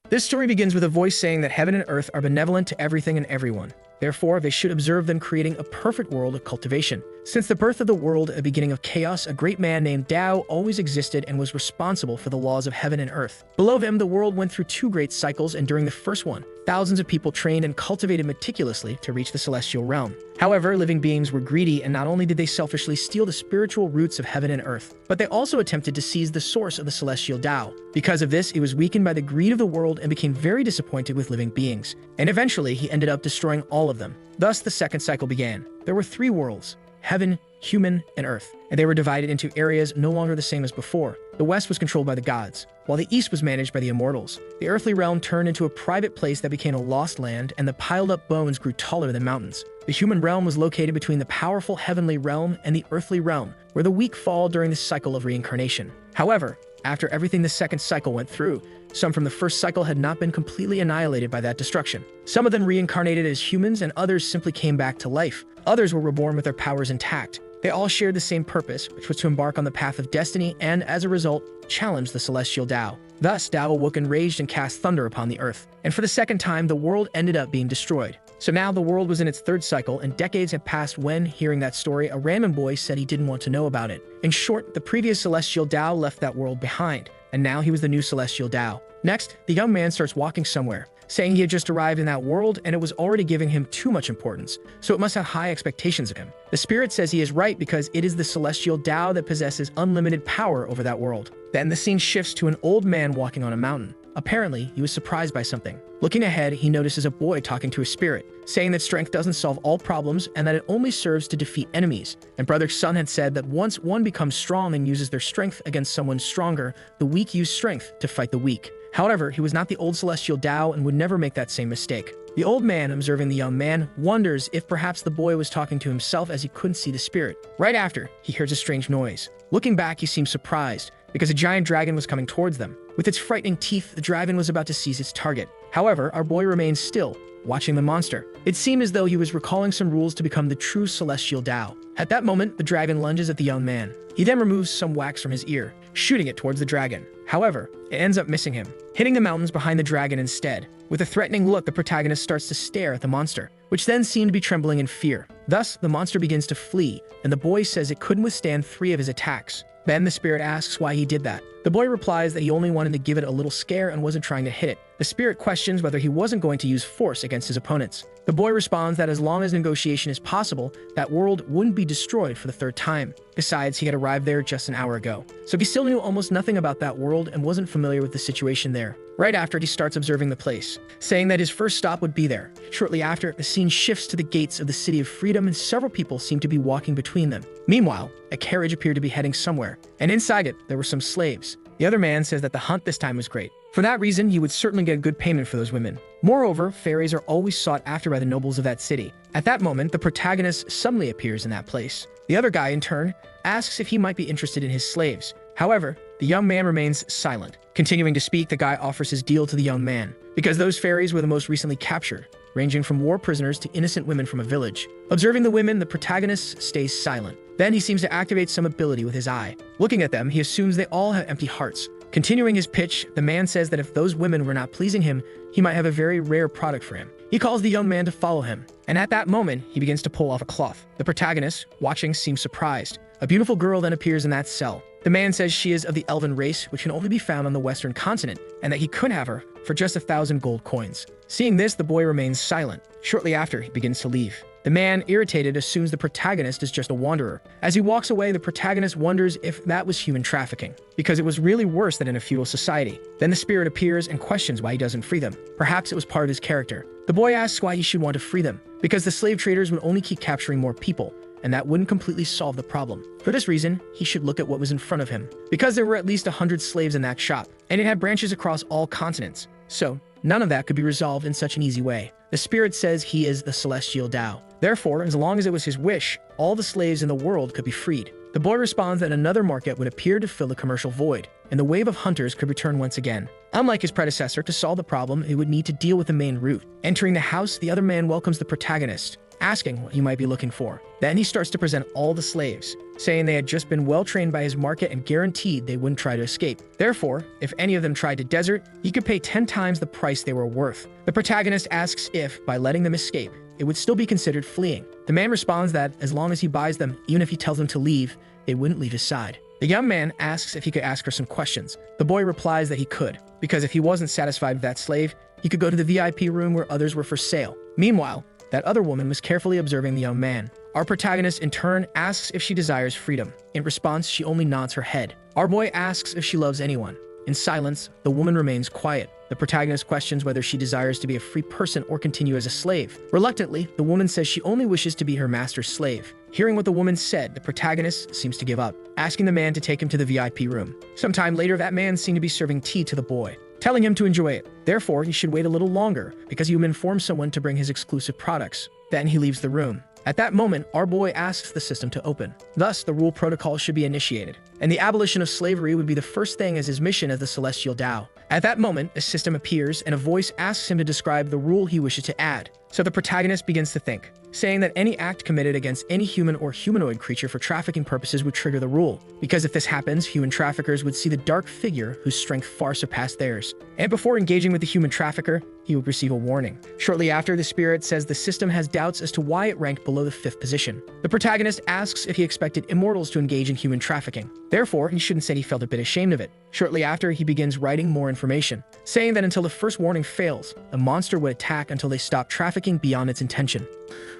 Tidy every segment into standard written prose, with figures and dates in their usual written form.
This story begins with a voice saying that heaven and earth are benevolent to everything and everyone. Therefore, they should observe them creating a perfect world of cultivation. Since the birth of the world at the beginning of chaos, a great man named Dao always existed and was responsible for the laws of heaven and earth. Below him, the world went through two great cycles, and during the first one, thousands of people trained and cultivated meticulously to reach the celestial realm. However, living beings were greedy, and not only did they selfishly steal the spiritual roots of heaven and earth, but they also attempted to seize the source of the celestial Dao. Because of this, it was weakened by the greed of the world and became very disappointed with living beings. And eventually, he ended up destroying all of them. Thus, the second cycle began. There were three worlds: heaven, human, and earth, and they were divided into areas no longer the same as before. The west was controlled by the gods, while the east was managed by the immortals. The earthly realm turned into a private place that became a lost land, and the piled-up bones grew taller than mountains. The human realm was located between the powerful heavenly realm and the earthly realm, where the weak fall during the cycle of reincarnation. However, after everything the second cycle went through, some from the first cycle had not been completely annihilated by that destruction. Some of them reincarnated as humans, and others simply came back to life. Others were reborn with their powers intact. They all shared the same purpose, which was to embark on the path of destiny and, as a result, challenge the celestial Dao. Thus, Dao awoke enraged and cast thunder upon the earth. And for the second time, the world ended up being destroyed. So now the world was in its third cycle, and decades had passed when, hearing that story, a random boy said he didn't want to know about it. In short, the previous celestial Dao left that world behind, and now he was the new celestial Dao. Next, the young man starts walking somewhere, saying he had just arrived in that world and it was already giving him too much importance, so it must have high expectations of him. The spirit says he is right because it is the celestial Dao that possesses unlimited power over that world. Then the scene shifts to an old man walking on a mountain. Apparently, he was surprised by something. Looking ahead, he notices a boy talking to a spirit, saying that strength doesn't solve all problems and that it only serves to defeat enemies. And Brother Sun had said that once one becomes strong and uses their strength against someone stronger, the weak use strength to fight the weak. However, he was not the old celestial Dao and would never make that same mistake. The old man, observing the young man, wonders if perhaps the boy was talking to himself as he couldn't see the spirit. Right after, he hears a strange noise. Looking back, he seems surprised because a giant dragon was coming towards them. With its frightening teeth, the dragon was about to seize its target. However, our boy remains still, watching the monster. It seemed as though he was recalling some rules to become the true celestial Dao. At that moment, the dragon lunges at the young man. He then removes some wax from his ear, shooting it towards the dragon. However, it ends up missing him, hitting the mountains behind the dragon instead. With a threatening look, the protagonist starts to stare at the monster, which then seemed to be trembling in fear. Thus, the monster begins to flee, and the boy says it couldn't withstand 3 of his attacks. Then the spirit asks why he did that. The boy replies that he only wanted to give it a little scare and wasn't trying to hit it. The spirit questions whether he wasn't going to use force against his opponents. The boy responds that as long as negotiation is possible, that world wouldn't be destroyed for the 3rd time. Besides, he had arrived there just an hour ago, so he still knew almost nothing about that world and wasn't familiar with the situation there. Right after, he starts observing the place, saying that his first stop would be there. Shortly after, the scene shifts to the gates of the City of Freedom, and several people seem to be walking between them. Meanwhile, a carriage appeared to be heading somewhere, and inside it, there were some slaves. The other man says that the hunt this time was great. For that reason, he would certainly get good payment for those women. Moreover, fairies are always sought after by the nobles of that city. At that moment, the protagonist suddenly appears in that place. The other guy, in turn, asks if he might be interested in his slaves. However, the young man remains silent. Continuing to speak, the guy offers his deal to the young man, because those fairies were the most recently captured, ranging from war prisoners to innocent women from a village. Observing the women, the protagonist stays silent. Then he seems to activate some ability with his eye. Looking at them, he assumes they all have empty hearts. Continuing his pitch, the man says that if those women were not pleasing him, he might have a very rare product for him. He calls the young man to follow him, and at that moment, he begins to pull off a cloth. The protagonist, watching, seems surprised. A beautiful girl then appears in that cell. The man says she is of the elven race, which can only be found on the western continent, and that he could have her for just 1,000 gold coins. Seeing this, the boy remains silent. Shortly after, he begins to leave. The man, irritated, assumes the protagonist is just a wanderer. As he walks away, the protagonist wonders if that was human trafficking, because it was really worse than in a feudal society. Then the spirit appears and questions why he doesn't free them. Perhaps it was part of his character. The boy asks why he should want to free them, because the slave traders would only keep capturing more people, and that wouldn't completely solve the problem. For this reason, he should look at what was in front of him, because there were at least 100 slaves in that shop, and it had branches across all continents. So, none of that could be resolved in such an easy way. The spirit says he is the celestial Dao. Therefore, as long as it was his wish, all the slaves in the world could be freed. The boy responds that another market would appear to fill the commercial void, and the wave of hunters could return once again. Unlike his predecessor, to solve the problem, it would need to deal with the main route. Entering the house, the other man welcomes the protagonist. asking what he might be looking for. Then he starts to present all the slaves, saying they had just been well trained by his market and guaranteed they wouldn't try to escape. Therefore, if any of them tried to desert, he could pay 10 times the price they were worth. The protagonist asks if, by letting them escape, it would still be considered fleeing. The man responds that as long as he buys them, even if he tells them to leave, they wouldn't leave his side. The young man asks if he could ask her some questions. The boy replies that he could, because if he wasn't satisfied with that slave, he could go to the VIP room where others were for sale. Meanwhile, that other woman was carefully observing the young man. Our protagonist, in turn, asks if she desires freedom. In response, she only nods her head. Our boy asks if she loves anyone. In silence, the woman remains quiet. The protagonist questions whether she desires to be a free person or continue as a slave. Reluctantly, the woman says she only wishes to be her master's slave. Hearing what the woman said, the protagonist seems to give up, asking the man to take him to the VIP room. Sometime later, that man seemed to be serving tea to the boy, telling him to enjoy it. Therefore, he should wait a little longer because he will inform someone to bring his exclusive products. Then he leaves the room. At that moment, our boy asks the system to open. Thus, the rule protocol should be initiated, and the abolition of slavery would be the first thing as his mission as the Celestial Dao. At that moment, a system appears, and a voice asks him to describe the rule he wishes to add. So the protagonist begins to think, saying that any act committed against any human or humanoid creature for trafficking purposes would trigger the rule, because if this happens, human traffickers would see the dark figure whose strength far surpassed theirs. And before engaging with the human trafficker, he would receive a warning. Shortly after, the spirit says the system has doubts as to why it ranked below the 5th position. The protagonist asks if he expected immortals to engage in human trafficking. Therefore, he shouldn't say he felt a bit ashamed of it. Shortly after, he begins writing more information, saying that until the first warning fails, the monster would attack until they stop trafficking beyond its intention.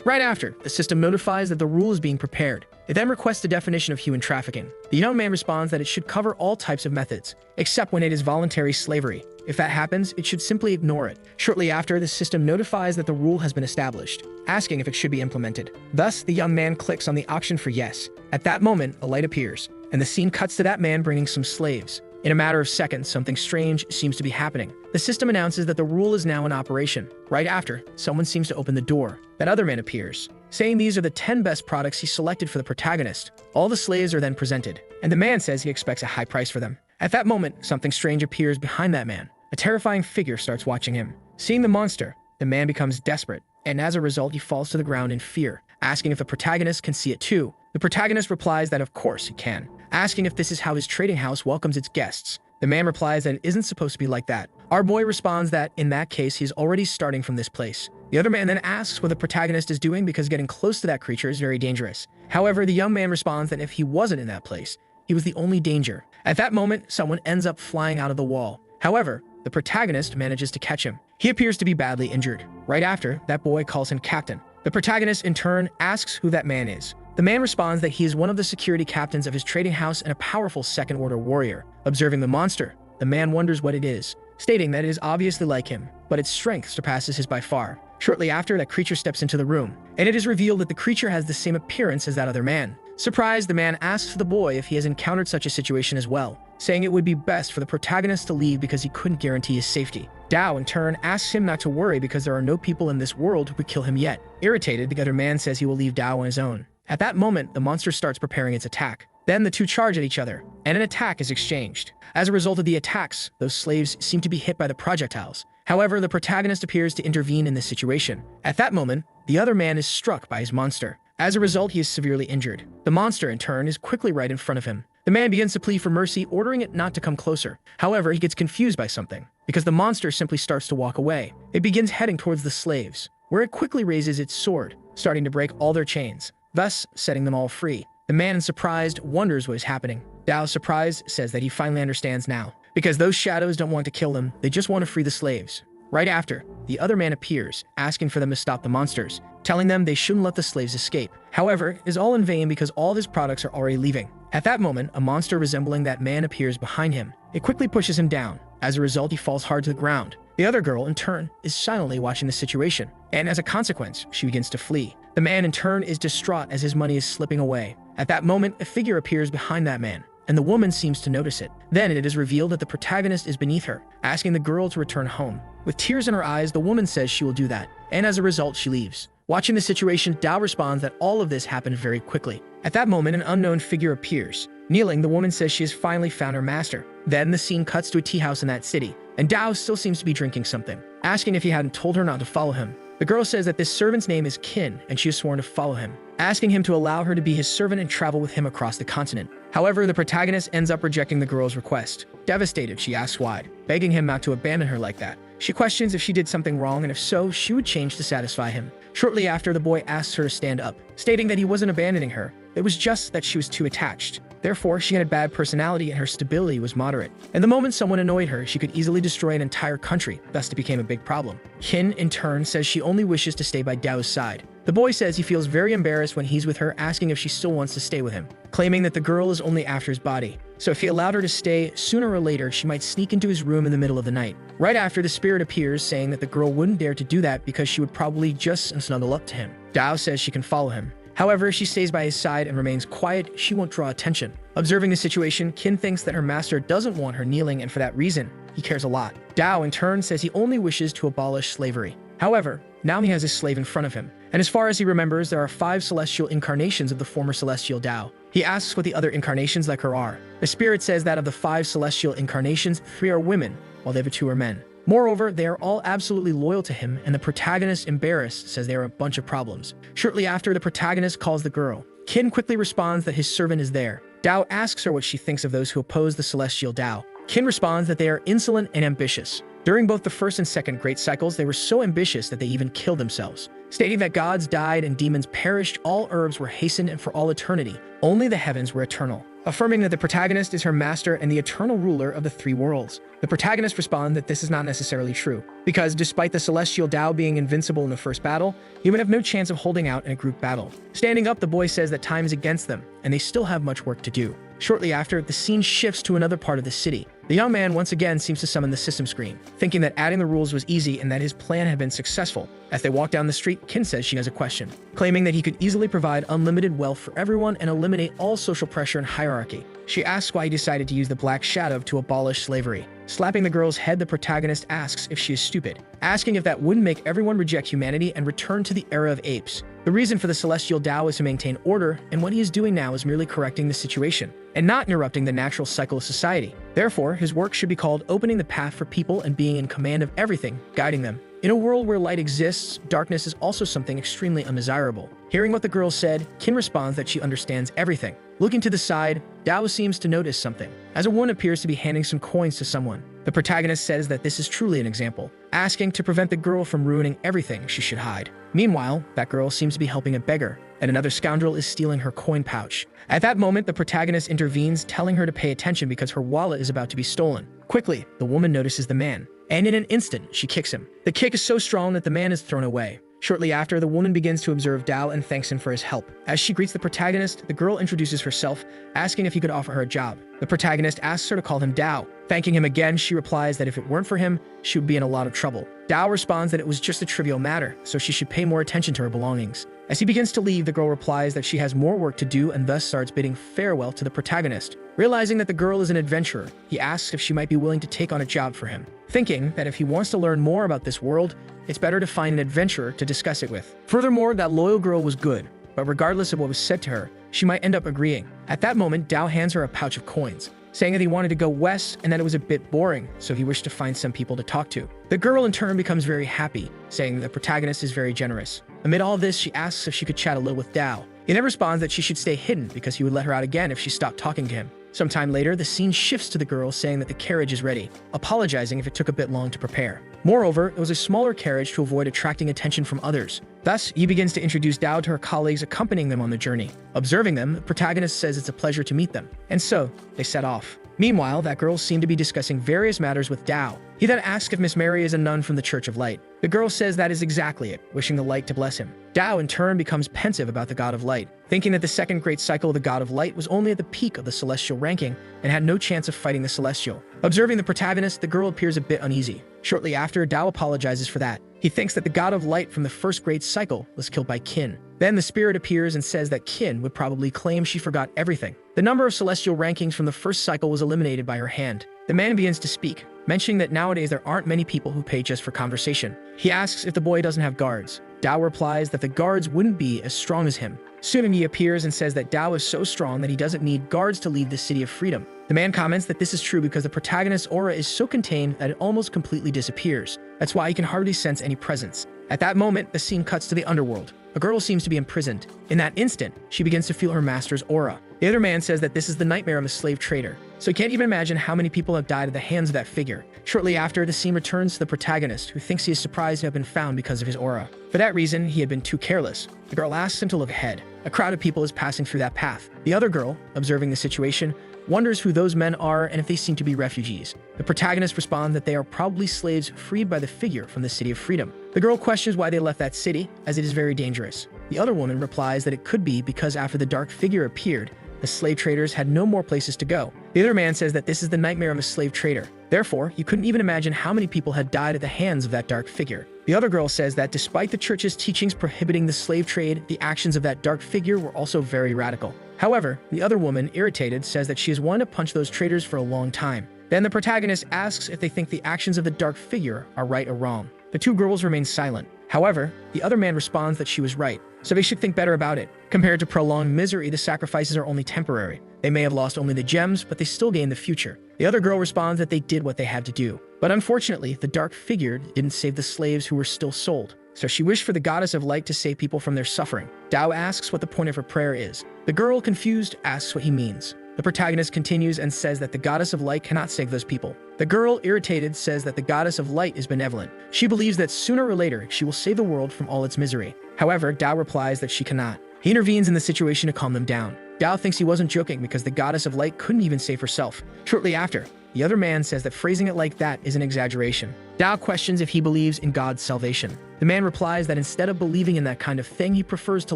Right after, the system notifies that the rule is being prepared. It then requests a definition of human trafficking. The young man responds that it should cover all types of methods, except when it is voluntary slavery. If that happens, it should simply ignore it. Shortly after, the system notifies that the rule has been established, asking if it should be implemented. Thus, the young man clicks on the option for yes. At that moment, a light appears, and the scene cuts to that man bringing some slaves. In a matter of seconds, something strange seems to be happening. The system announces that the rule is now in operation. Right after, someone seems to open the door. That other man appears, saying these are the 10 best products he selected for the protagonist. All the slaves are then presented, and the man says he expects a high price for them. At that moment, something strange appears behind that man. A terrifying figure starts watching him. Seeing the monster, the man becomes desperate, and as a result, he falls to the ground in fear, asking if the protagonist can see it too. The protagonist replies that of course he can, asking if this is how his trading house welcomes its guests. The man replies that it isn't supposed to be like that. Our boy responds that, in that case, he's already starting from this place. The other man then asks what the protagonist is doing because getting close to that creature is very dangerous. However, the young man responds that if he wasn't in that place, he was the only danger. At that moment, someone ends up flying out of the wall. However, the protagonist manages to catch him. He appears to be badly injured. Right after, that boy calls him captain. The protagonist, in turn, asks who that man is. The man responds that he is one of the security captains of his trading house and a powerful second-order warrior. Observing the monster, the man wonders what it is, stating that it is obviously like him, but its strength surpasses his by far. Shortly after, that creature steps into the room, and it is revealed that the creature has the same appearance as that other man. Surprised, the man asks the boy if he has encountered such a situation as well, saying it would be best for the protagonist to leave because he couldn't guarantee his safety. Dao, in turn, asks him not to worry because there are no people in this world who could kill him yet. Irritated, the other man says he will leave Dao on his own. At that moment, the monster starts preparing its attack. Then the two charge at each other, and an attack is exchanged. As a result of the attacks, those slaves seem to be hit by the projectiles. However, the protagonist appears to intervene in this situation. At that moment, the other man is struck by his monster. As a result, he is severely injured. The monster, in turn, is quickly right in front of him. The man begins to plead for mercy, ordering it not to come closer. However, he gets confused by something, because the monster simply starts to walk away. It begins heading towards the slaves, where it quickly raises its sword, starting to break all their chains, thus setting them all free. The man, surprised, wonders what is happening. Dao, surprised, says that he finally understands now. Because those shadows don't want to kill them, they just want to free the slaves. Right after, the other man appears, asking for them to stop the monsters, telling them they shouldn't let the slaves escape. However, it is all in vain because all of his products are already leaving. At that moment, a monster resembling that man appears behind him. It quickly pushes him down. As a result, he falls hard to the ground. The other girl, in turn, is silently watching the situation, and as a consequence, she begins to flee. The man, in turn, is distraught as his money is slipping away. At that moment, a figure appears behind that man, and the woman seems to notice it. Then it is revealed that the protagonist is beneath her, asking the girl to return home. With tears in her eyes, the woman says she will do that, and as a result, she leaves. Watching the situation, Dao responds that all of this happened very quickly. At that moment, an unknown figure appears. Kneeling, the woman says she has finally found her master. Then the scene cuts to a tea house in that city, and Dao still seems to be drinking something, asking if he hadn't told her not to follow him. The girl says that this servant's name is Qin, and she is sworn to follow him, asking him to allow her to be his servant and travel with him across the continent. However, the protagonist ends up rejecting the girl's request. Devastated, she asks why, begging him not to abandon her like that. She questions if she did something wrong, and if so, she would change to satisfy him. Shortly after, the boy asks her to stand up, stating that he wasn't abandoning her. It was just that she was too attached. Therefore, she had a bad personality and her stability was moderate. And the moment someone annoyed her, she could easily destroy an entire country, thus it became a big problem. Qin, in turn, says she only wishes to stay by Dao's side. The boy says he feels very embarrassed when he's with her, asking if she still wants to stay with him, claiming that the girl is only after his body. So if he allowed her to stay, sooner or later, she might sneak into his room in the middle of the night. Right after, the spirit appears, saying that the girl wouldn't dare to do that because she would probably just snuggle up to him. Dao says she can follow him. However, she stays by his side and remains quiet. She won't draw attention. Observing the situation, Qin thinks that her master doesn't want her kneeling, and for that reason, he cares a lot. Dao, in turn, says he only wishes to abolish slavery. However, now he has his slave in front of him, and as far as he remembers, there are 5 celestial incarnations of the former celestial Dao. He asks what the other incarnations like her are. The spirit says that of the 5 celestial incarnations, 3 are women, while the other 2 are men. Moreover, they are all absolutely loyal to him, and the protagonist, embarrassed, says they are a bunch of problems. Shortly after, the protagonist calls the girl. Qin quickly responds that his servant is there. Dao asks her what she thinks of those who oppose the celestial Dao. Qin responds that they are insolent and ambitious. During both the first and second great cycles, they were so ambitious that they even killed themselves. Stating that gods died and demons perished, all herbs were hastened, and for all eternity, only the heavens were eternal. Affirming that the protagonist is her master and the eternal ruler of the 3 worlds. The protagonist responds that this is not necessarily true, because despite the celestial Dao being invincible in the first battle, he would have no chance of holding out in a group battle. Standing up, the boy says that time is against them, and they still have much work to do. Shortly after, the scene shifts to another part of the city. The young man once again seems to summon the system screen, thinking that adding the rules was easy and that his plan had been successful. As they walk down the street, Qin says she has a question, claiming that he could easily provide unlimited wealth for everyone and eliminate all social pressure and hierarchy. She asks why he decided to use the black shadow to abolish slavery. Slapping the girl's head, the protagonist asks if she is stupid, asking if that wouldn't make everyone reject humanity and return to the era of apes. The reason for the celestial Dao is to maintain order, and what he is doing now is merely correcting the situation, and not interrupting the natural cycle of society. Therefore, his work should be called opening the path for people and being in command of everything, guiding them. In a world where light exists, darkness is also something extremely undesirable. Hearing what the girl said, Qin responds that she understands everything. Looking to the side, Dao seems to notice something, as a woman appears to be handing some coins to someone. The protagonist says that this is truly an example, asking to prevent the girl from ruining everything she should hide. Meanwhile, that girl seems to be helping a beggar, and another scoundrel is stealing her coin pouch. At that moment, the protagonist intervenes, telling her to pay attention because her wallet is about to be stolen. Quickly, the woman notices the man, and in an instant, she kicks him. The kick is so strong that the man is thrown away. Shortly after, the woman begins to observe Dao and thanks him for his help. As she greets the protagonist, the girl introduces herself, asking if he could offer her a job. The protagonist asks her to call him Dao. Thanking him again, she replies that if it weren't for him, she would be in a lot of trouble. Dao responds that it was just a trivial matter, so she should pay more attention to her belongings. As he begins to leave, the girl replies that she has more work to do and thus starts bidding farewell to the protagonist. Realizing that the girl is an adventurer, he asks if she might be willing to take on a job for him, thinking that if he wants to learn more about this world, it's better to find an adventurer to discuss it with. Furthermore, that loyal girl was good, but regardless of what was said to her, she might end up agreeing. At that moment, Dao hands her a pouch of coins, saying that he wanted to go west and that it was a bit boring, so he wished to find some people to talk to. The girl in turn becomes very happy, saying that the protagonist is very generous. Amid all of this, she asks if she could chat a little with Dao. He then responds that she should stay hidden because he would let her out again if she stopped talking to him. Sometime later, the scene shifts to the girl saying that the carriage is ready, apologizing if it took a bit long to prepare. Moreover, it was a smaller carriage to avoid attracting attention from others. Thus, he begins to introduce Dao to her colleagues accompanying them on the journey. Observing them, the protagonist says it's a pleasure to meet them, and so they set off. Meanwhile, that girl seemed to be discussing various matters with Dao. He then asks if Miss Mary is a nun from the Church of Light. The girl says that is exactly it, wishing the light to bless him. Dao in turn becomes pensive about the God of Light, thinking that the second great cycle of the God of Light was only at the peak of the celestial ranking and had no chance of fighting the celestial. Observing the protagonist, the girl appears a bit uneasy. Shortly after, Dao apologizes for that. He thinks that the God of Light from the first great cycle was killed by Qin. Then the spirit appears and says that Qin would probably claim she forgot everything. The number of celestial rankings from the first cycle was eliminated by her hand. The man begins to speak, mentioning that nowadays there aren't many people who pay just for conversation. He asks if the boy doesn't have guards. Dao replies that the guards wouldn't be as strong as him, Soon Yi appears and says that Dao is so strong that he doesn't need guards to leave the City of Freedom. The man comments that this is true because the protagonist's aura is so contained that it almost completely disappears. That's why he can hardly sense any presence. At that moment, the scene cuts to the underworld. A girl seems to be imprisoned. In that instant, she begins to feel her master's aura. The other man says that this is the nightmare of a slave trader, so he can't even imagine how many people have died at the hands of that figure. Shortly after, the scene returns to the protagonist, who thinks he is surprised to have been found because of his aura. For that reason, he had been too careless. The girl asks him to look ahead. A crowd of people is passing through that path. The other girl, observing the situation, wonders who those men are and if they seem to be refugees. The protagonist responds that they are probably slaves freed by the figure from the City of Freedom. The girl questions why they left that city, as it is very dangerous. The other woman replies that it could be because after the dark figure appeared, the slave traders had no more places to go. The other man says that this is the nightmare of a slave trader. Therefore, you couldn't even imagine how many people had died at the hands of that dark figure. The other girl says that despite the church's teachings prohibiting the slave trade, the actions of that dark figure were also very radical. However, the other woman, irritated, says that she has wanted to punch those traders for a long time. Then the protagonist asks if they think the actions of the dark figure are right or wrong. The two girls remain silent. However, the other man responds that she was right, so they should think better about it. Compared to prolonged misery, the sacrifices are only temporary. They may have lost only the gems, but they still gain the future. The other girl responds that they did what they had to do. But unfortunately, the dark figure didn't save the slaves who were still sold. So she wished for the goddess of light to save people from their suffering. Dao asks what the point of her prayer is. The girl, confused, asks what he means. The protagonist continues and says that the goddess of light cannot save those people. The girl, irritated, says that the goddess of light is benevolent. She believes that sooner or later she will save the world from all its misery. However, Dao replies that she cannot. He intervenes in the situation to calm them down. Dao thinks he wasn't joking because the goddess of light couldn't even save herself. Shortly after, the other man says that phrasing it like that is an exaggeration. Dao questions if he believes in God's salvation. The man replies that instead of believing in that kind of thing, he prefers to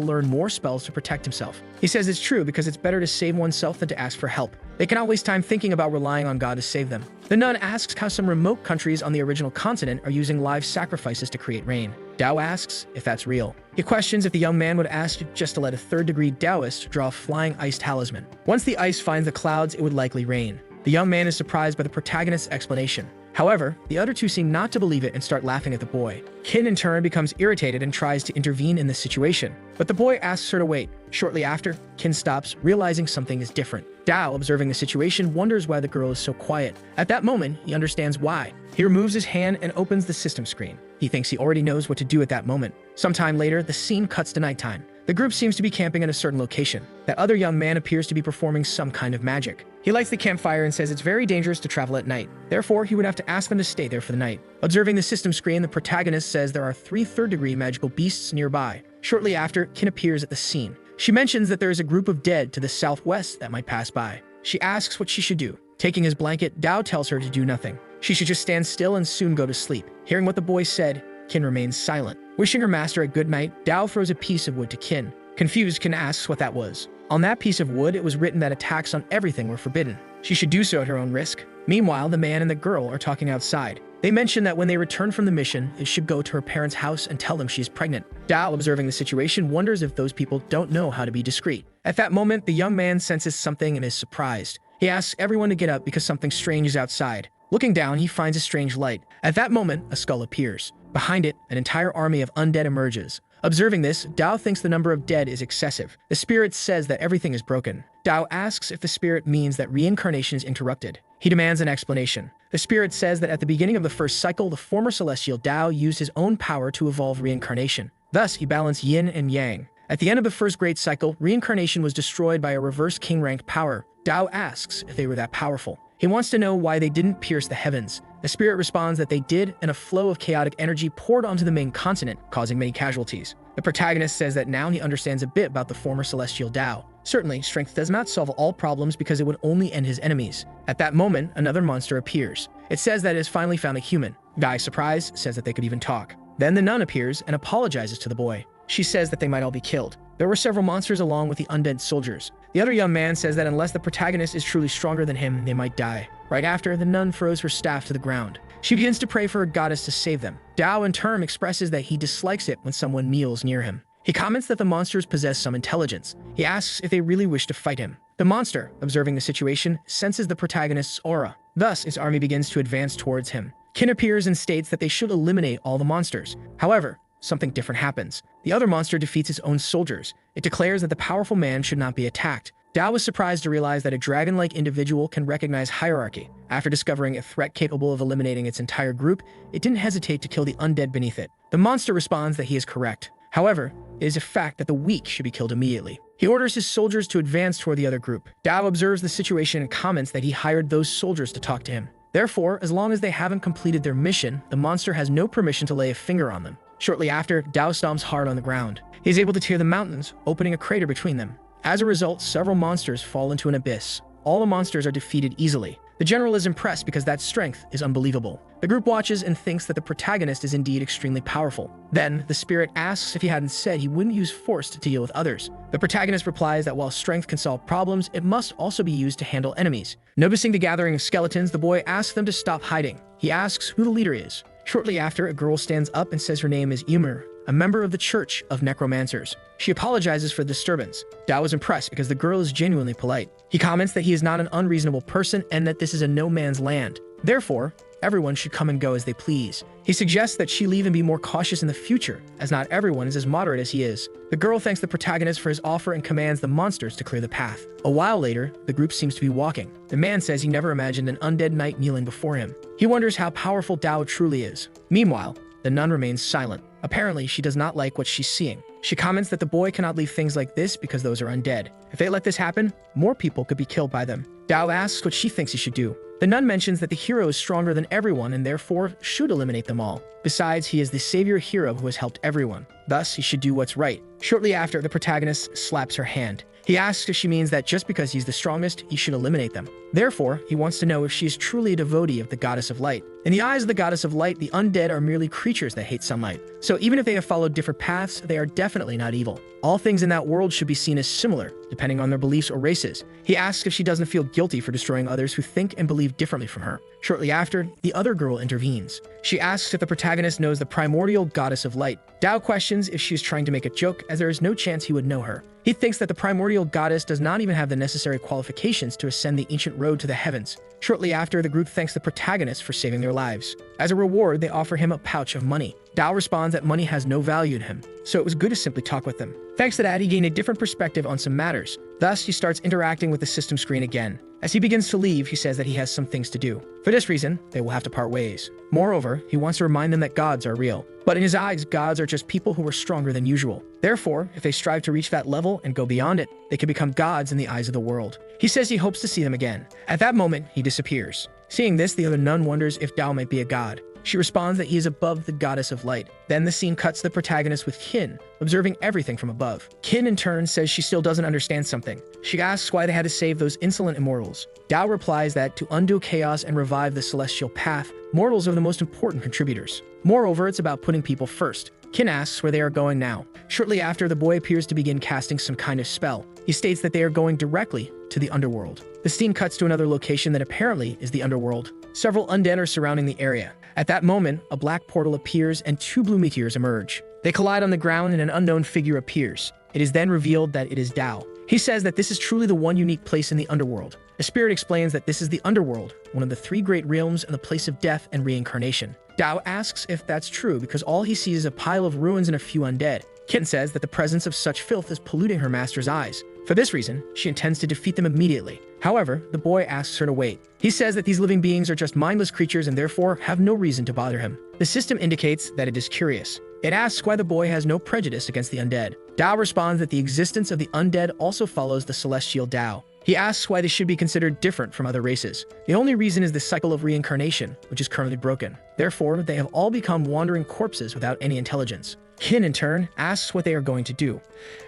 learn more spells to protect himself. He says it's true because it's better to save oneself than to ask for help. They cannot waste time thinking about relying on God to save them. The nun asks how some remote countries on the original continent are using live sacrifices to create rain. Dao asks if that's real. He questions if the young man would ask just to let a third-degree Taoist draw a flying ice talisman. Once the ice finds the clouds, it would likely rain. The young man is surprised by the protagonist's explanation. However, the other two seem not to believe it and start laughing at the boy. Qin in turn becomes irritated and tries to intervene in the situation, but the boy asks her to wait. Shortly after, Qin stops, realizing something is different. Dao, observing the situation, wonders why the girl is so quiet. At that moment, he understands why. He removes his hand and opens the system screen. He thinks he already knows what to do at that moment. Sometime later, the scene cuts to nighttime. The group seems to be camping at a certain location. That other young man appears to be performing some kind of magic. He lights the campfire and says it's very dangerous to travel at night. Therefore, he would have to ask them to stay there for the night. Observing the system screen, the protagonist says there are 3 third-degree magical beasts nearby. Shortly after, Qin appears at the scene. She mentions that there is a group of dead to the southwest that might pass by. She asks what she should do. Taking his blanket, Dao tells her to do nothing. She should just stand still and soon go to sleep. Hearing what the boy said, Qin remains silent. Wishing her master a good night, Dao throws a piece of wood to Qin. Confused, Qin asks what that was. On that piece of wood, it was written that attacks on everything were forbidden. She should do so at her own risk. Meanwhile, the man and the girl are talking outside. They mention that when they return from the mission, they should go to her parents' house and tell them she is pregnant. Dao, observing the situation, wonders if those people don't know how to be discreet. At that moment, the young man senses something and is surprised. He asks everyone to get up because something strange is outside. Looking down, he finds a strange light. At that moment, a skull appears. Behind it, an entire army of undead emerges. Observing this, Dao thinks the number of dead is excessive. The spirit says that everything is broken. Dao asks if the spirit means that reincarnation is interrupted. He demands an explanation. The spirit says that at the beginning of the first cycle, the former celestial Dao used his own power to evolve reincarnation. Thus, he balanced yin and yang. At the end of the first great cycle, reincarnation was destroyed by a reverse king-ranked power. Dao asks if they were that powerful. He wants to know why they didn't pierce the heavens. The spirit responds that they did, and a flow of chaotic energy poured onto the main continent, causing many casualties. The protagonist says that now he understands a bit about the former celestial Dao. Certainly, strength does not solve all problems because it would only end his enemies. At that moment, another monster appears. It says that it has finally found a human. Guy, surprised, says that they could even talk. Then the nun appears and apologizes to the boy. She says that they might all be killed. There were several monsters along with the undead soldiers. The other young man says that unless the protagonist is truly stronger than him, they might die. Right after, the nun throws her staff to the ground. She begins to pray for a goddess to save them. Dao in turn expresses that he dislikes it when someone kneels near him. He comments that the monsters possess some intelligence. He asks if they really wish to fight him. The monster, observing the situation, senses the protagonist's aura. Thus, his army begins to advance towards him. Qin appears and states that they should eliminate all the monsters. However, something different happens. The other monster defeats its own soldiers. It declares that the powerful man should not be attacked. Dao was surprised to realize that a dragon-like individual can recognize hierarchy. After discovering a threat capable of eliminating its entire group, it didn't hesitate to kill the undead beneath it. The monster responds that he is correct. However, it is a fact that the weak should be killed immediately. He orders his soldiers to advance toward the other group. Dao observes the situation and comments that he hired those soldiers to talk to him. Therefore, as long as they haven't completed their mission, the monster has no permission to lay a finger on them. Shortly after, Dao stomps hard on the ground. He is able to tear the mountains, opening a crater between them. As a result, several monsters fall into an abyss. All the monsters are defeated easily. The general is impressed because that strength is unbelievable. The group watches and thinks that the protagonist is indeed extremely powerful. Then, the spirit asks if he hadn't said he wouldn't use force to deal with others. The protagonist replies that while strength can solve problems, it must also be used to handle enemies. Noticing the gathering of skeletons, the boy asks them to stop hiding. He asks who the leader is. Shortly after, a girl stands up and says her name is Ymir, a member of the Church of Necromancers. She apologizes for the disturbance. Dao is impressed because the girl is genuinely polite. He comments that he is not an unreasonable person and that this is a no man's land. Therefore, everyone should come and go as they please. He suggests that she leave and be more cautious in the future, as not everyone is as moderate as he is. The girl thanks the protagonist for his offer and commands the monsters to clear the path. A while later, the group seems to be walking. The man says he never imagined an undead knight kneeling before him. He wonders how powerful Dao truly is. Meanwhile, the nun remains silent. Apparently, she does not like what she's seeing. She comments that the boy cannot leave things like this because those are undead. If they let this happen, more people could be killed by them. Dao asks what she thinks he should do. The nun mentions that the hero is stronger than everyone and therefore should eliminate them all. Besides, he is the savior hero who has helped everyone. Thus, he should do what's right. Shortly after, the protagonist slaps her hand. He asks if she means that just because he's the strongest, he should eliminate them. Therefore, he wants to know if she is truly a devotee of the goddess of light. In the eyes of the goddess of light, the undead are merely creatures that hate sunlight. So even if they have followed different paths, they are definitely not evil. All things in that world should be seen as similar, depending on their beliefs or races. He asks if she doesn't feel guilty for destroying others who think and believe differently from her. Shortly after, the other girl intervenes. She asks if the protagonist knows the primordial goddess of light. Dao questions if she is trying to make a joke, as there is no chance he would know her. He thinks that the primordial goddess does not even have the necessary qualifications to ascend the ancient road to the heavens. Shortly after, the group thanks the protagonist for saving their lives. As a reward, they offer him a pouch of money. Dao responds that money has no value to him, so it was good to simply talk with them. Thanks to that, he gained a different perspective on some matters. Thus, he starts interacting with the system screen again. As he begins to leave, he says that he has some things to do. For this reason, they will have to part ways. Moreover, he wants to remind them that gods are real. But in his eyes, gods are just people who are stronger than usual. Therefore, if they strive to reach that level and go beyond it, they can become gods in the eyes of the world. He says he hopes to see them again. At that moment, he disappears. Seeing this, the other nun wonders if Dao might be a god. She responds that he is above the goddess of light. Then the scene cuts to the protagonist with Qin, observing everything from above. Qin in turn says she still doesn't understand something. She asks why they had to save those insolent immortals. Dao replies that to undo chaos and revive the celestial path, mortals are the most important contributors. Moreover, it's about putting people first. Qin asks where they are going now. Shortly after, the boy appears to begin casting some kind of spell. He states that they are going directly to the underworld. The scene cuts to another location that apparently is the underworld. Several undead are surrounding the area. At that moment, a black portal appears and two blue meteors emerge. They collide on the ground and an unknown figure appears. It is then revealed that it is Dao. He says that this is truly the one unique place in the underworld. The spirit explains that this is the underworld, one of the three great realms and the place of death and reincarnation. Dao asks if that's true because all he sees is a pile of ruins and a few undead. Qin says that the presence of such filth is polluting her master's eyes. For this reason, she intends to defeat them immediately. However, the boy asks her to wait. He says that these living beings are just mindless creatures and therefore have no reason to bother him. The system indicates that it is curious. It asks why the boy has no prejudice against the undead. Dao responds that the existence of the undead also follows the celestial Dao. He asks why they should be considered different from other races. The only reason is the cycle of reincarnation, which is currently broken. Therefore, they have all become wandering corpses without any intelligence. Qin, in turn, asks what they are going to do.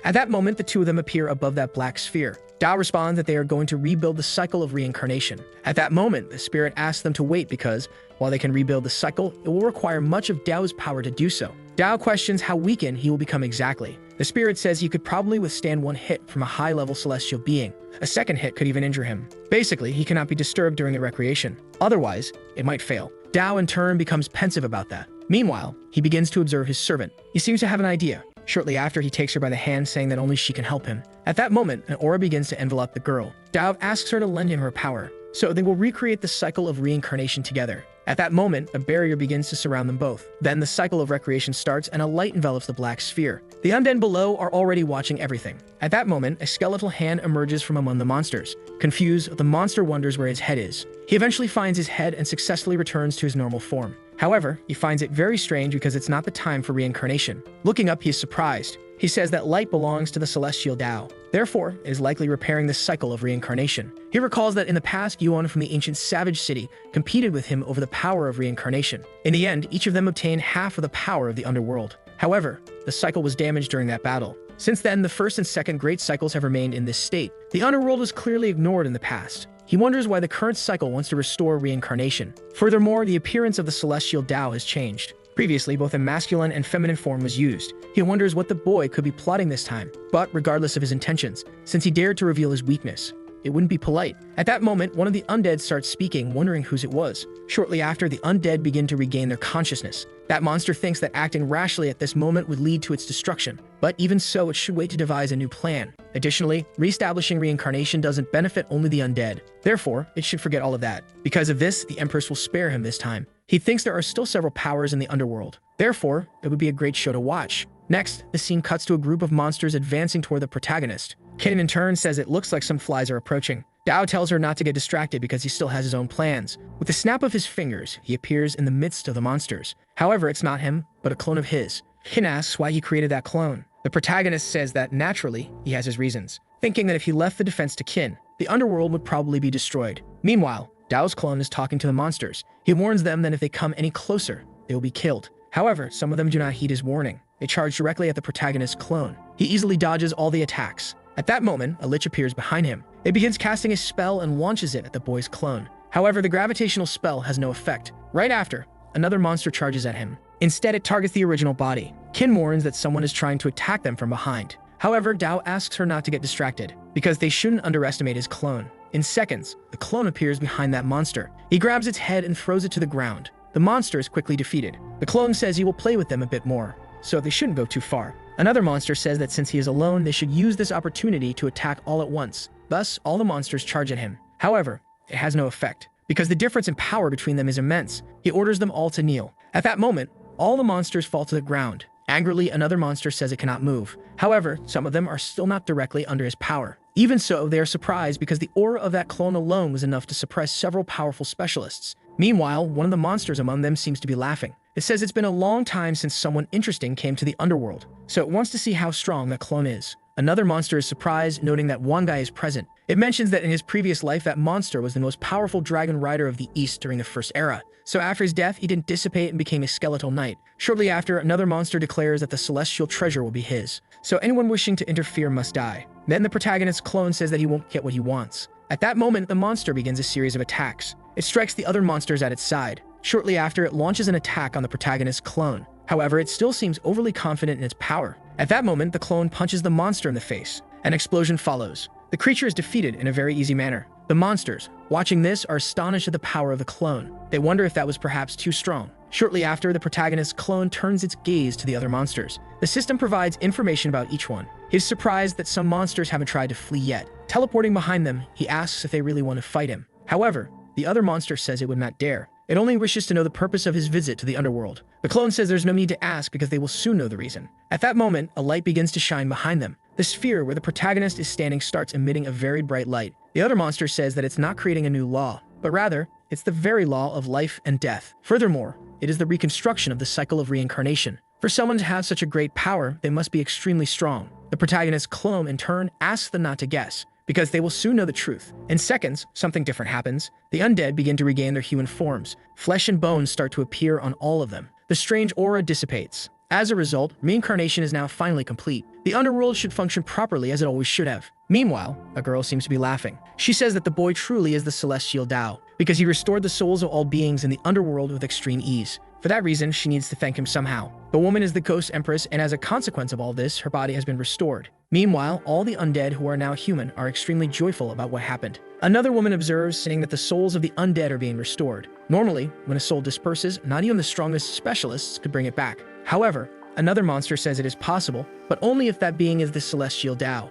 At that moment, the two of them appear above that black sphere. Dao responds that they are going to rebuild the cycle of reincarnation. At that moment, the spirit asks them to wait because, while they can rebuild the cycle, it will require much of Dao's power to do so. Dao questions how weakened he will become exactly. The spirit says he could probably withstand one hit from a high-level celestial being. A second hit could even injure him. Basically, he cannot be disturbed during the recreation. Otherwise, it might fail. Dao in turn becomes pensive about that. Meanwhile, he begins to observe his servant. He seems to have an idea. Shortly after, he takes her by the hand, saying that only she can help him. At that moment, an aura begins to envelop the girl. Dao asks her to lend him her power. so they will recreate the cycle of reincarnation together. At that moment, a barrier begins to surround them both. Then the cycle of recreation starts and a light envelops the black sphere. The undead below are already watching everything. At that moment, a skeletal hand emerges from among the monsters. Confused, the monster wonders where his head is. He eventually finds his head and successfully returns to his normal form. However, he finds it very strange because it's not the time for reincarnation. Looking up, he is surprised. He says that light belongs to the celestial Dao. Therefore, it is likely repairing the cycle of reincarnation. He recalls that in the past, Yuan from the ancient savage city competed with him over the power of reincarnation. In the end, each of them obtained half of the power of the underworld. However, the cycle was damaged during that battle. Since then, the first and second great cycles have remained in this state. The underworld was clearly ignored in the past. He wonders why the current cycle wants to restore reincarnation. Furthermore, the appearance of the celestial Dao has changed. Previously, both a masculine and feminine form was used. He wonders what the boy could be plotting this time. But regardless of his intentions, since he dared to reveal his weakness, it wouldn't be polite. At that moment, one of the undead starts speaking, wondering whose it was. Shortly after, the undead begin to regain their consciousness. That monster thinks that acting rashly at this moment would lead to its destruction. But even so, it should wait to devise a new plan. Additionally, reestablishing reincarnation doesn't benefit only the undead. Therefore, it should forget all of that. Because of this, the Empress will spare him this time. He thinks there are still several powers in the underworld. Therefore, it would be a great show to watch. Next, the scene cuts to a group of monsters advancing toward the protagonist. Kin in turn says it looks like some flies are approaching. Dao tells her not to get distracted because he still has his own plans. With a snap of his fingers, he appears in the midst of the monsters. However, it's not him, but a clone of his. Kin asks why he created that clone. The protagonist says that naturally, he has his reasons, thinking that if he left the defense to Kin, the underworld would probably be destroyed. Meanwhile, Dao's clone is talking to the monsters. He warns them that if they come any closer, they will be killed. However, some of them do not heed his warning. They charge directly at the protagonist's clone. He easily dodges all the attacks. At that moment, a lich appears behind him. It begins casting a spell and launches it at the boy's clone. However, the gravitational spell has no effect. Right after, another monster charges at him. Instead, it targets the original body. Kin warns that someone is trying to attack them from behind. However, Dao asks her not to get distracted, because they shouldn't underestimate his clone. In seconds, the clone appears behind that monster. He grabs its head and throws it to the ground. The monster is quickly defeated. The clone says he will play with them a bit more, so they shouldn't go too far. Another monster says that since he is alone, they should use this opportunity to attack all at once. Thus, all the monsters charge at him. However, it has no effect, because the difference in power between them is immense. He orders them all to kneel. At that moment, all the monsters fall to the ground. Angrily, another monster says it cannot move. However, some of them are still not directly under his power. Even so, they are surprised because the aura of that clone alone was enough to suppress several powerful specialists. Meanwhile, one of the monsters among them seems to be laughing. It says it's been a long time since someone interesting came to the underworld, so it wants to see how strong that clone is. Another monster is surprised, noting that one guy is present. It mentions that in his previous life, that monster was the most powerful dragon rider of the East during the First Era. So after his death, he didn't dissipate and became a skeletal knight. Shortly after, another monster declares that the celestial treasure will be his. So anyone wishing to interfere must die. Then the protagonist's clone says that he won't get what he wants. At that moment, the monster begins a series of attacks. It strikes the other monsters at its side. Shortly after, it launches an attack on the protagonist's clone. However, it still seems overly confident in its power. At that moment, the clone punches the monster in the face. An explosion follows. The creature is defeated in a very easy manner. The monsters, watching this, are astonished at the power of the clone. They wonder if that was perhaps too strong. Shortly after, the protagonist's clone turns its gaze to the other monsters. The system provides information about each one. He is surprised that some monsters haven't tried to flee yet. Teleporting behind them, he asks if they really want to fight him. However, the other monster says it would not dare. It only wishes to know the purpose of his visit to the underworld. The clone says there's no need to ask because they will soon know the reason. At that moment, a light begins to shine behind them. The sphere where the protagonist is standing starts emitting a very bright light. The other monster says that it's not creating a new law, but rather, it's the very law of life and death. Furthermore, it is the reconstruction of the cycle of reincarnation. For someone to have such a great power, they must be extremely strong. The protagonist's clone, in turn, asks them not to guess, because they will soon know the truth. In seconds, something different happens. The undead begin to regain their human forms. Flesh and bones start to appear on all of them. The strange aura dissipates. As a result, reincarnation is now finally complete. The underworld should function properly as it always should have. Meanwhile, a girl seems to be laughing. She says that the boy truly is the celestial Dao, because he restored the souls of all beings in the underworld with extreme ease. For that reason, she needs to thank him somehow. The woman is the ghost empress, and as a consequence of all this, her body has been restored. Meanwhile, all the undead who are now human are extremely joyful about what happened. Another woman observes, saying that the souls of the undead are being restored. Normally, when a soul disperses, not even the strongest specialists could bring it back. However, another monster says it is possible, but only if that being is the celestial Dao.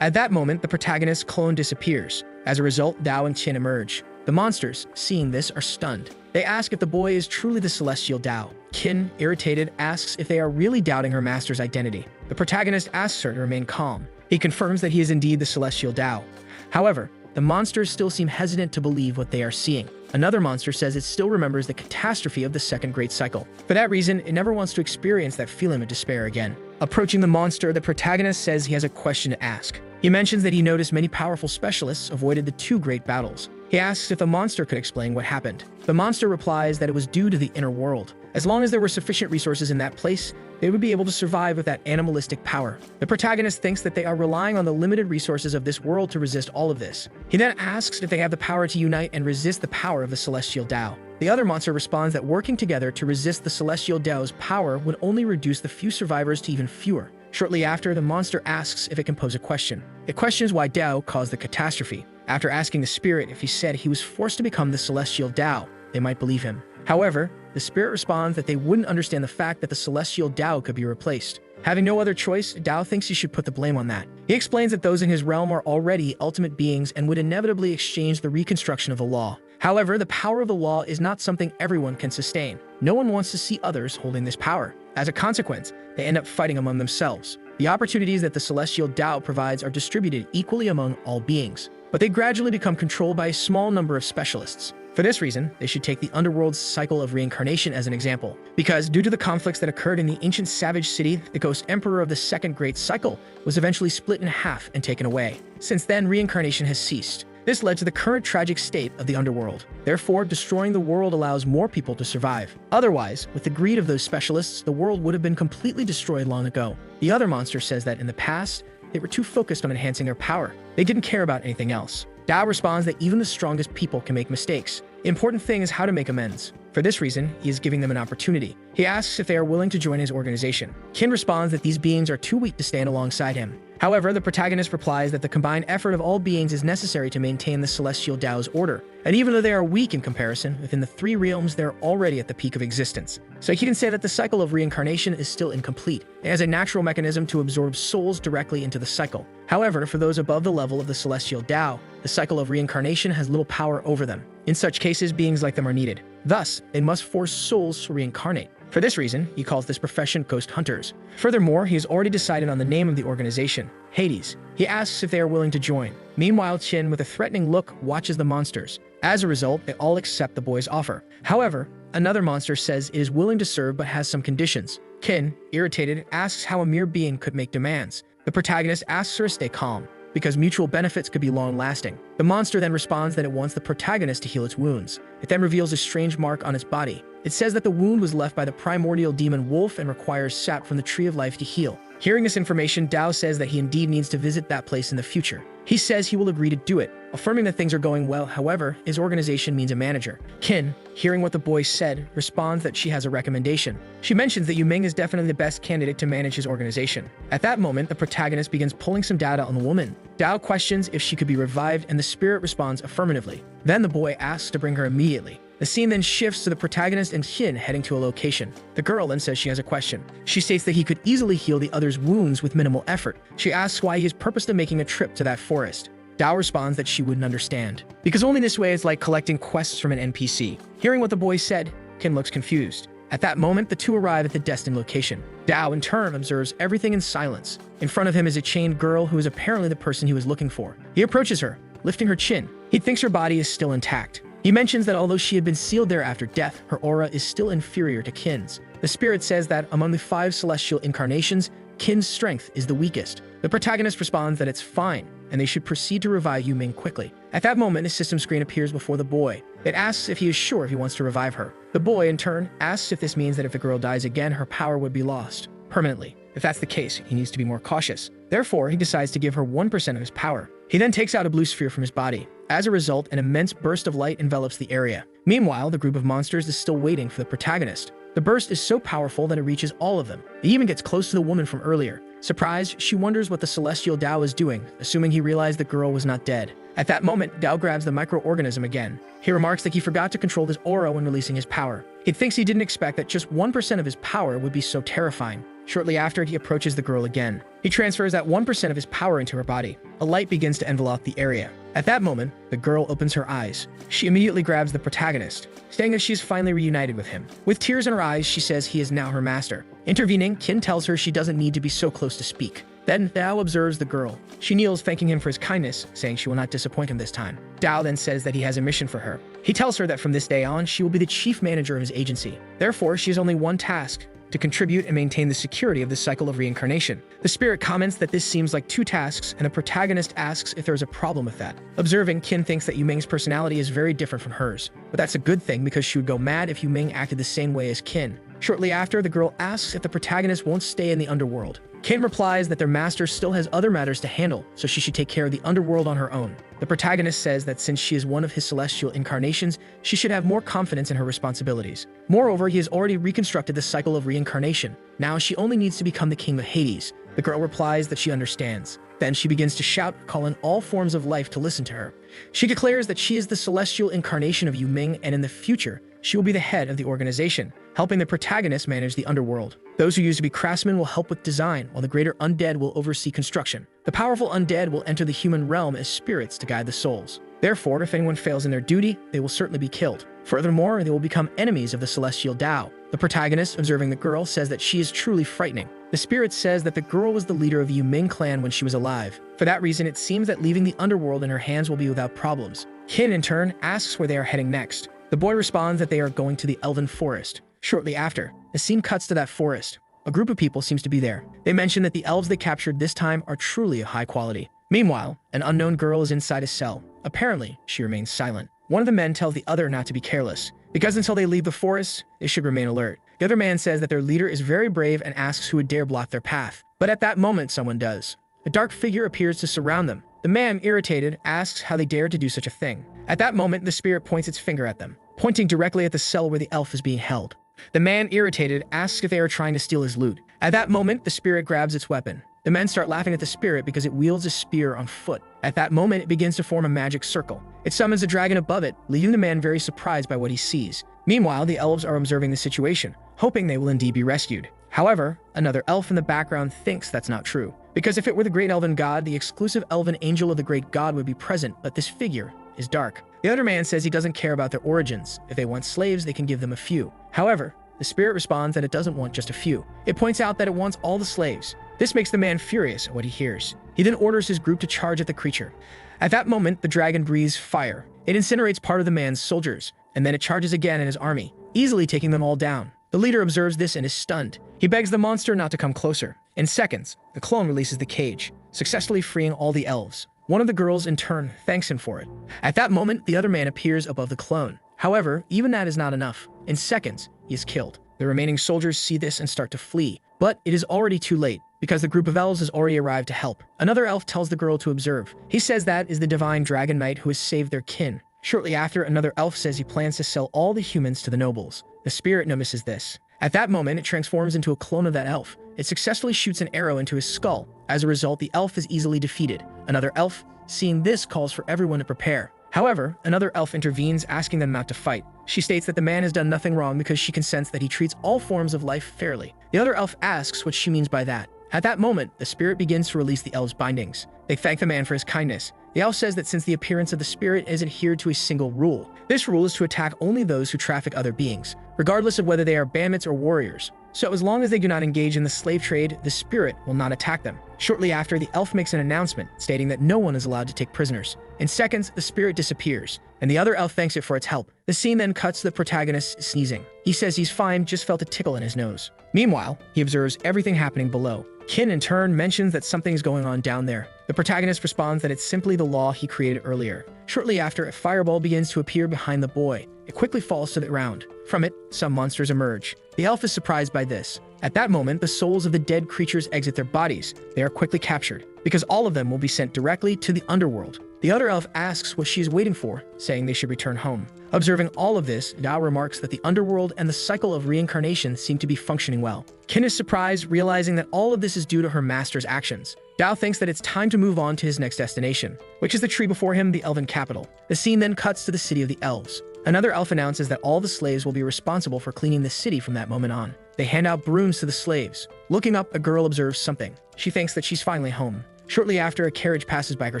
At that moment, the protagonist's clone disappears. As a result, Dao and Qin emerge. The monsters, seeing this, are stunned. They ask if the boy is truly the celestial Dao. Qin, irritated, asks if they are really doubting her master's identity. The protagonist asks her to remain calm. He confirms that he is indeed the celestial Dao. However, the monsters still seem hesitant to believe what they are seeing. Another monster says it still remembers the catastrophe of the second great cycle. For that reason, it never wants to experience that feeling of despair again. Approaching the monster, the protagonist says he has a question to ask. He mentions that he noticed many powerful specialists avoided the two great battles. He asks if the monster could explain what happened. The monster replies that it was due to the inner world. As long as there were sufficient resources in that place, they would be able to survive with that animalistic power. The protagonist thinks that they are relying on the limited resources of this world to resist all of this. He then asks if they have the power to unite and resist the power of the celestial Dao. The other monster responds that working together to resist the celestial Dao's power would only reduce the few survivors to even fewer. Shortly after, the monster asks if it can pose a question. It questions why Dao caused the catastrophe. After asking the spirit if he said he was forced to become the celestial Dao, they might believe him. However, the spirit responds that they wouldn't understand the fact that the celestial Dao could be replaced. Having no other choice, Dao thinks he should put the blame on that. He explains that those in his realm are already ultimate beings and would inevitably exchange the reconstruction of the law. However, the power of the law is not something everyone can sustain. No one wants to see others holding this power. As a consequence, they end up fighting among themselves. The opportunities that the celestial Dao provides are distributed equally among all beings, but they gradually become controlled by a small number of specialists. For this reason, they should take the underworld's cycle of reincarnation as an example, because due to the conflicts that occurred in the ancient savage city, the ghost emperor of the second great cycle was eventually split in half and taken away. Since then, reincarnation has ceased. This led to the current tragic state of the underworld. Therefore, destroying the world allows more people to survive. Otherwise, with the greed of those specialists, the world would have been completely destroyed long ago. The other monster says that in the past, they were too focused on enhancing their power. They didn't care about anything else. Dao responds that even the strongest people can make mistakes. The important thing is how to make amends. For this reason, he is giving them an opportunity. He asks if they are willing to join his organization. Qin responds that these beings are too weak to stand alongside him. However, the protagonist replies that the combined effort of all beings is necessary to maintain the celestial Dao's order. And even though they are weak in comparison, within the three realms, they're already at the peak of existence. So he can say that the cycle of reincarnation is still incomplete. It has a natural mechanism to absorb souls directly into the cycle. However, for those above the level of the celestial Dao, the cycle of reincarnation has little power over them. In such cases, beings like them are needed. Thus, they must force souls to reincarnate. For this reason, he calls this profession ghost hunters. Furthermore, he has already decided on the name of the organization, Hades. He asks if they are willing to join. Meanwhile, Qin, with a threatening look, watches the monsters. As a result, they all accept the boy's offer. However, another monster says it is willing to serve but has some conditions. Qin, irritated, asks how a mere being could make demands. The protagonist asks her to stay calm, because mutual benefits could be long-lasting. The monster then responds that it wants the protagonist to heal its wounds. It then reveals a strange mark on its body. It says that the wound was left by the primordial demon wolf and requires sap from the tree of life to heal. Hearing this information, Dao says that he indeed needs to visit that place in the future. He says he will agree to do it, affirming that things are going well. However, his organization needs a manager. Qin, hearing what the boy said, responds that she has a recommendation. She mentions that Yu Ming is definitely the best candidate to manage his organization. At that moment, the protagonist begins pulling some data on the woman. Dao questions if she could be revived, and the spirit responds affirmatively. Then the boy asks to bring her immediately. The scene then shifts to the protagonist and Qin heading to a location. The girl then says she has a question. She states that he could easily heal the other's wounds with minimal effort. She asks why he is purposely making a trip to that forest. Dao responds that she wouldn't understand, because only this way is like collecting quests from an NPC. Hearing what the boy said, Qin looks confused. At that moment, the two arrive at the destined location. Dao, in turn, observes everything in silence. In front of him is a chained girl who is apparently the person he was looking for. He approaches her, lifting her chin. He thinks her body is still intact. He mentions that although she had been sealed there after death, her aura is still inferior to Qin's. The spirit says that among the 5 celestial incarnations, Qin's strength is the weakest. The protagonist responds that it's fine, and they should proceed to revive Yu Ming quickly. At that moment, a system screen appears before the boy. It asks if he is sure if he wants to revive her. The boy, in turn, asks if this means that if the girl dies again, her power would be lost permanently. If that's the case, he needs to be more cautious. Therefore, he decides to give her 1% of his power. He then takes out a blue sphere from his body. As a result, an immense burst of light envelops the area. Meanwhile, the group of monsters is still waiting for the protagonist. The burst is so powerful that it reaches all of them. It even gets close to the woman from earlier. Surprised, she wonders what the celestial Dao is doing, assuming he realized the girl was not dead. At that moment, Dao grabs the microorganism again. He remarks that he forgot to control his aura when releasing his power. He thinks he didn't expect that just 1% of his power would be so terrifying. Shortly after, he approaches the girl again. He transfers that 1% of his power into her body. A light begins to envelop the area. At that moment, the girl opens her eyes. She immediately grabs the protagonist, saying that she is finally reunited with him. With tears in her eyes, she says he is now her master. Intervening, Qin tells her she doesn't need to be so close to speak. Then Dao observes the girl. She kneels, thanking him for his kindness, saying she will not disappoint him this time. Dao then says that he has a mission for her. He tells her that from this day on, she will be the chief manager of his agency. Therefore, she has only one task: to contribute and maintain the security of the cycle of reincarnation. The spirit comments that this seems like two tasks, and the protagonist asks if there is a problem with that. Observing, Qin thinks that Yu Ming's personality is very different from hers. But that's a good thing, because she would go mad if Yu Ming acted the same way as Qin. Shortly after, the girl asks if the protagonist won't stay in the underworld. Qin replies that their master still has other matters to handle, so she should take care of the underworld on her own. The protagonist says that since she is one of his celestial incarnations, she should have more confidence in her responsibilities. Moreover, he has already reconstructed the cycle of reincarnation. Now she only needs to become the king of Hades. The girl replies that she understands. Then she begins to shout, calling all forms of life to listen to her. She declares that she is the celestial incarnation of Yu Ming, and in the future, she will be the head of the organization, helping the protagonist manage the underworld. Those who used to be craftsmen will help with design, while the greater undead will oversee construction. The powerful undead will enter the human realm as spirits to guide the souls. Therefore, if anyone fails in their duty, they will certainly be killed. Furthermore, they will become enemies of the celestial Dao. The protagonist, observing the girl, says that she is truly frightening. The spirit says that the girl was the leader of Yu Ming clan when she was alive. For that reason, it seems that leaving the underworld in her hands will be without problems. Qin, in turn, asks where they are heading next. The boy responds that they are going to the Elven Forest. Shortly after, the scene cuts to that forest. A group of people seems to be there. They mention that the elves they captured this time are truly of high quality. Meanwhile, an unknown girl is inside a cell. Apparently, she remains silent. One of the men tells the other not to be careless, because until they leave the forest, they should remain alert. The other man says that their leader is very brave and asks who would dare block their path. But at that moment, someone does. A dark figure appears to surround them. The man, irritated, asks how they dared to do such a thing. At that moment, the spirit points its finger at them, pointing directly at the cell where the elf is being held. The man, irritated, asks if they are trying to steal his loot. At that moment, the spirit grabs its weapon. The men start laughing at the spirit because it wields a spear on foot. At that moment, it begins to form a magic circle. It summons a dragon above it, leaving the man very surprised by what he sees. Meanwhile, the elves are observing the situation, hoping they will indeed be rescued. However, another elf in the background thinks that's not true, because if it were the great elven god, the exclusive elven angel of the great god would be present, but this figure is dark. The other man says he doesn't care about their origins. If they want slaves, they can give them a few. However, the spirit responds that it doesn't want just a few. It points out that it wants all the slaves. This makes the man furious at what he hears. He then orders his group to charge at the creature. At that moment, the dragon breathes fire. It incinerates part of the man's soldiers, and then it charges again at his army, easily taking them all down. The leader observes this and is stunned. He begs the monster not to come closer. In seconds, the clone releases the cage, successfully freeing all the elves. One of the girls, in turn, thanks him for it. At that moment, the other man appears above the clone. However, even that is not enough. In seconds, he is killed. The remaining soldiers see this and start to flee. But it is already too late, because the group of elves has already arrived to help. Another elf tells the girl to observe. He says that is the divine dragon knight who has saved their kin. Shortly after, another elf says he plans to sell all the humans to the nobles. The spirit notices this. At that moment, it transforms into a clone of that elf. It successfully shoots an arrow into his skull. As a result, the elf is easily defeated. Another elf, seeing this, calls for everyone to prepare. However, another elf intervenes, asking them not to fight. She states that the man has done nothing wrong because she can sense that he treats all forms of life fairly. The other elf asks what she means by that. At that moment, the spirit begins to release the elf's bindings. They thank the man for his kindness. The elf says that since the appearance of the spirit is adhered to a single rule, this rule is to attack only those who traffic other beings, regardless of whether they are bandits or warriors. So as long as they do not engage in the slave trade, the spirit will not attack them. Shortly after, the elf makes an announcement stating that no one is allowed to take prisoners. In seconds, the spirit disappears, and the other elf thanks it for its help. The scene then cuts to the protagonist sneezing. He says he's fine, just felt a tickle in his nose. Meanwhile, he observes everything happening below. Qin, in turn, mentions that something is going on down there. The protagonist responds that it's simply the law he created earlier. Shortly after, a fireball begins to appear behind the boy. It quickly falls to the ground. From it, some monsters emerge. The elf is surprised by this. At that moment, the souls of the dead creatures exit their bodies. They are quickly captured, because all of them will be sent directly to the underworld. The other elf asks what she is waiting for, saying they should return home. Observing all of this, Dao remarks that the underworld and the cycle of reincarnation seem to be functioning well. Qin is surprised, realizing that all of this is due to her master's actions. Dao thinks that it's time to move on to his next destination, which is the tree before him, the elven capital. The scene then cuts to the city of the elves. Another elf announces that all the slaves will be responsible for cleaning the city from that moment on. They hand out brooms to the slaves. Looking up, a girl observes something. She thinks that she's finally home. Shortly after, a carriage passes by her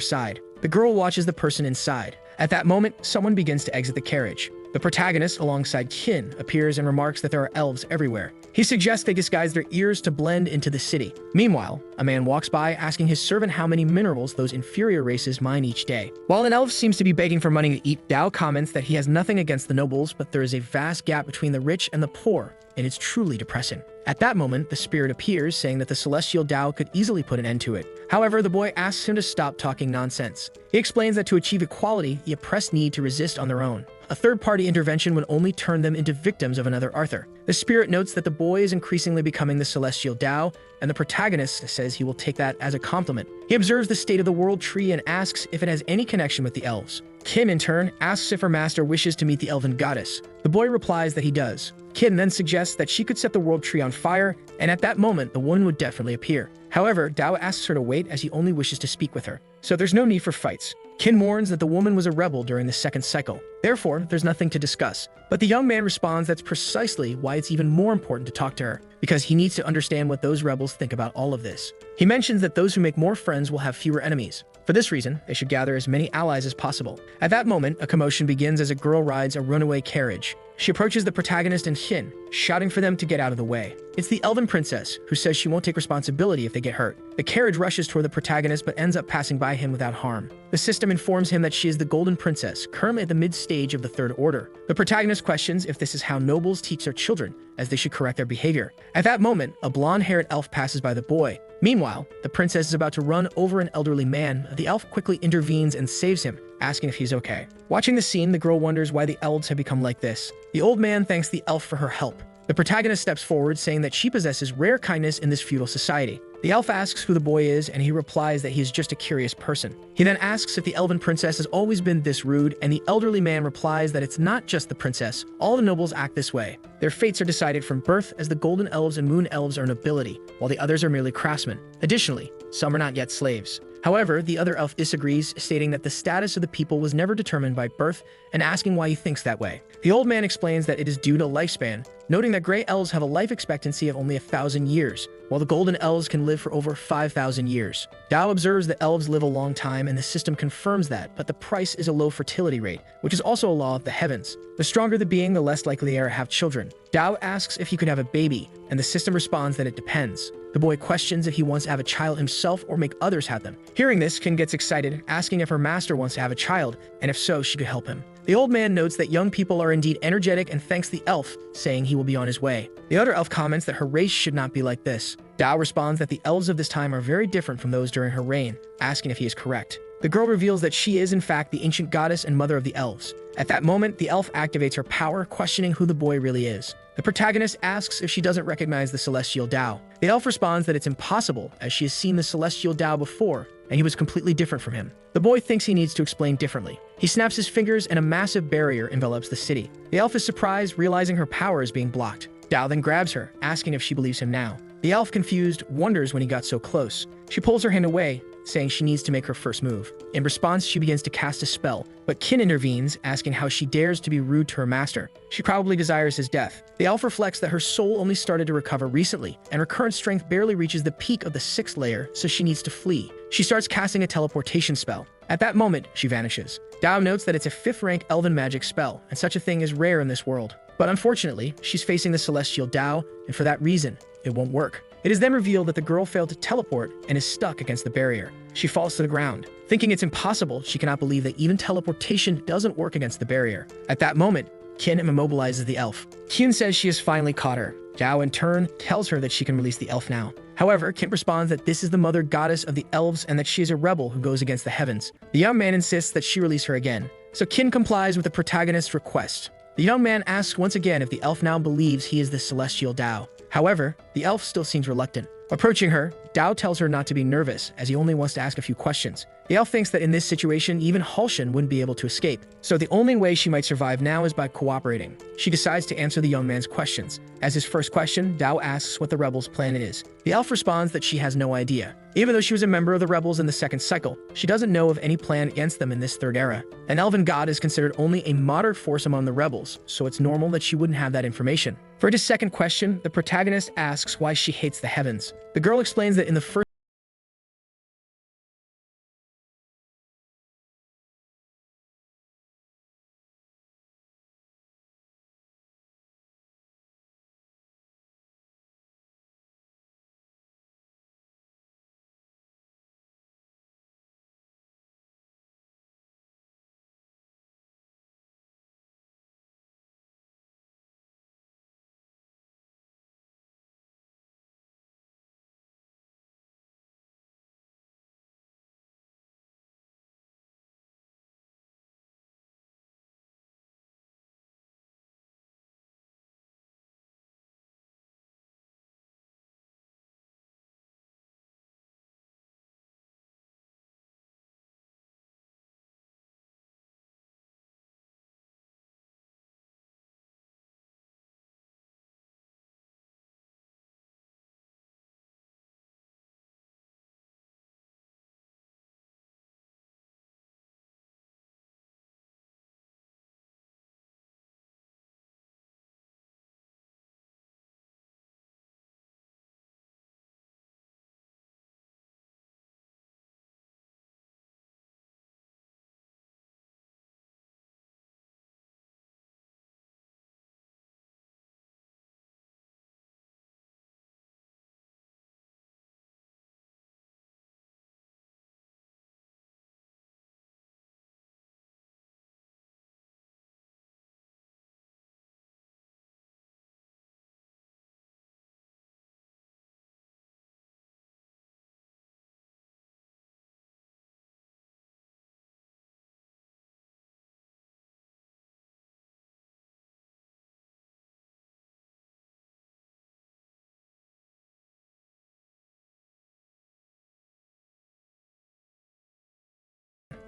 side. The girl watches the person inside. At that moment, someone begins to exit the carriage. The protagonist, alongside Kin, appears and remarks that there are elves everywhere. He suggests they disguise their ears to blend into the city. Meanwhile, a man walks by asking his servant how many minerals those inferior races mine each day. While an elf seems to be begging for money to eat, Dao comments that he has nothing against the nobles, but there is a vast gap between the rich and the poor, and it's truly depressing. At that moment, the spirit appears, saying that the celestial Dao could easily put an end to it. However, the boy asks him to stop talking nonsense. He explains that to achieve equality, the oppressed need to resist on their own. A third-party intervention would only turn them into victims of another Arthur. The spirit notes that the boy is increasingly becoming the celestial Dao, and the protagonist says he will take that as a compliment. He observes the state of the world tree and asks if it has any connection with the elves. Kim, in turn, asks if her master wishes to meet the elven goddess. The boy replies that he does. Kim then suggests that she could set the world tree on fire, and at that moment, the woman would definitely appear. However, Dao asks her to wait as he only wishes to speak with her, so there's no need for fights. Kin warns that the woman was a rebel during the second cycle. Therefore, there's nothing to discuss. But the young man responds that's precisely why it's even more important to talk to her, because he needs to understand what those rebels think about all of this. He mentions that those who make more friends will have fewer enemies. For this reason, they should gather as many allies as possible. At that moment, a commotion begins as a girl rides a runaway carriage. She approaches the protagonist and Kin, shouting for them to get out of the way. It's the elven princess, who says she won't take responsibility if they get hurt. The carriage rushes toward the protagonist but ends up passing by him without harm. The system informs him that she is the golden princess, currently at the mid-stage of the third order. The protagonist questions if this is how nobles teach their children, as they should correct their behavior. At that moment, a blonde-haired elf passes by the boy. Meanwhile, the princess is about to run over an elderly man. The elf quickly intervenes and saves him, asking if he's okay. Watching the scene, the girl wonders why the elves have become like this. The old man thanks the elf for her help. The protagonist steps forward, saying that she possesses rare kindness in this feudal society. The elf asks who the boy is, and he replies that he is just a curious person. He then asks if the elven princess has always been this rude, and the elderly man replies that it's not just the princess. All the nobles act this way. Their fates are decided from birth, as the golden elves and moon elves are nobility, while the others are merely craftsmen. Additionally, some are not yet slaves. However, the other elf disagrees, stating that the status of the people was never determined by birth and asking why he thinks that way. The old man explains that it is due to lifespan, noting that gray elves have a life expectancy of only 1,000 years, while the golden elves can live for over 5,000 years. Dao observes that elves live a long time, and the system confirms that, but the price is a low fertility rate, which is also a law of the heavens. The stronger the being, the less likely they are to have children. Dao asks if he could have a baby, and the system responds that it depends. The boy questions if he wants to have a child himself or make others have them. Hearing this, Kin gets excited, asking if her master wants to have a child, and if so, she could help him. The old man notes that young people are indeed energetic and thanks the elf, saying he will be on his way. The other elf comments that her race should not be like this. Dao responds that the elves of this time are very different from those during her reign, asking if he is correct. The girl reveals that she is in fact the ancient goddess and mother of the elves. At that moment, the elf activates her power, questioning who the boy really is. The protagonist asks if she doesn't recognize the celestial Dao. The elf responds that it's impossible, as she has seen the celestial Dao before, and he was completely different from him. The boy thinks he needs to explain differently. He snaps his fingers and a massive barrier envelops the city. The elf is surprised, realizing her power is being blocked. Dao then grabs her, asking if she believes him now. The elf, confused, wonders when he got so close. She pulls her hand away, saying she needs to make her first move. In response, she begins to cast a spell, but Kin intervenes, asking how she dares to be rude to her master. She probably desires his death. The elf reflects that her soul only started to recover recently, and her current strength barely reaches the peak of the 6th layer, so she needs to flee. She starts casting a teleportation spell. At that moment, she vanishes. Dao notes that it's a 5th rank elven magic spell, and such a thing is rare in this world. But unfortunately, she's facing the celestial Dao, and for that reason, it won't work. It is then revealed that the girl failed to teleport and is stuck against the barrier. She falls to the ground. Thinking it's impossible, she cannot believe that even teleportation doesn't work against the barrier. At that moment, Kin immobilizes the elf. Kin says she has finally caught her. Dao, in turn, tells her that she can release the elf now. However, Kin responds that this is the mother goddess of the elves and that she is a rebel who goes against the heavens. The young man insists that she release her again, so Kin complies with the protagonist's request. The young man asks once again if the elf now believes he is the celestial Dao. However, the elf still seems reluctant. Approaching her, Dao tells her not to be nervous, as he only wants to ask a few questions. The elf thinks that in this situation, even Halshan wouldn't be able to escape, so the only way she might survive now is by cooperating. She decides to answer the young man's questions. As his first question, Dao asks what the rebels' plan is. The elf responds that she has no idea. Even though she was a member of the rebels in the second cycle, she doesn't know of any plan against them in this third era. An elven god is considered only a moderate force among the rebels, so it's normal that she wouldn't have that information. For his second question, the protagonist asks why she hates the heavens. The girl explains that in the first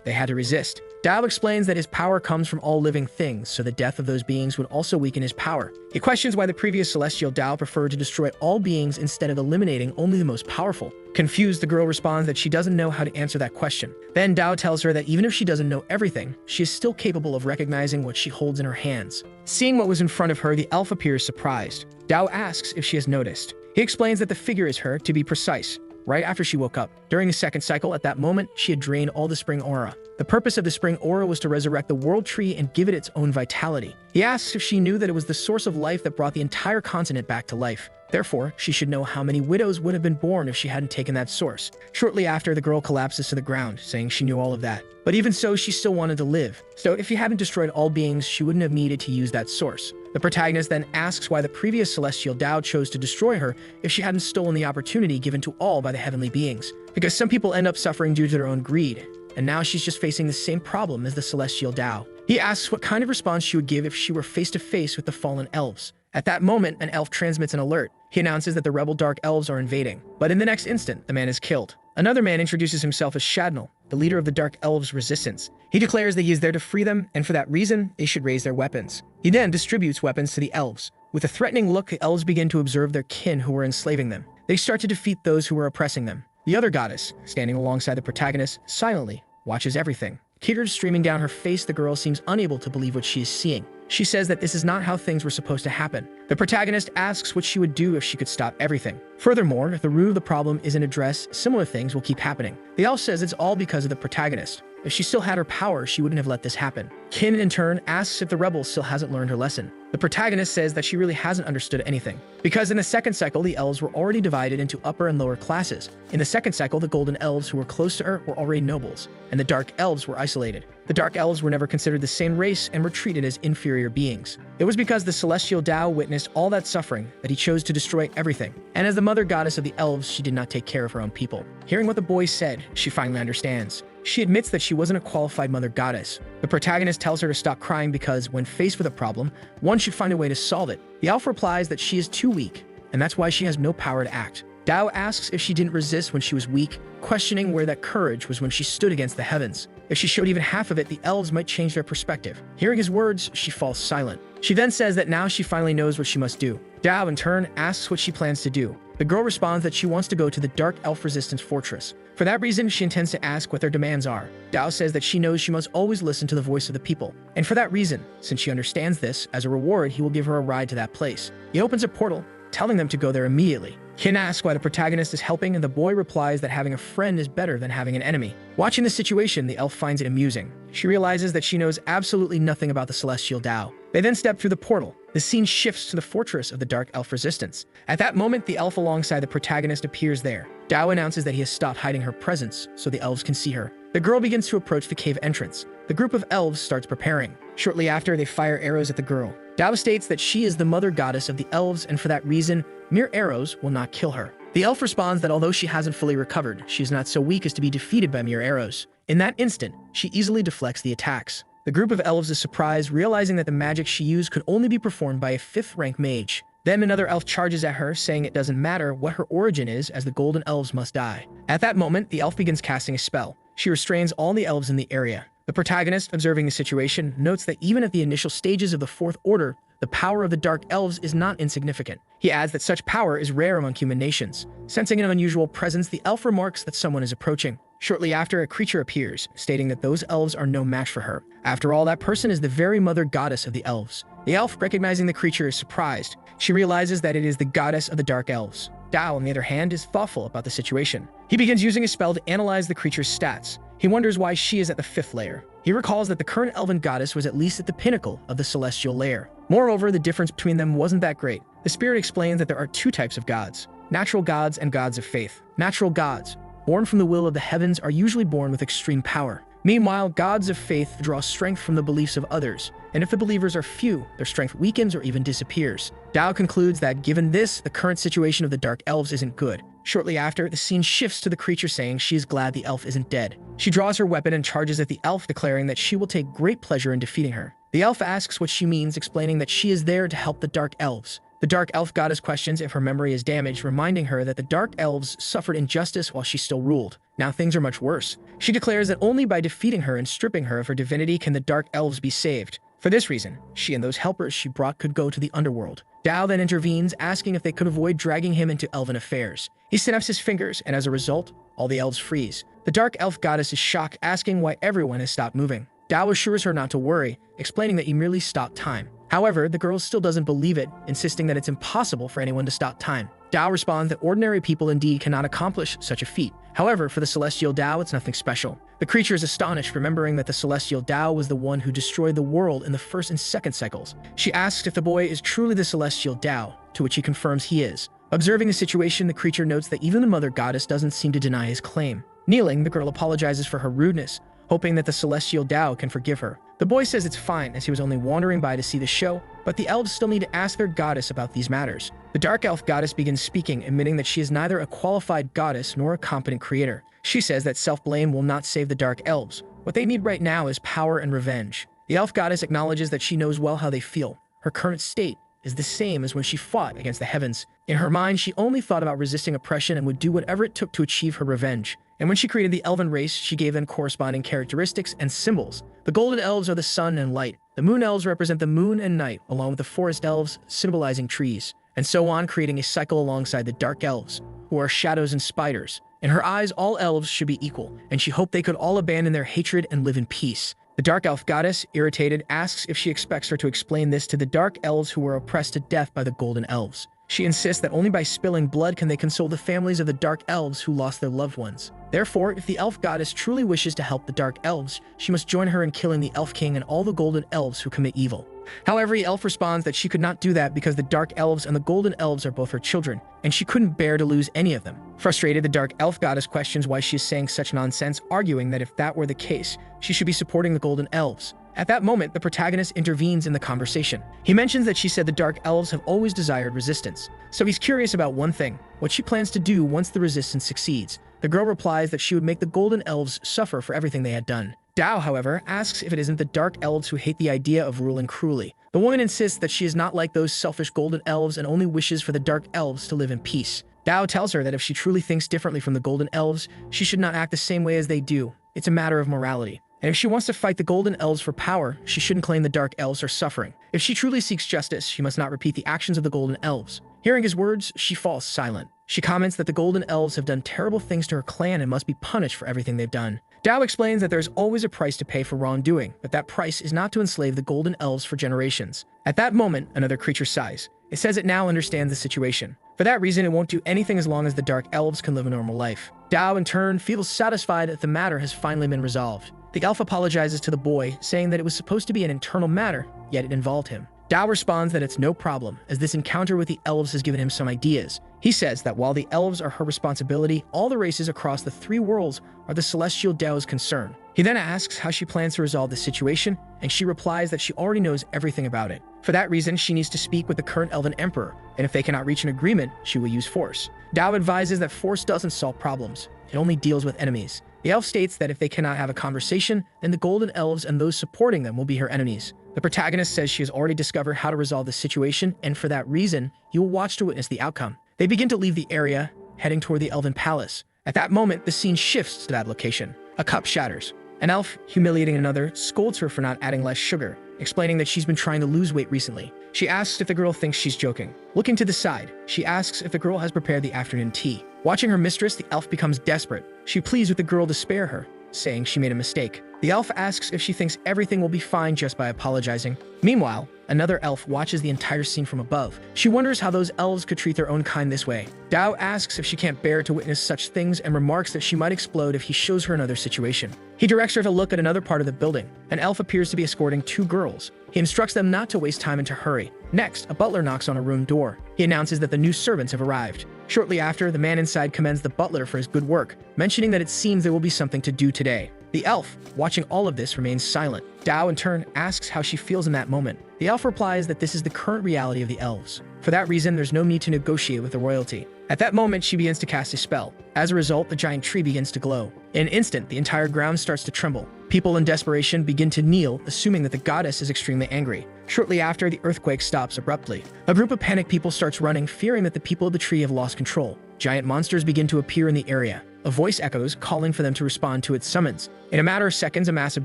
they had to resist. Dao explains that his power comes from all living things, so the death of those beings would also weaken his power. He questions why the previous celestial Dao preferred to destroy all beings instead of eliminating only the most powerful. Confused, the girl responds that she doesn't know how to answer that question. Then Dao tells her that even if she doesn't know everything, she is still capable of recognizing what she holds in her hands. Seeing what was in front of her, the elf appears surprised. Dao asks if she has noticed. He explains that the figure is her, to be precise, right after she woke up. During the second cycle, at that moment, she had drained all the spring aura. The purpose of the spring aura was to resurrect the world tree and give it its own vitality. He asks if she knew that it was the source of life that brought the entire continent back to life. Therefore, she should know how many widows would have been born if she hadn't taken that source. Shortly after, the girl collapses to the ground, saying she knew all of that. But even so, she still wanted to live. So if he hadn't destroyed all beings, she wouldn't have needed to use that source. The protagonist then asks why the previous celestial Dao chose to destroy her if she hadn't stolen the opportunity given to all by the heavenly beings. Because some people end up suffering due to their own greed, and now she's just facing the same problem as the celestial Dao. He asks what kind of response she would give if she were face to face with the fallen elves. At that moment, an elf transmits an alert. He announces that the rebel dark elves are invading. But in the next instant, the man is killed. Another man introduces himself as Shadnal, the leader of the dark elves' resistance. He declares that he is there to free them, and for that reason, they should raise their weapons. He then distributes weapons to the elves. With a threatening look, the elves begin to observe their kin who were enslaving them. They start to defeat those who were oppressing them. The other goddess, standing alongside the protagonist, silently watches everything. Tears streaming down her face, the girl seems unable to believe what she is seeing. She says that this is not how things were supposed to happen. The protagonist asks what she would do if she could stop everything. Furthermore, if the root of the problem isn't addressed, similar things will keep happening. The elf says it's all because of the protagonist. If she still had her power, she wouldn't have let this happen. Kin, in turn, asks if the rebel still hasn't learned her lesson. The protagonist says that she really hasn't understood anything. Because in the second cycle, the elves were already divided into upper and lower classes. In the second cycle, the golden elves who were close to her were already nobles, and the dark elves were isolated. The dark elves were never considered the same race and were treated as inferior beings. It was because the celestial Dao witnessed all that suffering that he chose to destroy everything. And as the mother goddess of the elves, she did not take care of her own people. Hearing what the boy said, she finally understands. She admits that she wasn't a qualified mother goddess. The protagonist tells her to stop crying because, when faced with a problem, one should find a way to solve it. The elf replies that she is too weak, and that's why she has no power to act. Dao asks if she didn't resist when she was weak, questioning where that courage was when she stood against the heavens. If she showed even half of it, the elves might change their perspective. Hearing his words, she falls silent. She then says that now she finally knows what she must do. Dao, in turn, asks what she plans to do. The girl responds that she wants to go to the Dark Elf Resistance Fortress. For that reason, she intends to ask what their demands are. Dao says that she knows she must always listen to the voice of the people. And for that reason, since she understands this, as a reward, he will give her a ride to that place. He opens a portal, telling them to go there immediately. Kin asks why the protagonist is helping, and the boy replies that having a friend is better than having an enemy. Watching the situation, the elf finds it amusing. She realizes that she knows absolutely nothing about the celestial Dao. They then step through the portal. The scene shifts to the fortress of the Dark Elf Resistance. At that moment, the elf alongside the protagonist appears there. Dao announces that he has stopped hiding her presence so the elves can see her. The girl begins to approach the cave entrance. The group of elves starts preparing. Shortly after, they fire arrows at the girl. Dao states that she is the mother goddess of the elves, and for that reason, mere arrows will not kill her. The elf responds that although she hasn't fully recovered, she is not so weak as to be defeated by mere arrows. In that instant, she easily deflects the attacks. The group of elves is surprised, realizing that the magic she used could only be performed by a 5th-rank mage. Then another elf charges at her, saying it doesn't matter what her origin is, as the golden elves must die. At that moment, the elf begins casting a spell. She restrains all the elves in the area. The protagonist, observing the situation, notes that even at the initial stages of the 4th Order, the power of the Dark Elves is not insignificant. He adds that such power is rare among human nations. Sensing an unusual presence, the elf remarks that someone is approaching. Shortly after, a creature appears, stating that those elves are no match for her. After all, that person is the very mother goddess of the elves. The elf, recognizing the creature, is surprised. She realizes that it is the goddess of the Dark Elves. Dao, on the other hand, is thoughtful about the situation. He begins using a spell to analyze the creature's stats. He wonders why she is at the 5th layer. He recalls that the current elven goddess was at least at the pinnacle of the celestial layer. Moreover, the difference between them wasn't that great. The spirit explains that there are 2 types of gods: natural gods and gods of faith. Natural gods, born from the will of the heavens, are usually born with extreme power. Meanwhile, gods of faith draw strength from the beliefs of others, and if the believers are few, their strength weakens or even disappears. Dao concludes that given this, the current situation of the Dark Elves isn't good. Shortly after, the scene shifts to the creature saying she is glad the elf isn't dead. She draws her weapon and charges at the elf, declaring that she will take great pleasure in defeating her. The elf asks what she means, explaining that she is there to help the Dark Elves. The Dark Elf goddess questions if her memory is damaged, reminding her that the Dark Elves suffered injustice while she still ruled. Now things are much worse. She declares that only by defeating her and stripping her of her divinity can the Dark Elves be saved. For this reason, she and those helpers she brought could go to the underworld. Dao then intervenes, asking if they could avoid dragging him into elven affairs. He snaps his fingers, and as a result, all the elves freeze. The Dark Elf goddess is shocked, asking why everyone has stopped moving. Dao assures her not to worry, explaining that he merely stopped time. However, the girl still doesn't believe it, insisting that it's impossible for anyone to stop time. Dao responds that ordinary people indeed cannot accomplish such a feat. However, for the celestial Dao, it's nothing special. The creature is astonished, remembering that the celestial Dao was the one who destroyed the world in the 1st and 2nd cycles. She asks if the boy is truly the celestial Dao, to which he confirms he is. Observing the situation, the creature notes that even the mother goddess doesn't seem to deny his claim. Kneeling, the girl apologizes for her rudeness, hoping that the celestial Dao can forgive her. The boy says it's fine, as he was only wandering by to see the show, but the elves still need to ask their goddess about these matters. The Dark Elf goddess begins speaking, admitting that she is neither a qualified goddess nor a competent creator. She says that self-blame will not save the Dark Elves. What they need right now is power and revenge. The elf goddess acknowledges that she knows well how they feel. Her current state is the same as when she fought against the heavens. In her mind, she only thought about resisting oppression and would do whatever it took to achieve her revenge. And when she created the elven race, she gave them corresponding characteristics and symbols. The golden elves are the sun and light. The moon elves represent the moon and night, along with the forest elves symbolizing trees, and so on, creating a cycle alongside the dark elves, who are shadows and spiders. In her eyes, all elves should be equal, and she hoped they could all abandon their hatred and live in peace. The Dark Elf goddess, irritated, asks if she expects her to explain this to the Dark Elves who were oppressed to death by the Golden Elves. She insists that only by spilling blood can they console the families of the Dark Elves who lost their loved ones. Therefore, if the Elf goddess truly wishes to help the Dark Elves, she must join her in killing the Elf King and all the Golden Elves who commit evil. However, the elf responds that she could not do that because the Dark Elves and the Golden Elves are both her children, and she couldn't bear to lose any of them. Frustrated, the Dark Elf goddess questions why she is saying such nonsense, arguing that if that were the case, she should be supporting the Golden Elves. At that moment, the protagonist intervenes in the conversation. He mentions that she said the Dark Elves have always desired resistance, so he's curious about one thing: what she plans to do once the resistance succeeds. The girl replies that she would make the Golden Elves suffer for everything they had done. Dao, however, asks if it isn't the Dark Elves who hate the idea of ruling cruelly. The woman insists that she is not like those selfish Golden Elves and only wishes for the Dark Elves to live in peace. Dao tells her that if she truly thinks differently from the Golden Elves, she should not act the same way as they do. It's a matter of morality. And if she wants to fight the Golden Elves for power, she shouldn't claim the Dark Elves are suffering. If she truly seeks justice, she must not repeat the actions of the Golden Elves. Hearing his words, she falls silent. She comments that the Golden Elves have done terrible things to her clan and must be punished for everything they've done. Dao explains that there's always a price to pay for wrongdoing, but that price is not to enslave the Golden Elves for generations. At that moment, another creature sighs. It says it now understands the situation. For that reason, it won't do anything as long as the Dark Elves can live a normal life. Dao, in turn, feels satisfied that the matter has finally been resolved. The elf apologizes to the boy, saying that it was supposed to be an internal matter, yet it involved him. Dao responds that it's no problem, as this encounter with the elves has given him some ideas. He says that while the elves are her responsibility, all the races across the three worlds are the celestial Dao's concern. He then asks how she plans to resolve the situation, and she replies that she already knows everything about it. For that reason, she needs to speak with the current Elven Emperor, and if they cannot reach an agreement, she will use force. Dao advises that force doesn't solve problems, it only deals with enemies. The elf states that if they cannot have a conversation, then the Golden Elves and those supporting them will be her enemies. The protagonist says she has already discovered how to resolve the situation, and for that reason, you will watch to witness the outcome. They begin to leave the area, heading toward the Elven Palace. At that moment, the scene shifts to that location. A cup shatters. An elf, humiliating another, scolds her for not adding less sugar, explaining that she's been trying to lose weight recently. She asks if the girl thinks she's joking. Looking to the side, she asks if the girl has prepared the afternoon tea. Watching her mistress, the elf becomes desperate. She pleads with the girl to spare her, saying she made a mistake. The elf asks if she thinks everything will be fine just by apologizing. Meanwhile, another elf watches the entire scene from above. She wonders how those elves could treat their own kind this way. Dao asks if she can't bear to witness such things and remarks that she might explode if he shows her another situation. He directs her to look at another part of the building. An elf appears to be escorting two girls. He instructs them not to waste time and to hurry. Next, a butler knocks on a room door. He announces that the new servants have arrived. Shortly after, the man inside commends the butler for his good work, mentioning that it seems there will be something to do today. The elf, watching all of this, remains silent. Dao, in turn, asks how she feels in that moment. The elf replies that this is the current reality of the elves. For that reason, there's no need to negotiate with the royalty. At that moment, she begins to cast a spell. As a result, the giant tree begins to glow. In an instant, the entire ground starts to tremble. People in desperation begin to kneel, assuming that the goddess is extremely angry. Shortly after, the earthquake stops abruptly. A group of panicked people starts running, fearing that the people of the tree have lost control. Giant monsters begin to appear in the area. A voice echoes, calling for them to respond to its summons. In a matter of seconds, a massive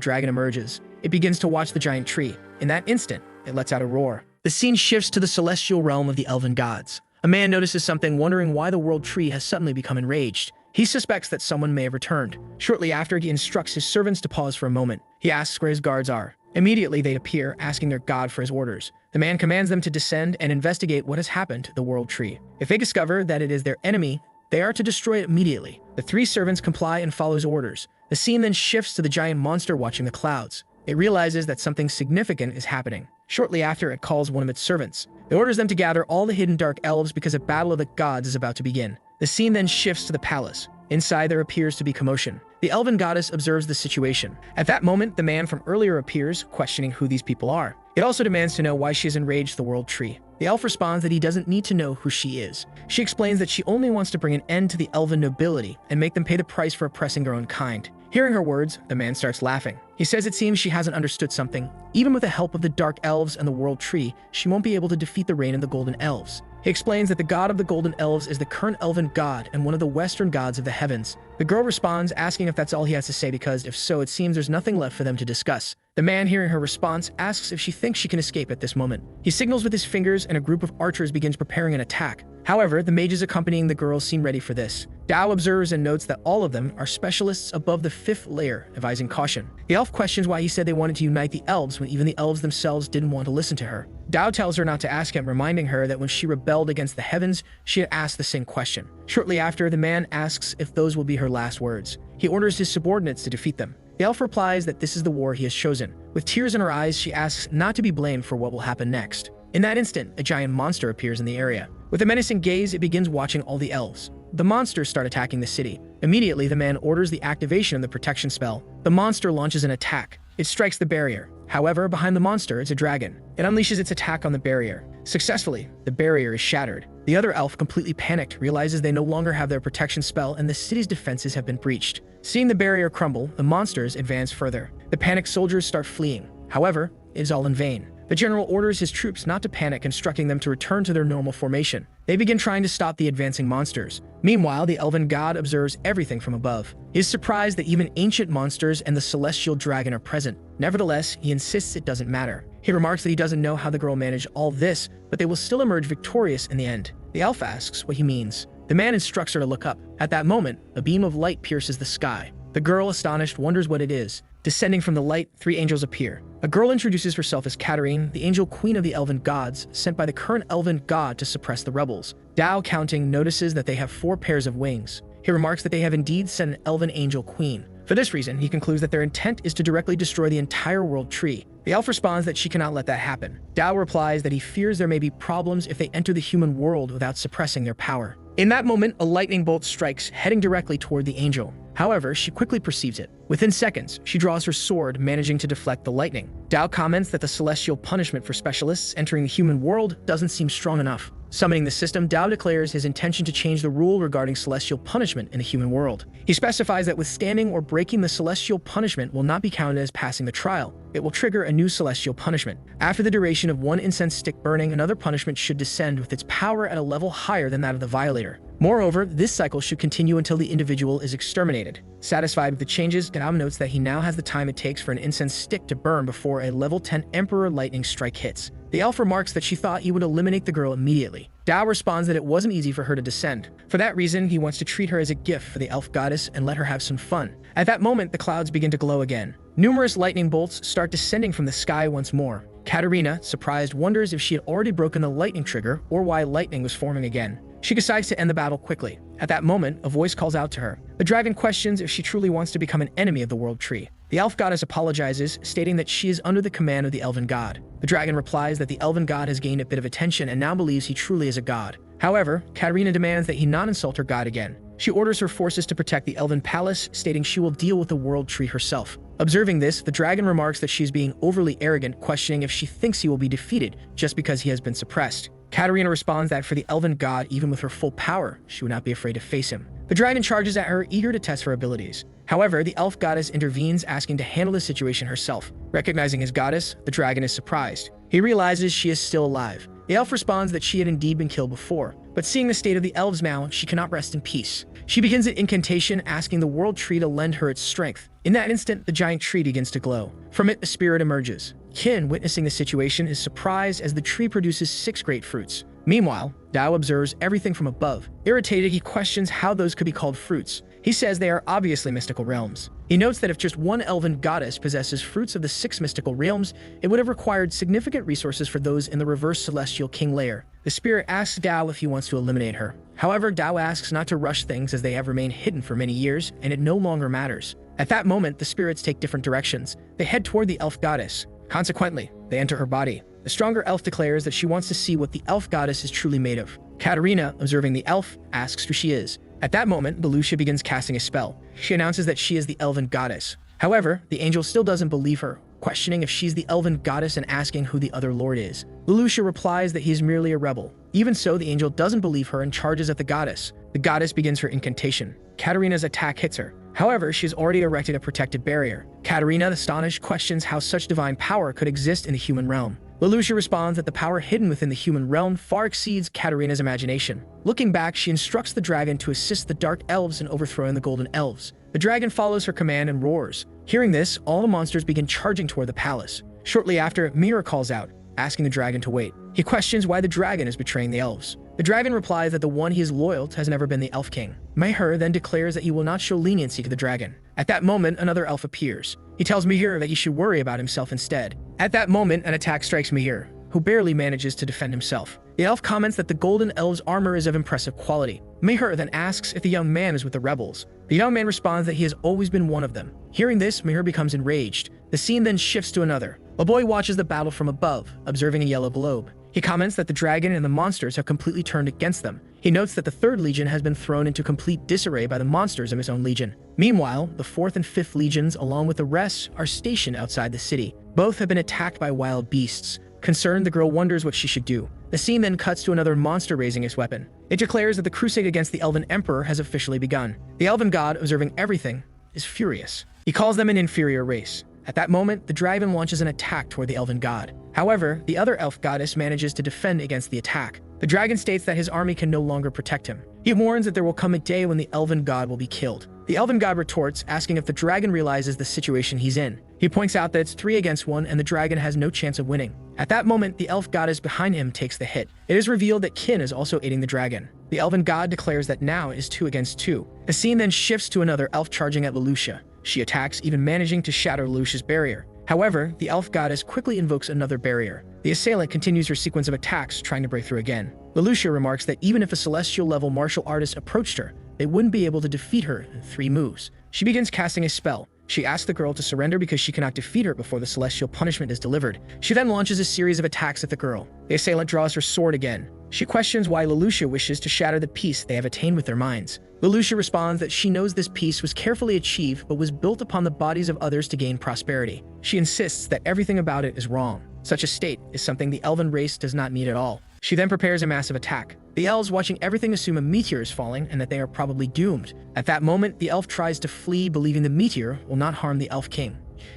dragon emerges. It begins to watch the giant tree. In that instant, it lets out a roar. The scene shifts to the celestial realm of the elven gods. A man notices something, wondering why the world tree has suddenly become enraged. He suspects that someone may have returned. Shortly after, he instructs his servants to pause for a moment. He asks where his guards are. Immediately, they appear, asking their god for his orders. The man commands them to descend and investigate what has happened to the world tree. If they discover that it is their enemy, they are to destroy it immediately. The three servants comply and follow his orders. The scene then shifts to the giant monster watching the clouds. It realizes that something significant is happening. Shortly after, it calls one of its servants. It orders them to gather all the hidden dark elves because a battle of the gods is about to begin. The scene then shifts to the palace. Inside, there appears to be commotion. The elven goddess observes the situation. At that moment, the man from earlier appears, questioning who these people are. It also demands to know why she has enraged the world tree. The elf responds that he doesn't need to know who she is. She explains that she only wants to bring an end to the elven nobility and make them pay the price for oppressing their own kind. Hearing her words, the man starts laughing. He says it seems she hasn't understood something. Even with the help of the dark elves and the world tree, she won't be able to defeat the reign of the golden elves. He explains that the god of the golden elves is the current elven god and one of the western gods of the heavens. The girl responds, asking if that's all he has to say because if so, it seems there's nothing left for them to discuss. The man, hearing her response, asks if she thinks she can escape at this moment. He signals with his fingers and a group of archers begins preparing an attack. However, the mages accompanying the girls seem ready for this. Dao observes and notes that all of them are specialists above the 5th layer, advising caution. The elf questions why he said they wanted to unite the elves when even the elves themselves didn't want to listen to her. Dao tells her not to ask him, reminding her that when she rebelled against the heavens, she had asked the same question. Shortly after, the man asks if those will be her last words. He orders his subordinates to defeat them. The elf replies that this is the war he has chosen. With tears in her eyes, she asks not to be blamed for what will happen next. In that instant, a giant monster appears in the area. With a menacing gaze, it begins watching all the elves. The monsters start attacking the city. Immediately, the man orders the activation of the protection spell. The monster launches an attack. It strikes the barrier. However, behind the monster is a dragon. It unleashes its attack on the barrier. Successfully, the barrier is shattered. The other elf, completely panicked, realizes they no longer have their protection spell and the city's defenses have been breached. Seeing the barrier crumble, the monsters advance further. The panicked soldiers start fleeing. However, it is all in vain. The general orders his troops not to panic, instructing them to return to their normal formation. They begin trying to stop the advancing monsters. Meanwhile, the elven god observes everything from above. He is surprised that even ancient monsters and the celestial dragon are present. Nevertheless, he insists it doesn't matter. He remarks that he doesn't know how the girl managed all this, but they will still emerge victorious in the end. The elf asks what he means. The man instructs her to look up. At that moment, a beam of light pierces the sky. The girl, astonished, wonders what it is. Descending from the light, 3 angels appear. A girl introduces herself as Katarine, the angel queen of the elven gods, sent by the current elven god to suppress the rebels. Dao, counting, notices that they have 4 pairs of wings. He remarks that they have indeed sent an elven angel queen. For this reason, he concludes that their intent is to directly destroy the entire world tree. The elf responds that she cannot let that happen. Dao replies that he fears there may be problems if they enter the human world without suppressing their power. In that moment, a lightning bolt strikes, heading directly toward the angel. However, she quickly perceives it. Within seconds, she draws her sword, managing to deflect the lightning. Dao comments that the celestial punishment for specialists entering the human world doesn't seem strong enough. Summoning the system, Dao declares his intention to change the rule regarding celestial punishment in the human world. He specifies that withstanding or breaking the celestial punishment will not be counted as passing the trial. It will trigger a new celestial punishment. After the duration of 1 incense stick burning, another punishment should descend with its power at a level higher than that of the violator. Moreover, this cycle should continue until the individual is exterminated. Satisfied with the changes, Dao notes that he now has the time it takes for an incense stick to burn before a level 10 Emperor lightning strike hits. The elf remarks that she thought he would eliminate the girl immediately. Dao responds that it wasn't easy for her to descend. For that reason, he wants to treat her as a gift for the elf goddess and let her have some fun. At that moment, the clouds begin to glow again. Numerous lightning bolts start descending from the sky once more. Katarina, surprised, wonders if she had already broken the lightning trigger or why lightning was forming again. She decides to end the battle quickly. At that moment, a voice calls out to her. The dragon questions if she truly wants to become an enemy of the world tree. The elf goddess apologizes, stating that she is under the command of the elven god. The dragon replies that the elven god has gained a bit of attention and now believes he truly is a god. However, Katarina demands that he not insult her god again. She orders her forces to protect the elven palace, stating she will deal with the world tree herself. Observing this, the dragon remarks that she is being overly arrogant, questioning if she thinks he will be defeated just because he has been suppressed. Katarina responds that for the elven god, even with her full power, she would not be afraid to face him. The dragon charges at her, eager to test her abilities. However, the elf goddess intervenes, asking to handle the situation herself. Recognizing his goddess, the dragon is surprised. He realizes she is still alive. The elf responds that she had indeed been killed before, but seeing the state of the elves now, she cannot rest in peace. She begins an incantation, asking the world tree to lend her its strength. In that instant, the giant tree begins to glow. From it, a spirit emerges. Qin, witnessing the situation, is surprised as the tree produces 6 great fruits. Meanwhile, Dao observes everything from above. Irritated, he questions how those could be called fruits. He says they are obviously mystical realms. He notes that if just one elven goddess possesses fruits of the 6 mystical realms, it would have required significant resources for those in the reverse celestial king layer. The spirit asks Dao if he wants to eliminate her. However, Dao asks not to rush things as they have remained hidden for many years, and it no longer matters. At that moment, the spirits take different directions. They head toward the elf goddess. Consequently, they enter her body. The stronger elf declares that she wants to see what the elf goddess is truly made of. Katarina, observing the elf, asks who she is. At that moment, Belusha begins casting a spell. She announces that she is the elven goddess. However, the angel still doesn't believe her, questioning if she's the elven goddess and asking who the other lord is. Belusha replies that he is merely a rebel. Even so, the angel doesn't believe her and charges at the goddess. The goddess begins her incantation. Katarina's attack hits her. However, she has already erected a protective barrier. Katarina, astonished, questions how such divine power could exist in the human realm. Lelouch responds that the power hidden within the human realm far exceeds Katarina's imagination. Looking back, she instructs the dragon to assist the dark elves in overthrowing the golden elves. The dragon follows her command and roars. Hearing this, all the monsters begin charging toward the palace. Shortly after, Mira calls out, asking the dragon to wait. He questions why the dragon is betraying the elves. The dragon replies that the one he is loyal to has never been the elf king. Mihir then declares that he will not show leniency to the dragon. At that moment, another elf appears. He tells Mihir that he should worry about himself instead. At that moment, an attack strikes Mihir, who barely manages to defend himself. The elf comments that the golden elf's armor is of impressive quality. Mihir then asks if the young man is with the rebels. The young man responds that he has always been one of them. Hearing this, Mihir becomes enraged. The scene then shifts to another. A boy watches the battle from above, observing a yellow globe. He comments that the dragon and the monsters have completely turned against them. He notes that the 3rd Legion has been thrown into complete disarray by the monsters of his own legion. Meanwhile, the 4th and 5th Legions, along with the rest, are stationed outside the city. Both have been attacked by wild beasts. Concerned, the girl wonders what she should do. The scene then cuts to another monster raising his weapon. It declares that the crusade against the Elven Emperor has officially begun. The Elven God, observing everything, is furious. He calls them an inferior race. At that moment, the dragon launches an attack toward the elven god. However, the other elf goddess manages to defend against the attack. The dragon states that his army can no longer protect him. He warns that there will come a day when the elven god will be killed. The elven god retorts, asking if the dragon realizes the situation he's in. He points out that it's 3 against 1 and the dragon has no chance of winning. At that moment, the elf goddess behind him takes the hit. It is revealed that Qin is also aiding the dragon. The elven god declares that now is 2 against 2. The scene then shifts to another elf charging at Leloucha. She attacks, even managing to shatter Leloucha's barrier. However, the elf goddess quickly invokes another barrier. The assailant continues her sequence of attacks, trying to break through again. Leloucha remarks that even if a celestial-level martial artist approached her, they wouldn't be able to defeat her in 3 moves. She begins casting a spell. She asks the girl to surrender because she cannot defeat her before the celestial punishment is delivered. She then launches a series of attacks at the girl. The assailant draws her sword again. She questions why Leloucha wishes to shatter the peace they have attained with their minds. Leloucha responds that she knows this peace was carefully achieved but was built upon the bodies of others to gain prosperity. She insists that everything about it is wrong. Such a state is something the elven race does not need at all. She then prepares a massive attack. The elves, watching everything, assume a meteor is falling and that they are probably doomed. At that moment, the elf tries to flee, believing the meteor will not harm the elf king.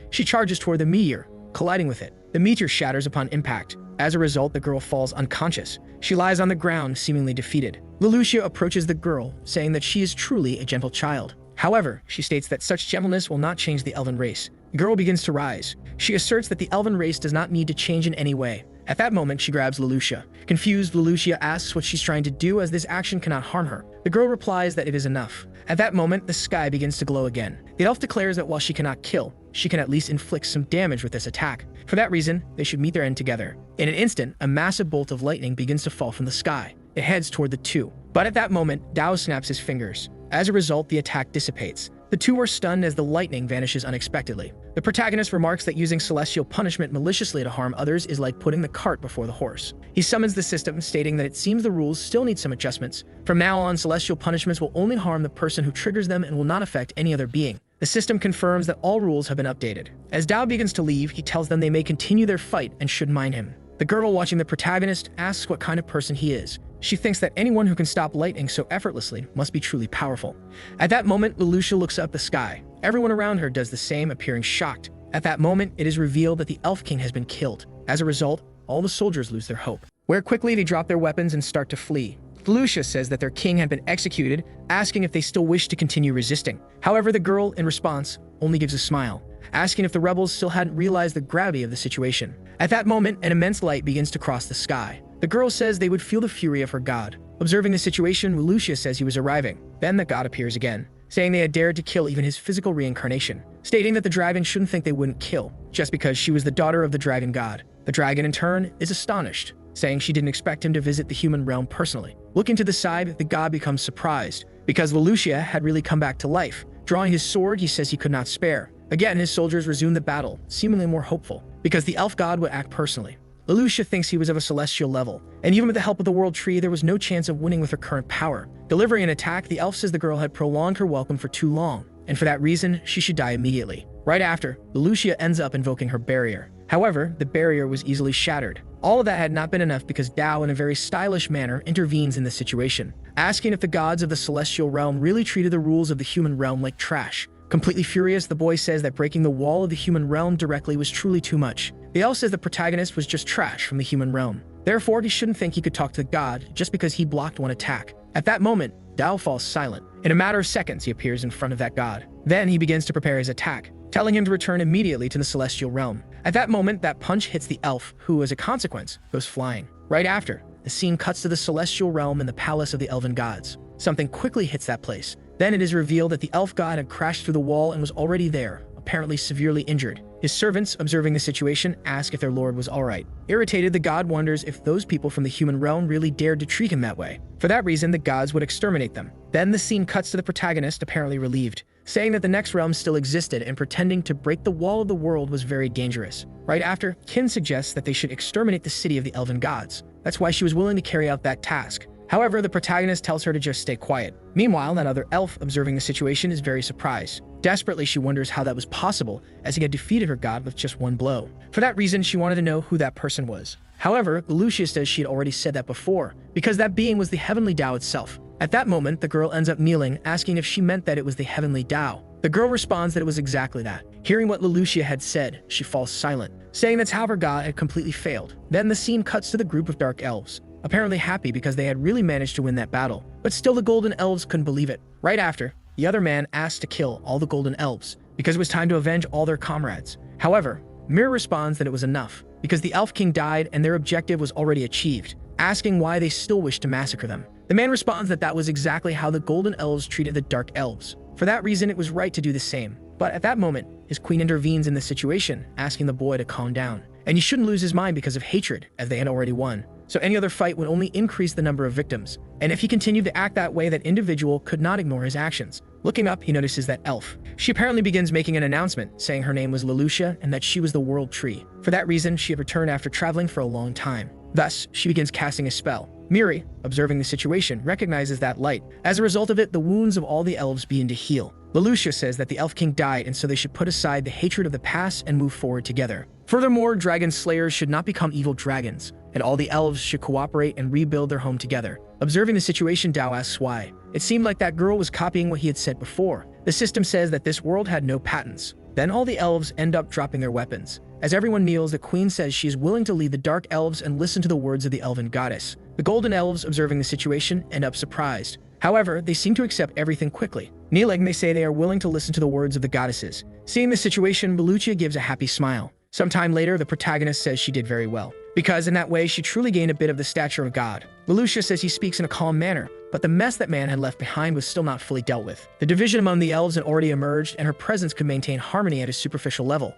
She charges toward the meteor, colliding with it. The meteor shatters upon impact. As a result, the girl falls unconscious. She lies on the ground, seemingly defeated. Leloucha approaches the girl, saying that she is truly a gentle child. However, she states that such gentleness will not change the elven race. The girl begins to rise. She asserts that the elven race does not need to change in any way. At that moment, she grabs Leloucha. Confused, Leloucha asks what she's trying to do, as this action cannot harm her. The girl replies that it is enough. At that moment, the sky begins to glow again. The elf declares that while she cannot kill, she can at least inflict some damage with this attack. For that reason, they should meet their end together. In an instant, a massive bolt of lightning begins to fall from the sky. It heads toward the two. But at that moment, Dao snaps his fingers. As a result, the attack dissipates. The two are stunned as the lightning vanishes unexpectedly. The protagonist remarks that using celestial punishment maliciously to harm others is like putting the cart before the horse. He summons the system, stating that it seems the rules still need some adjustments. From now on, celestial punishments will only harm the person who triggers them and will not affect any other being. The system confirms that all rules have been updated. As Dao begins to leave, he tells them they may continue their fight and should mind him. The girl watching the protagonist asks what kind of person he is. She thinks that anyone who can stop lightning so effortlessly must be truly powerful. At that moment, Leloucha looks up the sky. Everyone around her does the same, appearing shocked. At that moment, it is revealed that the Elf King has been killed. As a result, all the soldiers lose their hope. Where quickly they drop their weapons and start to flee. Leloucha says that their king had been executed, asking if they still wish to continue resisting. However, the girl, in response, only gives a smile, asking if the rebels still hadn't realized the gravity of the situation. At that moment, an immense light begins to cross the sky. The girl says they would feel the fury of her god. Observing the situation, Leloucha says he was arriving. Then the god appears again, saying they had dared to kill even his physical reincarnation, stating that the dragon shouldn't think they wouldn't kill, just because she was the daughter of the dragon god. The dragon, in turn, is astonished, saying she didn't expect him to visit the human realm personally. Looking to the side, the god becomes surprised, because Leloucha had really come back to life. Drawing his sword, he says he could not spare. Again, his soldiers resume the battle, seemingly more hopeful, because the elf god would act personally. Leloucha thinks he was of a celestial level, and even with the help of the World Tree, there was no chance of winning with her current power. Delivering an attack, the elf says the girl had prolonged her welcome for too long, and for that reason, she should die immediately. Right after, Leloucha ends up invoking her barrier. However, the barrier was easily shattered. All of that had not been enough because Dao, in a very stylish manner, intervenes in the situation, asking if the gods of the celestial realm really treated the rules of the human realm like trash. Completely furious, the boy says that breaking the wall of the human realm directly was truly too much. The elf says the protagonist was just trash from the human realm. Therefore, he shouldn't think he could talk to the god just because he blocked one attack. At that moment, Dao falls silent. In a matter of seconds, he appears in front of that god. Then he begins to prepare his attack, telling him to return immediately to the celestial realm. At that moment, that punch hits the elf, who, as a consequence, goes flying. Right after, the scene cuts to the celestial realm in the palace of the elven gods. Something quickly hits that place. Then it is revealed that the elf god had crashed through the wall and was already there, apparently severely injured. His servants, observing the situation, ask if their lord was alright. Irritated, the god wonders if those people from the human realm really dared to treat him that way. For that reason, the gods would exterminate them. Then the scene cuts to the protagonist, apparently relieved, saying that the next realm still existed and pretending to break the wall of the world was very dangerous. Right after, Qin suggests that they should exterminate the city of the elven gods. That's why she was willing to carry out that task. However, the protagonist tells her to just stay quiet. Meanwhile, that other elf, observing the situation, is very surprised. Desperately, she wonders how that was possible, as he had defeated her god with just one blow. For that reason, she wanted to know who that person was. However, Leloucha says she had already said that before, because that being was the Heavenly Dao itself. At that moment, the girl ends up kneeling, asking if she meant that it was the Heavenly Dao. The girl responds that it was exactly that. Hearing what Lelouchia had said, she falls silent, saying that's how her god had completely failed. Then the scene cuts to the group of dark elves, apparently happy because they had really managed to win that battle. But still the golden elves couldn't believe it. Right after, the other man asked to kill all the golden elves because it was time to avenge all their comrades. However, Mirror responds that it was enough because the Elf King died and their objective was already achieved, asking why they still wished to massacre them. The man responds that that was exactly how the golden elves treated the dark elves. For that reason, it was right to do the same. But at that moment, his queen intervenes in the situation, asking the boy to calm down. And he shouldn't lose his mind because of hatred, as they had already won. So any other fight would only increase the number of victims. And if he continued to act that way, that individual could not ignore his actions. Looking up, he notices that elf. She apparently begins making an announcement, saying her name was Lelouchia and that she was the world tree. For that reason, she had returned after traveling for a long time. Thus, she begins casting a spell. Miri, observing the situation, recognizes that light. As a result of it, the wounds of all the elves begin to heal. Lelouchia says that the Elf King died and so they should put aside the hatred of the past and move forward together. Furthermore, dragon slayers should not become evil dragons, and all the elves should cooperate and rebuild their home together. Observing the situation, Dao asks why. It seemed like that girl was copying what he had said before. The system says that this world had no patents. Then all the elves end up dropping their weapons. As everyone kneels, the queen says she is willing to lead the dark elves and listen to the words of the elven goddess. The golden elves, observing the situation, end up surprised. However, they seem to accept everything quickly. Kneeling, they say they are willing to listen to the words of the goddesses. Seeing the situation, Lelouchia gives a happy smile. Sometime later, the protagonist says she did very well, because in that way she truly gained a bit of the stature of God. Lelouchia says he speaks in a calm manner, but the mess that man had left behind was still not fully dealt with. The division among the elves had already emerged, and her presence could maintain harmony at a superficial level.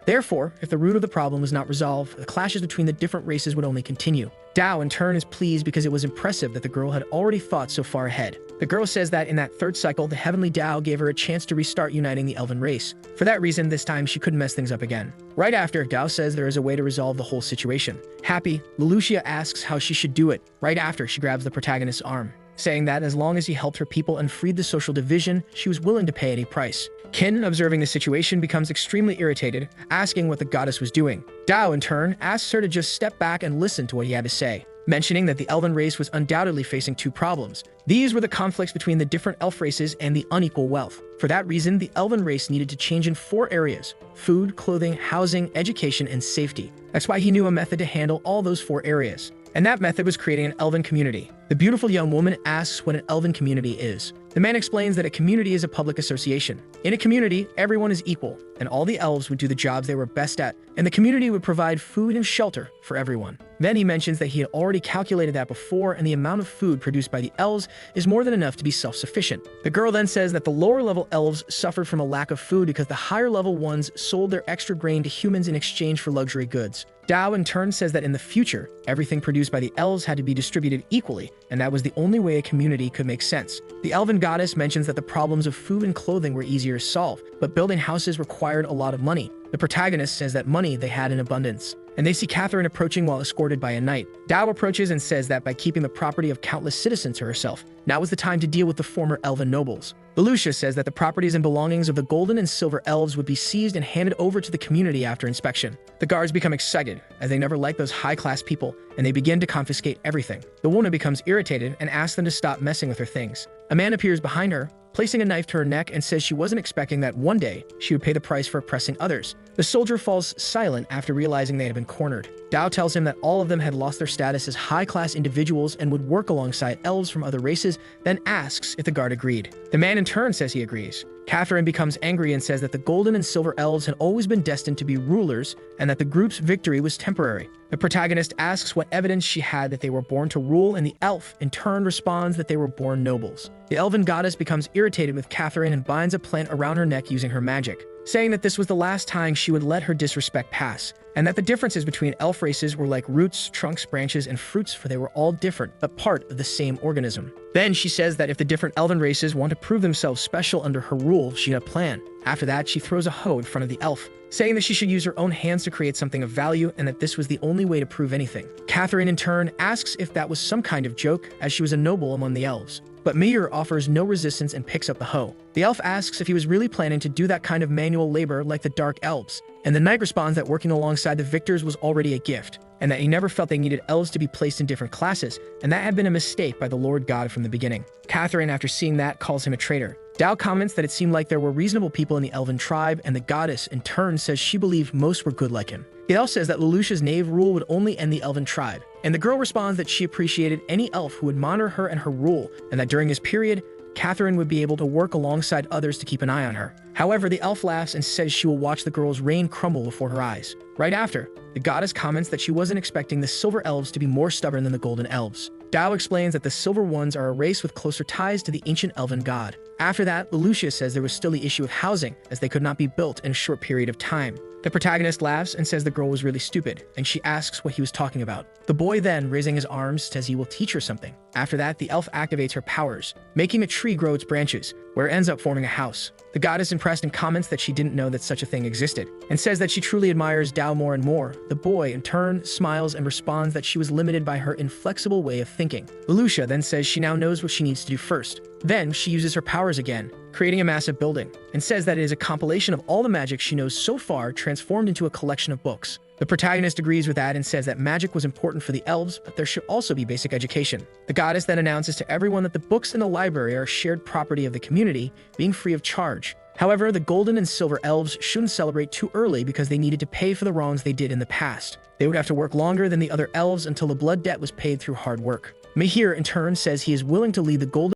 Therefore, if the root of the problem was not resolved, the clashes between the different races would only continue. Dao, in turn, is pleased because it was impressive that the girl had already thought so far ahead. The girl says that in that third cycle, the Heavenly Dao gave her a chance to restart uniting the elven race. For that reason, this time she couldn't mess things up again. Right after, Dao says there is a way to resolve the whole situation. Happy, Lelouchia asks how she should do it. Right after, she grabs the protagonist's arm, saying that as long as he helped her people and freed the social division, she was willing to pay any price. Kin, observing the situation, becomes extremely irritated, asking what the goddess was doing. Dao, in turn, asks her to just step back and listen to what he had to say, mentioning that the elven race was undoubtedly facing two problems. These were the conflicts between the different elf races and the unequal wealth. For that reason, the elven race needed to change in 4 areas: food, clothing, housing, education, and safety. That's why he knew a method to handle all those 4 areas. And that method was creating an elven community. The beautiful young woman asks what an elven community is. The man explains that a community is a public association. In a community, everyone is equal, and all the elves would do the jobs they were best at, and the community would provide food and shelter for everyone. Then he mentions that he had already calculated that before, and the amount of food produced by the elves is more than enough to be self-sufficient. The girl then says that the lower-level elves suffered from a lack of food because the higher-level ones sold their extra grain to humans in exchange for luxury goods. Dao, in turn, says that in the future, everything produced by the elves had to be distributed equally, and that was the only way a community could make sense. The elven goddess mentions that the problems of food and clothing were easier to solve, but building houses required a lot of money. The protagonist says that money they had in abundance, and they see Catherine approaching while escorted by a knight. Dao approaches and says that by keeping the property of countless citizens to herself, now was the time to deal with the former elven nobles. Lelouchia says that the properties and belongings of the golden and silver elves would be seized and handed over to the community after inspection. The guards become excited, as they never liked those high-class people, and they begin to confiscate everything. The woman becomes irritated and asks them to stop messing with her things. A man appears behind her, placing a knife to her neck, and says she wasn't expecting that one day she would pay the price for oppressing others. The soldier falls silent after realizing they had been cornered. Dao tells him that all of them had lost their status as high-class individuals and would work alongside elves from other races, then asks if the guard agreed. The man in turn says he agrees. Catherine becomes angry and says that the golden and silver elves had always been destined to be rulers and that the group's victory was temporary. The protagonist asks what evidence she had that they were born to rule, and the elf, in turn, responds that they were born nobles. The elven goddess becomes irritated with Catherine and binds a plant around her neck using her magic, saying that this was the last time she would let her disrespect pass, and that the differences between elf races were like roots, trunks, branches, and fruits, for they were all different, but part of the same organism. Then she says that if the different elven races want to prove themselves special under her rule, she had a plan. After that, she throws a hoe in front of the elf, saying that she should use her own hands to create something of value and that this was the only way to prove anything. Catherine, in turn, asks if that was some kind of joke, as she was a noble among the elves. But Meir offers no resistance and picks up the hoe. The elf asks if he was really planning to do that kind of manual labor like the dark elves, and the knight responds that working alongside the victors was already a gift, and that he never felt they needed elves to be placed in different classes, and that had been a mistake by the Lord God from the beginning. Catherine, after seeing that, calls him a traitor. Dao comments that it seemed like there were reasonable people in the elven tribe, and the goddess, in turn, says she believed most were good like him. Dao says that Lelouch's knave rule would only end the elven tribe, and the girl responds that she appreciated any elf who would monitor her and her rule, and that during his period, Catherine would be able to work alongside others to keep an eye on her. However, the elf laughs and says she will watch the girl's reign crumble before her eyes. Right after, the goddess comments that she wasn't expecting the silver elves to be more stubborn than the golden elves. Dao explains that the silver ones are a race with closer ties to the ancient elven god. After that, Lelouch says there was still the issue of housing, as they could not be built in a short period of time. The protagonist laughs and says the girl was really stupid, and she asks what he was talking about. The boy then, raising his arms, says he will teach her something. After that, the elf activates her powers, making a tree grow its branches, where it ends up forming a house. The goddess, impressed, and comments that she didn't know that such a thing existed, and says that she truly admires Dao more and more. The boy, in turn, smiles and responds that she was limited by her inflexible way of thinking. Lelouch then says she now knows what she needs to do first. Then, she uses her powers again, creating a massive building, and says that it is a compilation of all the magic she knows so far transformed into a collection of books. The protagonist agrees with that and says that magic was important for the elves, but there should also be basic education. The goddess then announces to everyone that the books in the library are shared property of the community, being free of charge. However, the golden and silver elves shouldn't celebrate too early because they needed to pay for the wrongs they did in the past. They would have to work longer than the other elves until the blood debt was paid through hard work. Mahir, in turn, says he is willing to lead the golden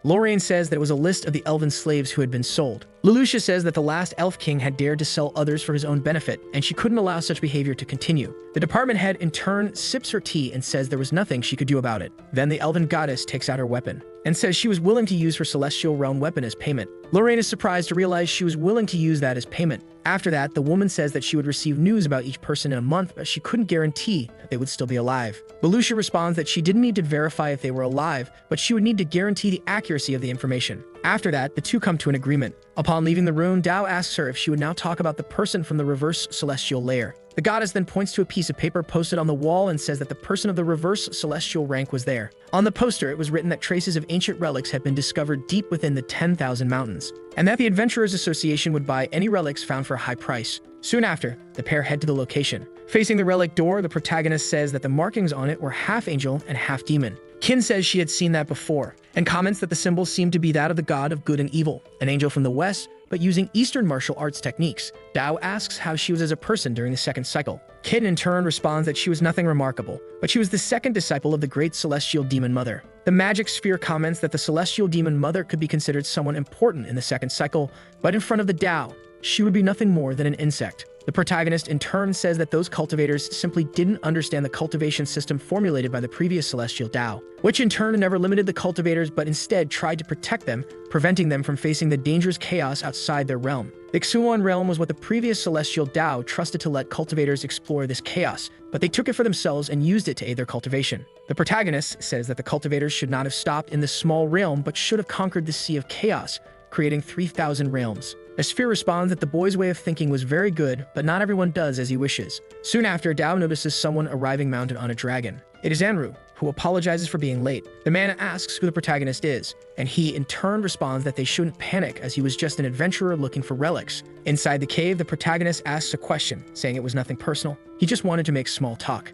Lorraine says that it was a list of the elven slaves who had been sold. Lelouch says that the last elf king had dared to sell others for his own benefit, and she couldn't allow such behavior to continue. The department head, in turn, sips her tea and says there was nothing she could do about it. Then the elven goddess takes out her weapon and says she was willing to use her celestial realm weapon as payment. Lorraine is surprised to realize she was willing to use that as payment. After that, the woman says that she would receive news about each person in a month, but she couldn't guarantee that they would still be alive. Lelouch responds that she didn't need to verify if they were alive, but she would need to guarantee the accuracy of the information. After that, the two come to an agreement. Upon leaving the room, Dao asks her if she would now talk about the person from the reverse celestial layer. The goddess then points to a piece of paper posted on the wall and says that the person of the reverse celestial rank was there. On the poster, it was written that traces of ancient relics had been discovered deep within the 10,000 mountains, and that the Adventurers Association would buy any relics found for a high price. Soon after, the pair head to the location. Facing the relic door, the protagonist says that the markings on it were half angel and half demon. Kin says she had seen that before, and comments that the symbol seemed to be that of the god of good and evil, an angel from the west, but using Eastern martial arts techniques. Dao asks how she was as a person during the second cycle. Kin in turn responds that she was nothing remarkable, but she was the second disciple of the great celestial demon mother. The magic sphere comments that the celestial demon mother could be considered someone important in the second cycle, but in front of the Dao, she would be nothing more than an insect. The protagonist in turn says that those cultivators simply didn't understand the cultivation system formulated by the previous celestial Dao, which in turn never limited the cultivators but instead tried to protect them, preventing them from facing the dangerous chaos outside their realm. The Xuan realm was what the previous celestial Dao trusted to let cultivators explore this chaos, but they took it for themselves and used it to aid their cultivation. The protagonist says that the cultivators should not have stopped in this small realm but should have conquered the sea of chaos, creating 3,000 realms. The sphere responds that the boy's way of thinking was very good, but not everyone does as he wishes. Soon after, Dao notices someone arriving mounted on a dragon. It is Anru, who apologizes for being late. The man asks who the protagonist is, and he in turn responds that they shouldn't panic as he was just an adventurer looking for relics. Inside the cave, the protagonist asks a question, saying it was nothing personal. He just wanted to make small talk.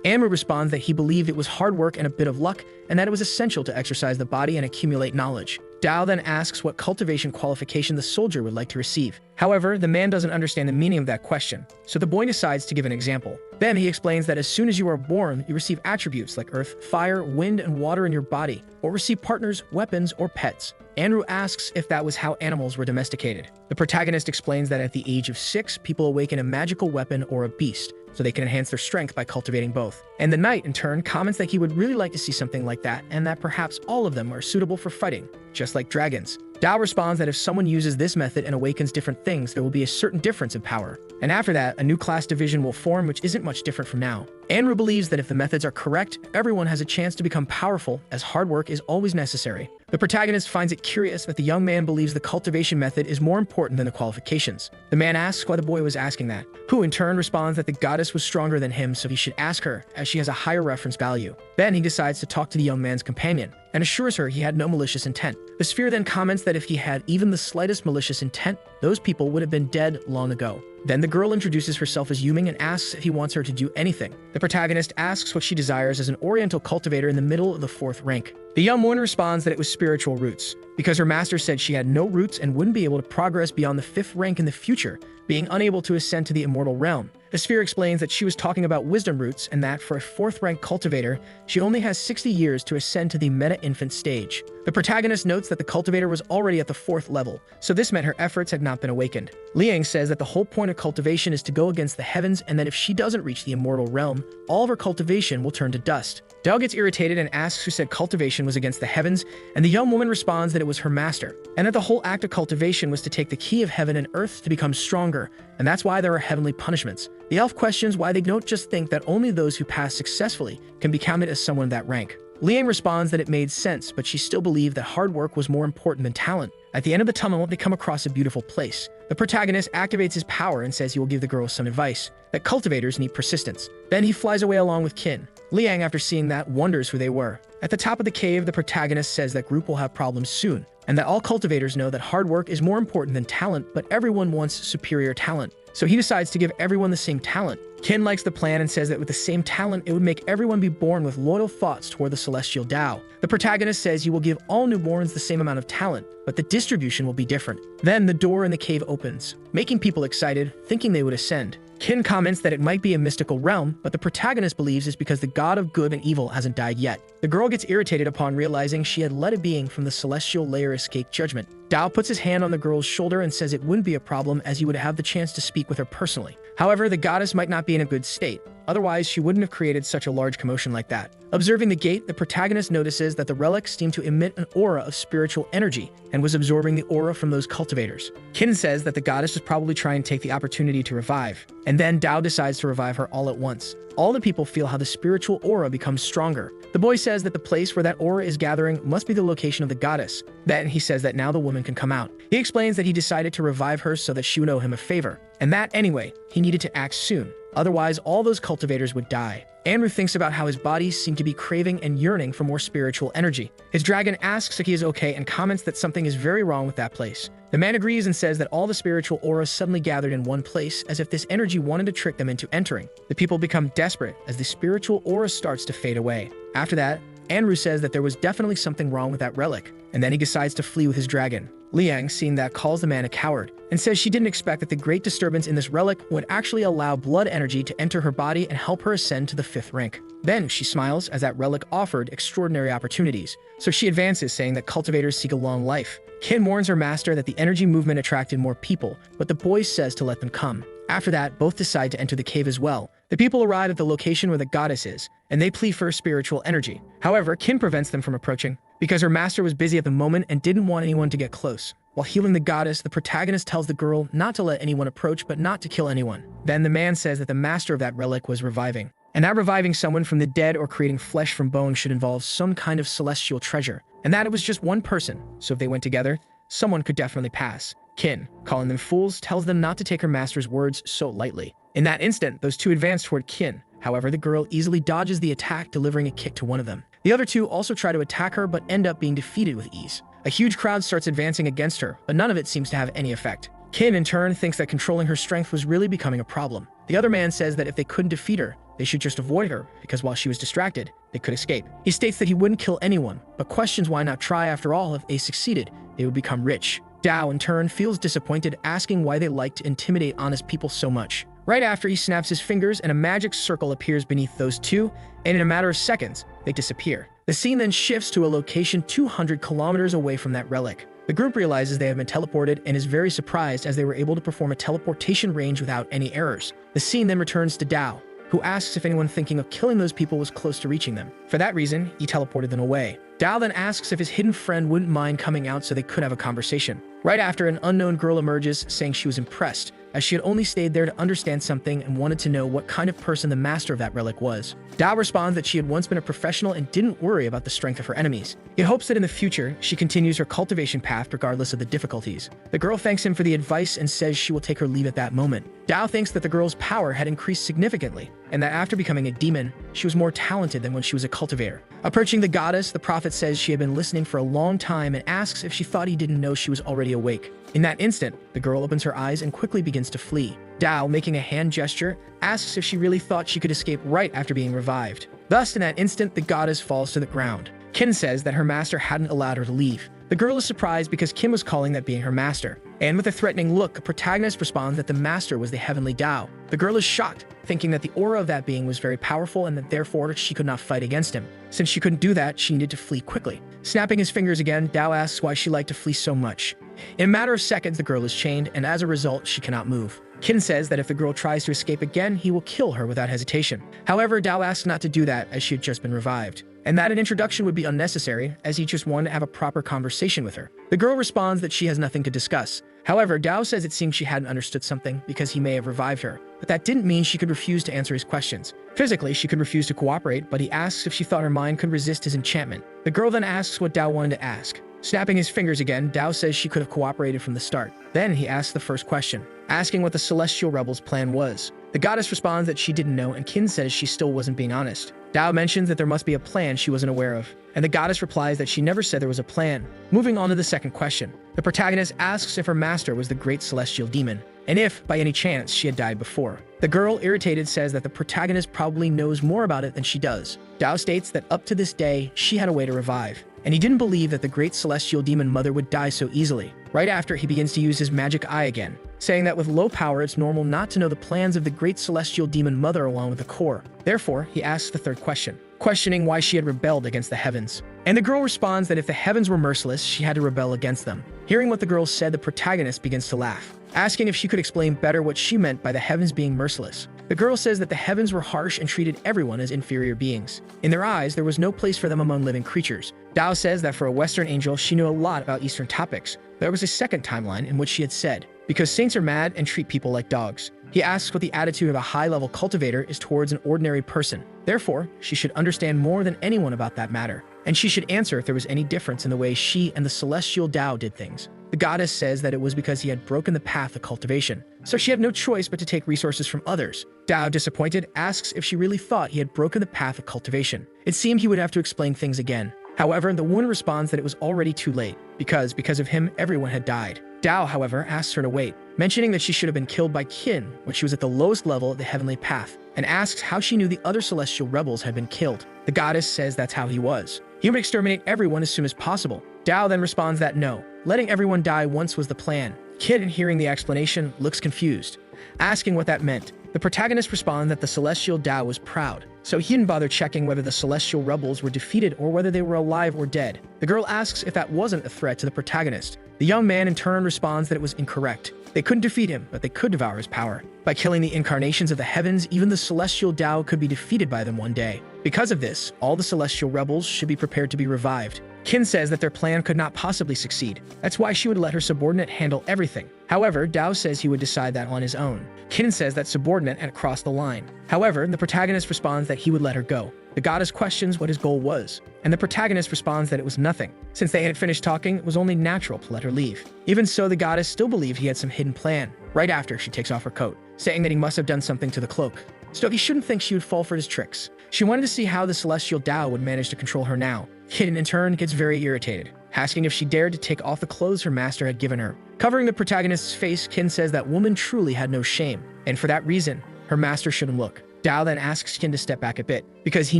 Amru responds that he believed it was hard work and a bit of luck, and that it was essential to exercise the body and accumulate knowledge. Dao then asks what cultivation qualification the soldier would like to receive. However, the man doesn't understand the meaning of that question, so the boy decides to give an example. Then he explains that as soon as you are born, you receive attributes like earth, fire, wind, and water in your body, or receive partners, weapons, or pets. Andrew asks if that was how animals were domesticated. The protagonist explains that at the age of 6, people awaken a magical weapon or a beast, so they can enhance their strength by cultivating both. And the knight, in turn, comments that he would really like to see something like that, and that perhaps all of them are suitable for fighting, just like dragons. Dao responds that if someone uses this method and awakens different things, there will be a certain difference in power. And after that, a new class division will form, which isn't much different from now. Andrew believes that if the methods are correct, everyone has a chance to become powerful, as hard work is always necessary. The protagonist finds it curious that the young man believes the cultivation method is more important than the qualifications. The man asks why the boy was asking that, who in turn responds that the goddess was stronger than him, so he should ask her, as she has a higher reference value. Then he decides to talk to the young man's companion, and assures her he had no malicious intent. The sphere then comments that if he had even the slightest malicious intent, those people would have been dead long ago. Then the girl introduces herself as Yuming and asks if he wants her to do anything. The protagonist asks what she desires as an oriental cultivator in the middle of the 4th rank. The young woman responds that it was spiritual roots, because her master said she had no roots and wouldn't be able to progress beyond the 5th rank in the future, being unable to ascend to the immortal realm. The sphere explains that she was talking about wisdom roots and that for a 4th rank cultivator, she only has 60 years to ascend to the meta-infant stage. The protagonist notes that the cultivator was already at the 4th level, so this meant her efforts had not been awakened. Liang says that the whole point of cultivation is to go against the heavens, and that if she doesn't reach the immortal realm, all of her cultivation will turn to dust. Dao gets irritated and asks who said cultivation was against the heavens, and the young woman responds that it was her master, and that the whole act of cultivation was to take the key of heaven and earth to become stronger, and that's why there are heavenly punishments. The elf questions why they don't just think that only those who pass successfully can be counted as someone of that rank. Liang responds that it made sense, but she still believed that hard work was more important than talent. At the end of the tunnel, they come across a beautiful place. The protagonist activates his power and says he will give the girl some advice, that cultivators need persistence. Then he flies away along with Qin. Liang, after seeing that, wonders who they were. At the top of the cave, the protagonist says that group will have problems soon, and that all cultivators know that hard work is more important than talent, but everyone wants superior talent. So he decides to give everyone the same talent. Qin likes the plan and says that with the same talent, it would make everyone be born with loyal thoughts toward the celestial Dao. The protagonist says he will give all newborns the same amount of talent, but the distribution will be different. Then the door in the cave opens, making people excited, thinking they would ascend. Qin comments that it might be a mystical realm, but the protagonist believes it's because the god of good and evil hasn't died yet. The girl gets irritated upon realizing she had let a being from the celestial layer escape judgment. Dao puts his hand on the girl's shoulder and says it wouldn't be a problem as he would have the chance to speak with her personally. However, the goddess might not be in a good state. Otherwise, she wouldn't have created such a large commotion like that. Observing the gate, the protagonist notices that the relics seem to emit an aura of spiritual energy and was absorbing the aura from those cultivators. Qin says that the goddess was probably trying to take the opportunity to revive, and then Dao decides to revive her all at once. All the people feel how the spiritual aura becomes stronger. The boy says that the place where that aura is gathering must be the location of the goddess. Then he says that now the woman can come out. He explains that he decided to revive her so that she would owe him a favor, and that anyway, he needed to act soon. Otherwise, all those cultivators would die. Andrew thinks about how his body seemed to be craving and yearning for more spiritual energy. His dragon asks if he is okay and comments that something is very wrong with that place. The man agrees and says that all the spiritual auras suddenly gathered in one place as if this energy wanted to trick them into entering. The people become desperate as the spiritual aura starts to fade away. After that, Andrew says that there was definitely something wrong with that relic, and then he decides to flee with his dragon. Liang, seeing that, calls the man a coward and says she didn't expect that the great disturbance in this relic would actually allow blood energy to enter her body and help her ascend to the 5th rank. Then she smiles as that relic offered extraordinary opportunities, so she advances, saying that cultivators seek a long life. Qin warns her master that the energy movement attracted more people, but the boy says to let them come. After that, both decide to enter the cave as well. The people arrive at the location where the goddess is, and they plead for spiritual energy. However, Qin prevents them from approaching, because her master was busy at the moment and didn't want anyone to get close. While healing the goddess, the protagonist tells the girl not to let anyone approach but not to kill anyone. Then the man says that the master of that relic was reviving, and that reviving someone from the dead or creating flesh from bone should involve some kind of celestial treasure, and that it was just one person, so if they went together, someone could definitely pass. Qin, calling them fools, tells them not to take her master's words so lightly. In that instant, those two advance toward Qin, However, the girl easily dodges the attack, delivering a kick to one of them. The other two also try to attack her, but end up being defeated with ease. A huge crowd starts advancing against her, but none of it seems to have any effect. Kim, in turn, thinks that controlling her strength was really becoming a problem. The other man says that if they couldn't defeat her, they should just avoid her, because while she was distracted, they could escape. He states that he wouldn't kill anyone, but questions why not try. After all, if they succeeded, they would become rich. Dao, in turn, feels disappointed, asking why they like to intimidate honest people so much. Right after, he snaps his fingers and a magic circle appears beneath those two, and in a matter of seconds, they disappear. The scene then shifts to a location 200 kilometers away from that relic. The group realizes they have been teleported and is very surprised as they were able to perform a teleportation range without any errors. The scene then returns to Dao, who asks if anyone thinking of killing those people was close to reaching them. For that reason, he teleported them away. Dao then asks if his hidden friend wouldn't mind coming out so they could have a conversation. Right after, an unknown girl emerges, saying she was impressed, as she had only stayed there to understand something and wanted to know what kind of person the master of that relic was. Dao responds that she had once been a professional and didn't worry about the strength of her enemies. He hopes that in the future, she continues her cultivation path regardless of the difficulties. The girl thanks him for the advice and says she will take her leave at that moment. Dao thinks that the girl's power had increased significantly, and that after becoming a demon, she was more talented than when she was a cultivator. Approaching the goddess, the prophet says she had been listening for a long time and asks if she thought he didn't know she was already awake. In that instant, the girl opens her eyes and quickly begins to flee. Dao, making a hand gesture, asks if she really thought she could escape right after being revived. Thus, in that instant, the goddess falls to the ground. Kim says that her master hadn't allowed her to leave. The girl is surprised because Kim was calling that being her master. And with a threatening look, the protagonist responds that the master was the Heavenly Dao. The girl is shocked, thinking that the aura of that being was very powerful and that therefore she could not fight against him. Since she couldn't do that, she needed to flee quickly. Snapping his fingers again, Dao asks why she liked to flee so much. In a matter of seconds, the girl is chained, and as a result, she cannot move. Kin says that if the girl tries to escape again, he will kill her without hesitation. However, Dao asks not to do that as she had just been revived, and that an introduction would be unnecessary as he just wanted to have a proper conversation with her. The girl responds that she has nothing to discuss. However, Dao says it seems she hadn't understood something because he may have revived her, but that didn't mean she could refuse to answer his questions. Physically, she could refuse to cooperate, but he asks if she thought her mind could resist his enchantment. The girl then asks what Dao wanted to ask. Snapping his fingers again, Dao says she could have cooperated from the start. Then he asks the first question, asking what the Celestial Rebels' plan was. The goddess responds that she didn't know, and Kin says she still wasn't being honest. Dao mentions that there must be a plan she wasn't aware of, and the goddess replies that she never said there was a plan. Moving on to the second question, the protagonist asks if her master was the great celestial demon, and if, by any chance, she had died before. The girl, irritated, says that the protagonist probably knows more about it than she does. Dao states that up to this day, she had a way to revive, and he didn't believe that the great celestial demon mother would die so easily. Right after, he begins to use his magic eye again, saying that with low power, it's normal not to know the plans of the great celestial demon mother along with the core. Therefore, he asks the third question, questioning why she had rebelled against the heavens. And the girl responds that if the heavens were merciless, she had to rebel against them. Hearing what the girl said, the protagonist begins to laugh, asking if she could explain better what she meant by the heavens being merciless. The girl says that the heavens were harsh and treated everyone as inferior beings. In their eyes, there was no place for them among living creatures. Dao says that for a Western angel, she knew a lot about Eastern topics. There was a second timeline in which she had said, because saints are mad and treat people like dogs. He asks what the attitude of a high-level cultivator is towards an ordinary person. Therefore, she should understand more than anyone about that matter, and she should answer if there was any difference in the way she and the celestial Dao did things. The goddess says that it was because he had broken the path of cultivation, so she had no choice but to take resources from others. Dao, disappointed, asks if she really thought he had broken the path of cultivation. It seemed he would have to explain things again. However, the woman responds that it was already too late, because of him, everyone had died. Dao, however, asks her to wait, mentioning that she should have been killed by Qin when she was at the lowest level of the heavenly path, and asks how she knew the other celestial rebels had been killed. The goddess says that's how he was. He would exterminate everyone as soon as possible. Dao then responds that no, letting everyone die once was the plan. Qin, hearing the explanation, looks confused, asking what that meant. The protagonist responds that the celestial Dao was proud, so he didn't bother checking whether the celestial rebels were defeated or whether they were alive or dead. The girl asks if that wasn't a threat to the protagonist. The young man in turn responds that it was incorrect. They couldn't defeat him, but they could devour his power. By killing the incarnations of the heavens, even the celestial Dao could be defeated by them one day. Because of this, all the celestial rebels should be prepared to be revived. Qin says that their plan could not possibly succeed. That's why she would let her subordinate handle everything. However, Dao says he would decide that on his own. Qin says that subordinate had crossed the line. However, the protagonist responds that he would let her go. The goddess questions what his goal was, and the protagonist responds that it was nothing. Since they had finished talking, it was only natural to let her leave. Even so, the goddess still believed he had some hidden plan. Right after, she takes off her coat, saying that he must have done something to the cloak. so he shouldn't think she would fall for his tricks. She wanted to see how the celestial Dao would manage to control her now. Kid, in turn, gets very irritated, asking if she dared to take off the clothes her master had given her. Covering the protagonist's face, Kin says that woman truly had no shame, and for that reason, her master shouldn't look. Dao then asks Kin to step back a bit, because he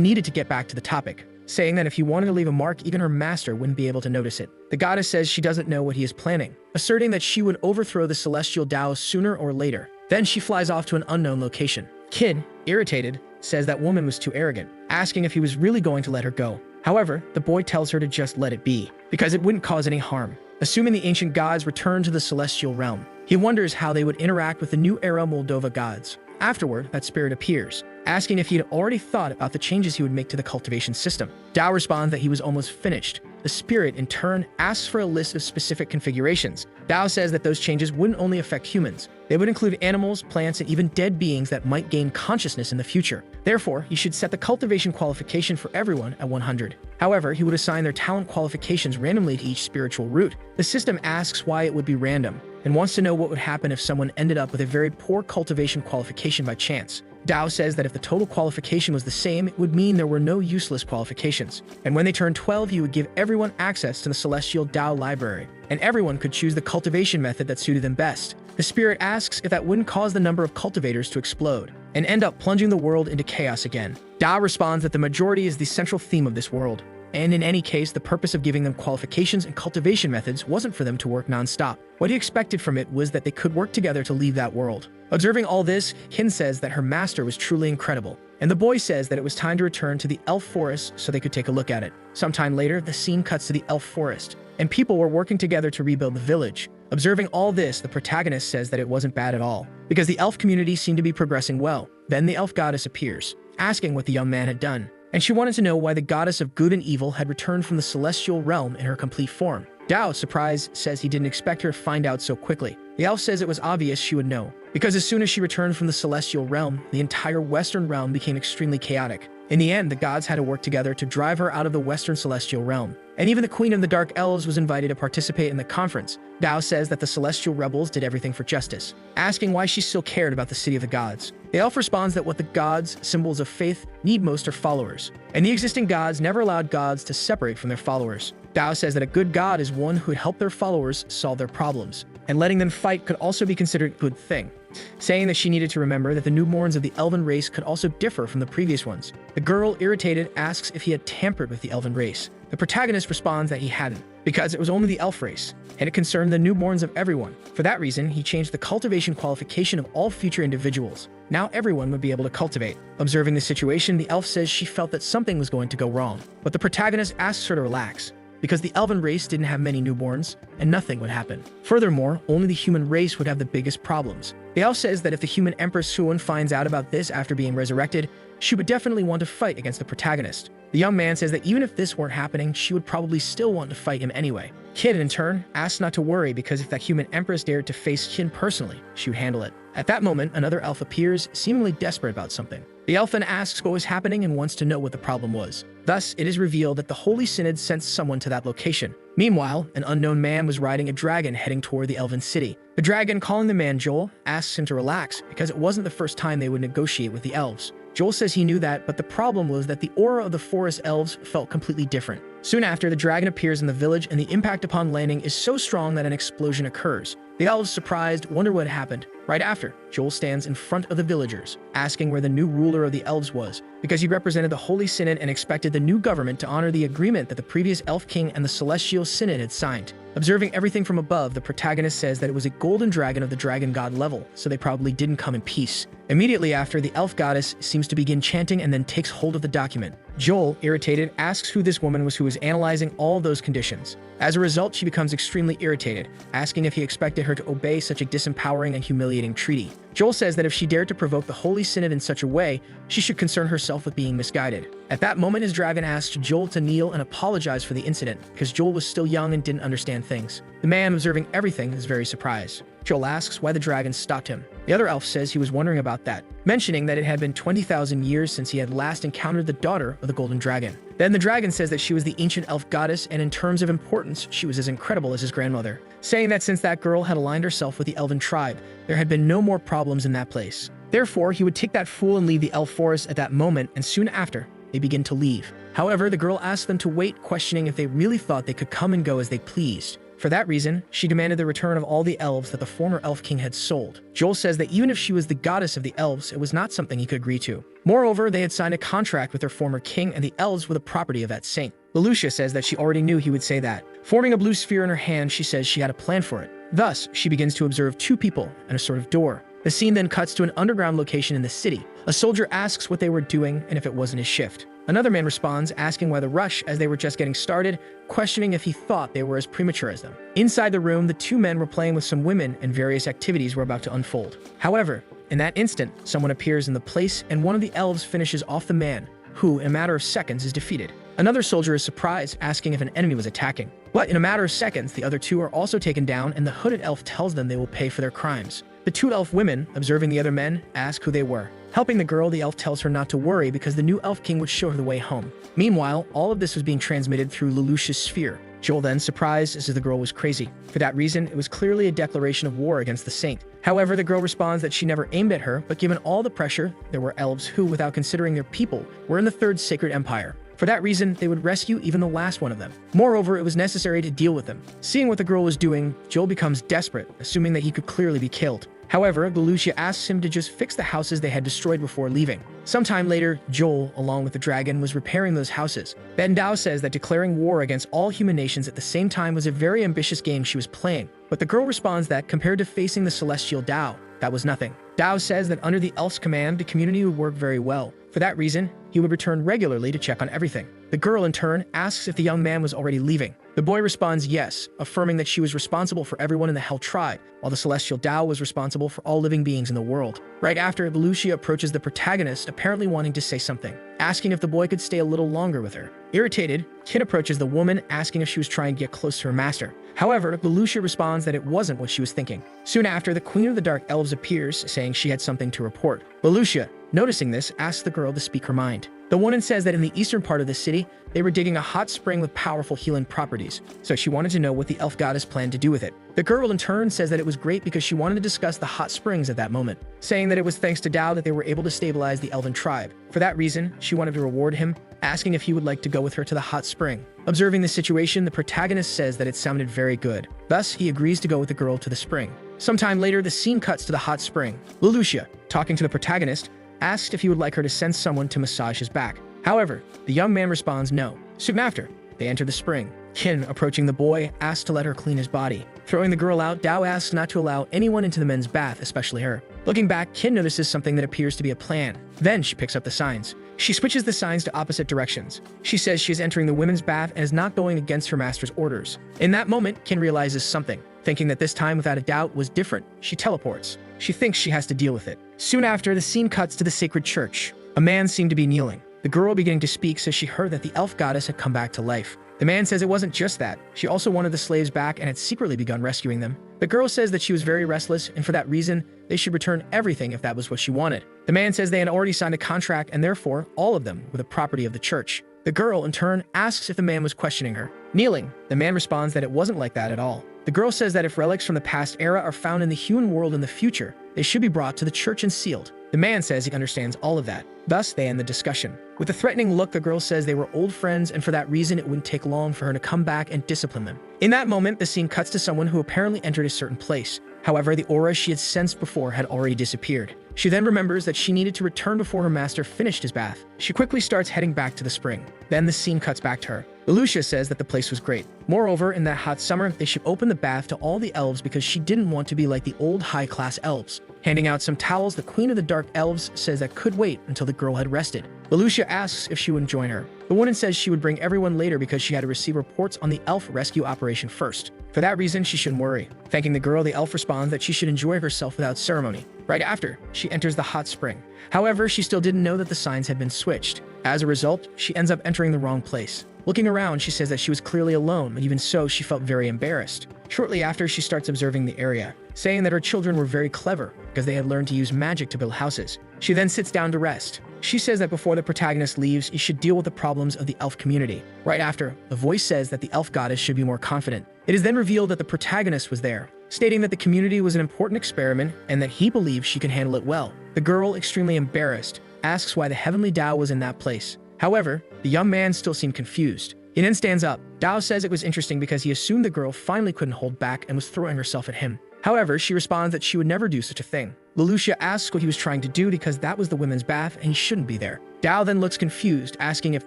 needed to get back to the topic, saying that if he wanted to leave a mark, even her master wouldn't be able to notice it. The goddess says she doesn't know what he is planning, asserting that she would overthrow the celestial Dao sooner or later. Then she flies off to an unknown location. Kid, irritated, says that woman was too arrogant, asking if he was really going to let her go. However, the boy tells her to just let it be, because it wouldn't cause any harm. Assuming the ancient gods return to the celestial realm, he wonders how they would interact with the new era Moldova gods. Afterward, that spirit appears, asking if he had already thought about the changes he would make to the cultivation system. Dao responds that he was almost finished. The spirit, in turn, asks for a list of specific configurations. Dao says that those changes wouldn't only affect humans. They would include animals, plants, and even dead beings that might gain consciousness in the future. Therefore, he should set the cultivation qualification for everyone at 100. However, he would assign their talent qualifications randomly to each spiritual root. The system asks why it would be random, and wants to know what would happen if someone ended up with a very poor cultivation qualification by chance. Dao says that if the total qualification was the same, it would mean there were no useless qualifications. And when they turned 12, he would give everyone access to the Celestial Dao library, and everyone could choose the cultivation method that suited them best. The spirit asks if that wouldn't cause the number of cultivators to explode, and end up plunging the world into chaos again. Dao responds that the majority is the central theme of this world, and in any case, the purpose of giving them qualifications and cultivation methods wasn't for them to work non-stop. What he expected from it was that they could work together to leave that world. Observing all this, Hin says that her master was truly incredible, and the boy says that it was time to return to the elf forest so they could take a look at it. Sometime later, the scene cuts to the elf forest, and people were working together to rebuild the village. Observing all this, the protagonist says that it wasn't bad at all, because the elf community seemed to be progressing well. Then the elf goddess appears, asking what the young man had done, and she wanted to know why the goddess of good and evil had returned from the celestial realm in her complete form. Dao, surprised, says he didn't expect her to find out so quickly. The elf says it was obvious she would know, because as soon as she returned from the celestial realm, the entire western realm became extremely chaotic. In the end, the gods had to work together to drive her out of the western celestial realm, and even the queen of the dark elves was invited to participate in the conference. Dao says that the celestial rebels did everything for justice, asking why she still cared about the city of the gods. The elf responds that what the gods, symbols of faith, need most are followers, and the existing gods never allowed gods to separate from their followers. Dao says that a good god is one who would help their followers solve their problems, and letting them fight could also be considered a good thing, saying that she needed to remember that the newborns of the elven race could also differ from the previous ones. The girl, irritated, asks if he had tampered with the elven race. The protagonist responds that he hadn't, because it was only the elf race, and it concerned the newborns of everyone. For that reason, he changed the cultivation qualification of all future individuals. Now everyone would be able to cultivate. Observing the situation, the elf says she felt that something was going to go wrong, but the protagonist asks her to relax, because the elven race didn't have many newborns, and nothing would happen. Furthermore, only the human race would have the biggest problems. The elf says that if the human Empress Suan finds out about this after being resurrected, she would definitely want to fight against the protagonist. The young man says that even if this weren't happening, she would probably still want to fight him anyway. Kid, in turn, asks not to worry because if that human Empress dared to face Qin personally, she would handle it. At that moment, another elf appears, seemingly desperate about something. The elf then asks what was happening and wants to know what the problem was. Thus, it is revealed that the Holy Synod sent someone to that location. Meanwhile, an unknown man was riding a dragon heading toward the elven city. The dragon, calling the man Joel, asks him to relax because it wasn't the first time they would negotiate with the elves. Joel says he knew that, but the problem was that the aura of the forest elves felt completely different. Soon after, the dragon appears in the village and the impact upon landing is so strong that an explosion occurs. The elves, surprised, wonder what happened. Right after, Joel stands in front of the villagers, asking where the new ruler of the elves was, because he represented the Holy Synod and expected the new government to honor the agreement that the previous Elf King and the Celestial Synod had signed. Observing everything from above, the protagonist says that it was a golden dragon of the dragon god level, so they probably didn't come in peace. Immediately after, the elf goddess seems to begin chanting and then takes hold of the document. Joel, irritated, asks who this woman was who was analyzing all those conditions. As a result, she becomes extremely irritated, asking if he expected her to obey such a disempowering and humiliating treaty. Joel says that if she dared to provoke the Holy Synod in such a way, she should concern herself with being misguided. At that moment, his dragon asks Joel to kneel and apologize for the incident, because Joel was still young and didn't understand things. The man, observing everything, is very surprised. Joel asks why the dragon stopped him. The other elf says he was wondering about that, mentioning that it had been 20,000 years since he had last encountered the daughter of the golden dragon. Then the dragon says that she was the ancient elf goddess, and in terms of importance, she was as incredible as his grandmother, saying that since that girl had aligned herself with the elven tribe, there had been no more problems in that place. Therefore, he would take that fool and leave the elf forest at that moment, and soon after, they begin to leave. However, the girl asked them to wait, questioning if they really thought they could come and go as they pleased. For that reason, she demanded the return of all the elves that the former elf king had sold. Joel says that even if she was the goddess of the elves, it was not something he could agree to. Moreover, they had signed a contract with their former king, and the elves were the property of that saint. Leloucia says that she already knew he would say that. Forming a blue sphere in her hand, she says she had a plan for it. Thus, she begins to observe two people and a sort of door. The scene then cuts to an underground location in the city. A soldier asks what they were doing and if it wasn't his shift. Another man responds, asking why the rush, as they were just getting started, questioning if he thought they were as premature as them. Inside the room, the two men were playing with some women and various activities were about to unfold. However, in that instant, someone appears in the place and one of the elves finishes off the man, who, in a matter of seconds, is defeated. Another soldier is surprised, asking if an enemy was attacking. But in a matter of seconds, the other two are also taken down and the hooded elf tells them they will pay for their crimes. The two elf women, observing the other men, ask who they were. Helping the girl, the elf tells her not to worry because the new elf king would show her the way home. Meanwhile, all of this was being transmitted through Leloucia's sphere. Joel then, surprised, as if the girl was crazy. For that reason, it was clearly a declaration of war against the saint. However, the girl responds that she never aimed at her, but given all the pressure, there were elves who, without considering their people, were in the Third Sacred Empire. For that reason, they would rescue even the last one of them. Moreover, it was necessary to deal with them. Seeing what the girl was doing, Joel becomes desperate, assuming that he could clearly be killed. However, Leloucia asks him to just fix the houses they had destroyed before leaving. Sometime later, Joel, along with the dragon, was repairing those houses. Dao says that declaring war against all human nations at the same time was a very ambitious game she was playing, but the girl responds that, compared to facing the celestial Dao, that was nothing. Dao says that under the elf's command, the community would work very well. For that reason, he would return regularly to check on everything. The girl, in turn, asks if the young man was already leaving. The boy responds yes, affirming that she was responsible for everyone in the Hell Tribe, while the Celestial Dao was responsible for all living beings in the world. Right after, Leloucia approaches the protagonist, apparently wanting to say something, asking if the boy could stay a little longer with her. Irritated, Kid approaches the woman, asking if she was trying to get close to her master. However, Leloucia responds that it wasn't what she was thinking. Soon after, the Queen of the Dark Elves appears, saying she had something to report. Leloucia, noticing this, asks the girl to speak her mind. The woman says that in the eastern part of the city, they were digging a hot spring with powerful healing properties, so she wanted to know what the elf goddess planned to do with it. The girl in turn says that it was great because she wanted to discuss the hot springs at that moment, saying that it was thanks to Dao that they were able to stabilize the elven tribe. For that reason, she wanted to reward him, asking if he would like to go with her to the hot spring. Observing the situation, the protagonist says that it sounded very good. Thus, he agrees to go with the girl to the spring. Sometime later, the scene cuts to the hot spring. Leloucia, talking to the protagonist, asks if he would like her to send someone to massage his back. However, the young man responds no. Soon after, they enter the spring. Qin, approaching the boy, asks to let her clean his body. Throwing the girl out, Dao asks not to allow anyone into the men's bath, especially her. Looking back, Qin notices something that appears to be a plan. Then she picks up the signs. She switches the signs to opposite directions. She says she is entering the women's bath and is not going against her master's orders. In that moment, Qin realizes something. Thinking that this time, without a doubt, was different, she teleports. She thinks she has to deal with it. Soon after, the scene cuts to the sacred church. A man seemed to be kneeling. The girl, beginning to speak, says she heard that the elf goddess had come back to life. The man says it wasn't just that. She also wanted the slaves back and had secretly begun rescuing them. The girl says that she was very restless, and for that reason, they should return everything if that was what she wanted. The man says they had already signed a contract, and therefore, all of them were the property of the church. The girl, in turn, asks if the man was questioning her. Kneeling, the man responds that it wasn't like that at all. The girl says that if relics from the past era are found in the human world in the future, they should be brought to the church and sealed. The man says he understands all of that. Thus, they end the discussion. With a threatening look, the girl says they were old friends, and for that reason, it wouldn't take long for her to come back and discipline them. In that moment, the scene cuts to someone who apparently entered a certain place. However, the aura she had sensed before had already disappeared. She then remembers that she needed to return before her master finished his bath. She quickly starts heading back to the spring. Then the scene cuts back to her. Leloucia says that the place was great. Moreover, in that hot summer, they should open the bath to all the elves because she didn't want to be like the old high-class elves. Handing out some towels, the Queen of the Dark Elves says that could wait until the girl had rested. Leloucia asks if she would join her. The woman says she would bring everyone later because she had to receive reports on the elf rescue operation first. For that reason, she shouldn't worry. Thanking the girl, the elf responds that she should enjoy herself without ceremony. Right after, she enters the hot spring. However, she still didn't know that the signs had been switched. As a result, she ends up entering the wrong place. Looking around, she says that she was clearly alone, but even so, she felt very embarrassed. Shortly after, she starts observing the area, saying that her children were very clever because they had learned to use magic to build houses. She then sits down to rest. She says that before the protagonist leaves, he should deal with the problems of the elf community. Right after, the voice says that the elf goddess should be more confident. It is then revealed that the protagonist was there, stating that the community was an important experiment and that he believed she could handle it well. The girl, extremely embarrassed, asks why the Heavenly Dao was in that place. However, the young man still seemed confused. He then stands up. Dao says it was interesting because he assumed the girl finally couldn't hold back and was throwing herself at him. However, she responds that she would never do such a thing. Lelouch asks what he was trying to do because that was the women's bath and he shouldn't be there. Dao then looks confused, asking if